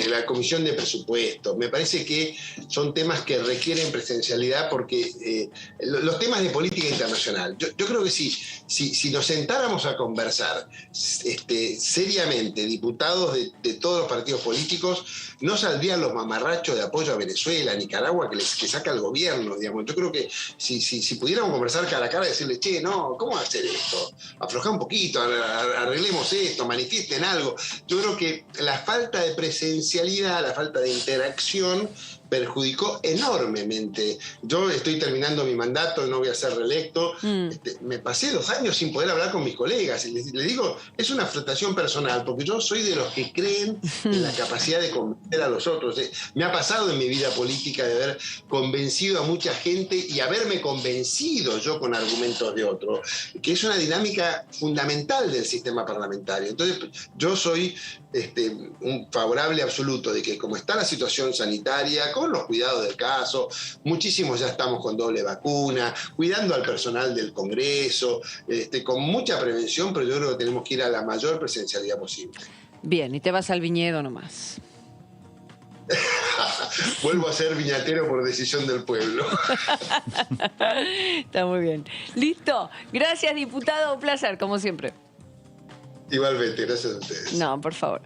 la comisión de presupuestos. Me parece que son temas que requieren presencialidad porque los temas de política internacional, yo creo que si nos sentáramos a conversar seriamente, diputados de todos los partidos políticos, no saldrían los mamarrachos de apoyo a Venezuela. Venezuela, Nicaragua, que saca el gobierno, digamos. Yo creo que si pudiéramos conversar cara a cara y decirle, che, no, ¿cómo hacer esto? Aflojá un poquito, arreglemos esto, manifiesten algo. Yo creo que la falta de presencialidad, la falta de interacción perjudicó enormemente. Yo estoy terminando mi mandato, no voy a ser reelecto. Me pasé 2 años sin poder hablar con mis colegas. Y les digo, es una frustración personal, porque yo soy de los que creen en la capacidad de convencer a los otros. Me ha pasado en mi vida política de haber convencido a mucha gente y haberme convencido yo con argumentos de otros, que es una dinámica fundamental del sistema parlamentario. Entonces, yo soy un favorable absoluto de que, como está la situación sanitaria, con los cuidados del caso, muchísimos ya estamos con doble vacuna, cuidando al personal del Congreso, con mucha prevención, pero yo creo que tenemos que ir a la mayor presencialidad posible. Bien, y te vas al viñedo nomás. Vuelvo a ser viñatero por decisión del pueblo. Está muy bien. Listo. Gracias, diputado. Un placer, como siempre. Igualmente, gracias a ustedes. No, por favor.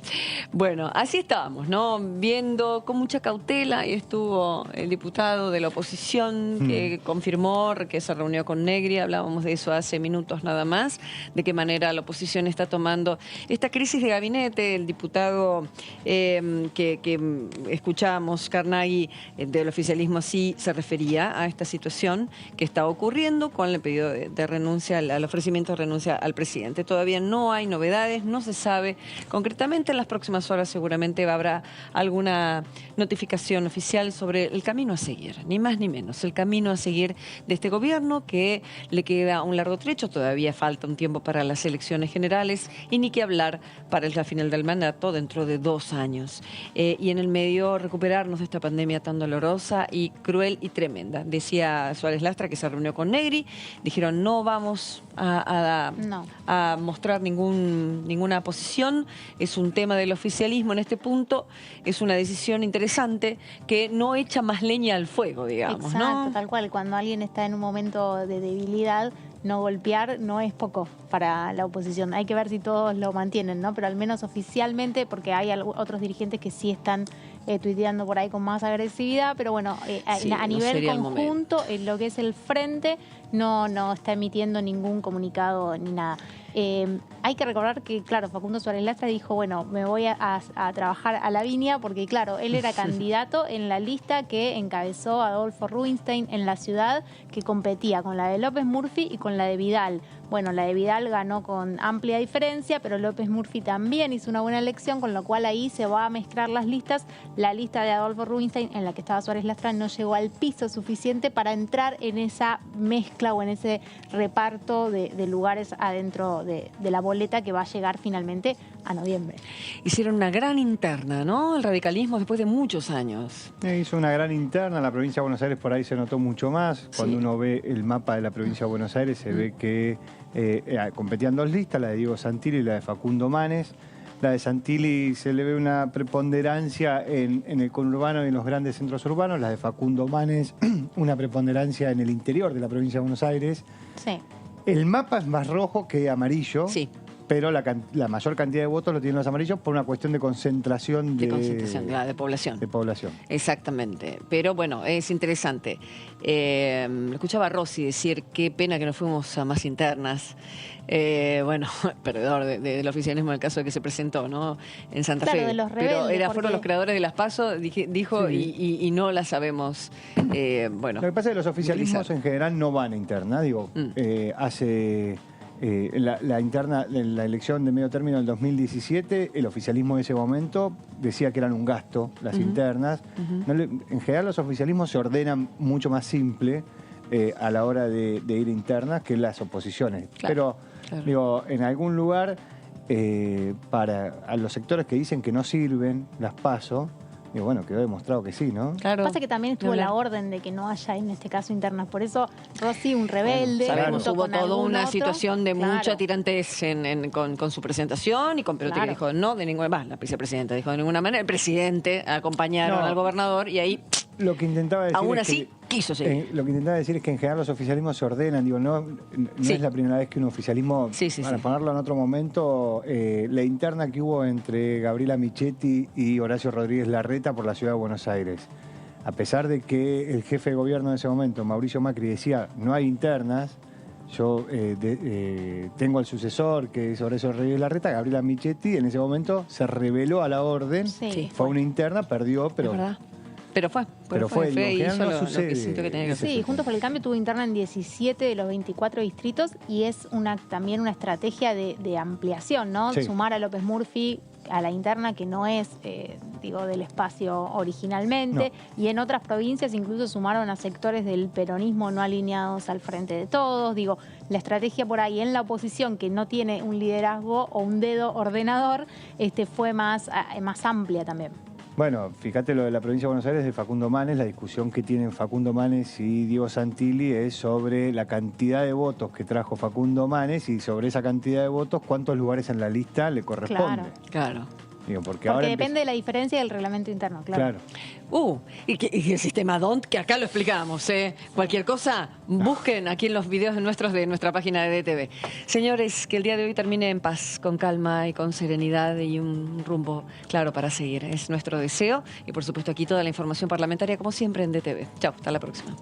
Bueno, así estábamos, ¿no? Viendo con mucha cautela, y estuvo el diputado de la oposición que confirmó que se reunió con Negri. Hablábamos de eso hace minutos nada más, de qué manera la oposición está tomando esta crisis de gabinete. El diputado que escuchábamos, Carnaghi, del oficialismo, sí se refería a esta situación que está ocurriendo con el pedido de renuncia, al ofrecimiento de renuncia al presidente. Todavía no hay novedades. No se sabe concretamente. En las próximas horas seguramente habrá alguna notificación oficial sobre el camino a seguir, ni más ni menos, el camino a seguir de este gobierno, que le queda un largo trecho. Todavía falta un tiempo para las elecciones generales y ni que hablar para la final del mandato dentro de 2 años. Y en el medio recuperarnos de esta pandemia tan dolorosa y cruel y tremenda. Decía Suárez Lastra que se reunió con Negri, dijeron no vamos a mostrar ninguna posición, es un tema del oficialismo en este punto, es una decisión interesante que no echa más leña al fuego, digamos. Exacto, ¿no? tal cual. Cuando alguien está en un momento de debilidad, no golpear no es poco para la oposición. Hay que ver si todos lo mantienen, ¿no? Pero al menos oficialmente, porque hay otros dirigentes que sí están tuiteando por ahí con más agresividad, pero bueno, a nivel conjunto, en lo que es el frente, no está emitiendo ningún comunicado ni nada. Hay que recordar que, claro, Facundo Suárez Lastra dijo, bueno, me voy a trabajar a la viña, porque, claro, él era candidato en la lista que encabezó Adolfo Rubinstein en la ciudad, que competía con la de López Murphy y con la de Vidal. Bueno, la de Vidal ganó con amplia diferencia, pero López Murphy también hizo una buena elección, con lo cual ahí se va a mezclar las listas. La lista de Adolfo Rubinstein, en la que estaba Suárez Lastra, no llegó al piso suficiente para entrar en esa mezcla o en ese reparto de lugares adentro de la boleta que va a llegar finalmente a noviembre. Hicieron una gran interna, ¿no? El radicalismo después de muchos años. Hizo una gran interna, la provincia de Buenos Aires por ahí se notó mucho más. Cuando uno ve el mapa de la provincia de Buenos Aires se ve que competían 2 listas, la de Diego Santilli y la de Facundo Manes. La de Santilli se le ve una preponderancia en el conurbano y en los grandes centros urbanos, la de Facundo Manes una preponderancia en el interior de la provincia de Buenos Aires. Sí. El mapa es más rojo que amarillo. Sí. Pero la mayor cantidad de votos lo tienen los amarillos por una cuestión de concentración de población. De población. Exactamente. Pero bueno, es interesante. Escuchaba a Rossi decir qué pena que nos fuimos a más internas. Bueno, perdedor del oficialismo en el caso de que se presentó, ¿no? En Santa Fe. De los rebeldes, pero fueron los creadores de las PASO, dijo, sí. y no las sabemos. Bueno. Lo que pasa es que los oficialismos en general no van a interna. Digo, hace. La interna, la elección de medio término del 2017, el oficialismo de ese momento decía que eran un gasto las internas. En general los oficialismos se ordenan mucho más simple a la hora de ir internas que las oposiciones. Claro, pero digo, en algún lugar a los sectores que dicen que no sirven las PASO, y bueno, quedó demostrado que sí, ¿no? Claro. Pasa que también estuvo la orden de que no haya en este caso internas. Por eso Rossi, un rebelde. Bueno, sabemos, hubo toda una otro situación de mucha tirantez con su presentación y con Perotti que dijo no de ninguna, la vicepresidenta dijo de ninguna manera, el presidente acompañaron al gobernador y ahí lo que intentaba decir aún es así quiso seguir. Lo que intentaba decir es que en general los oficialismos se ordenan, digo, no es la primera vez que un oficialismo, para ponerlo en otro momento, la interna que hubo entre Gabriela Michetti y Horacio Rodríguez Larreta por la ciudad de Buenos Aires. a pesar de que el jefe de gobierno de ese momento, Mauricio Macri, decía no hay internas, yo tengo al sucesor, que es Horacio Rodríguez Larreta, Gabriela Michetti, en ese momento se rebeló a la orden, fue una interna, perdió, pero... Pero fue, y hizo no lo sucede. que sintió que tenía que hacer. Sí, Juntos por el Cambio tuvo interna en 17 de los 24 distritos y es también una estrategia de ampliación, ¿no? Sí. Sumar a López Murphy a la interna, que no es, del espacio originalmente, y en otras provincias incluso sumaron a sectores del peronismo no alineados al Frente de Todos. La estrategia por ahí en la oposición, que no tiene un liderazgo o un dedo ordenador, fue más amplia también. Bueno, fíjate lo de la provincia de Buenos Aires de Facundo Manes, la discusión que tienen Facundo Manes y Diego Santilli es sobre la cantidad de votos que trajo Facundo Manes y sobre esa cantidad de votos cuántos lugares en la lista le corresponde. Claro. Porque ahora depende de la diferencia del reglamento interno, claro. Y el sistema DONT, que acá lo explicamos, Cualquier cosa, busquen aquí en los videos nuestros de nuestra página de DTV. Señores, que el día de hoy termine en paz, con calma y con serenidad y un rumbo claro para seguir. Es nuestro deseo y por supuesto aquí toda la información parlamentaria como siempre en DTV. Chao, hasta la próxima.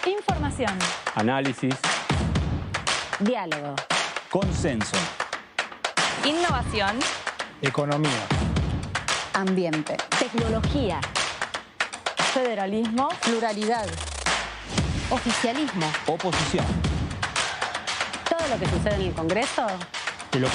Información. Análisis. Diálogo. Consenso. Innovación. Economía. Ambiente. Tecnología. Federalismo. Pluralidad. Oficialismo. Oposición. Todo lo que sucede en el Congreso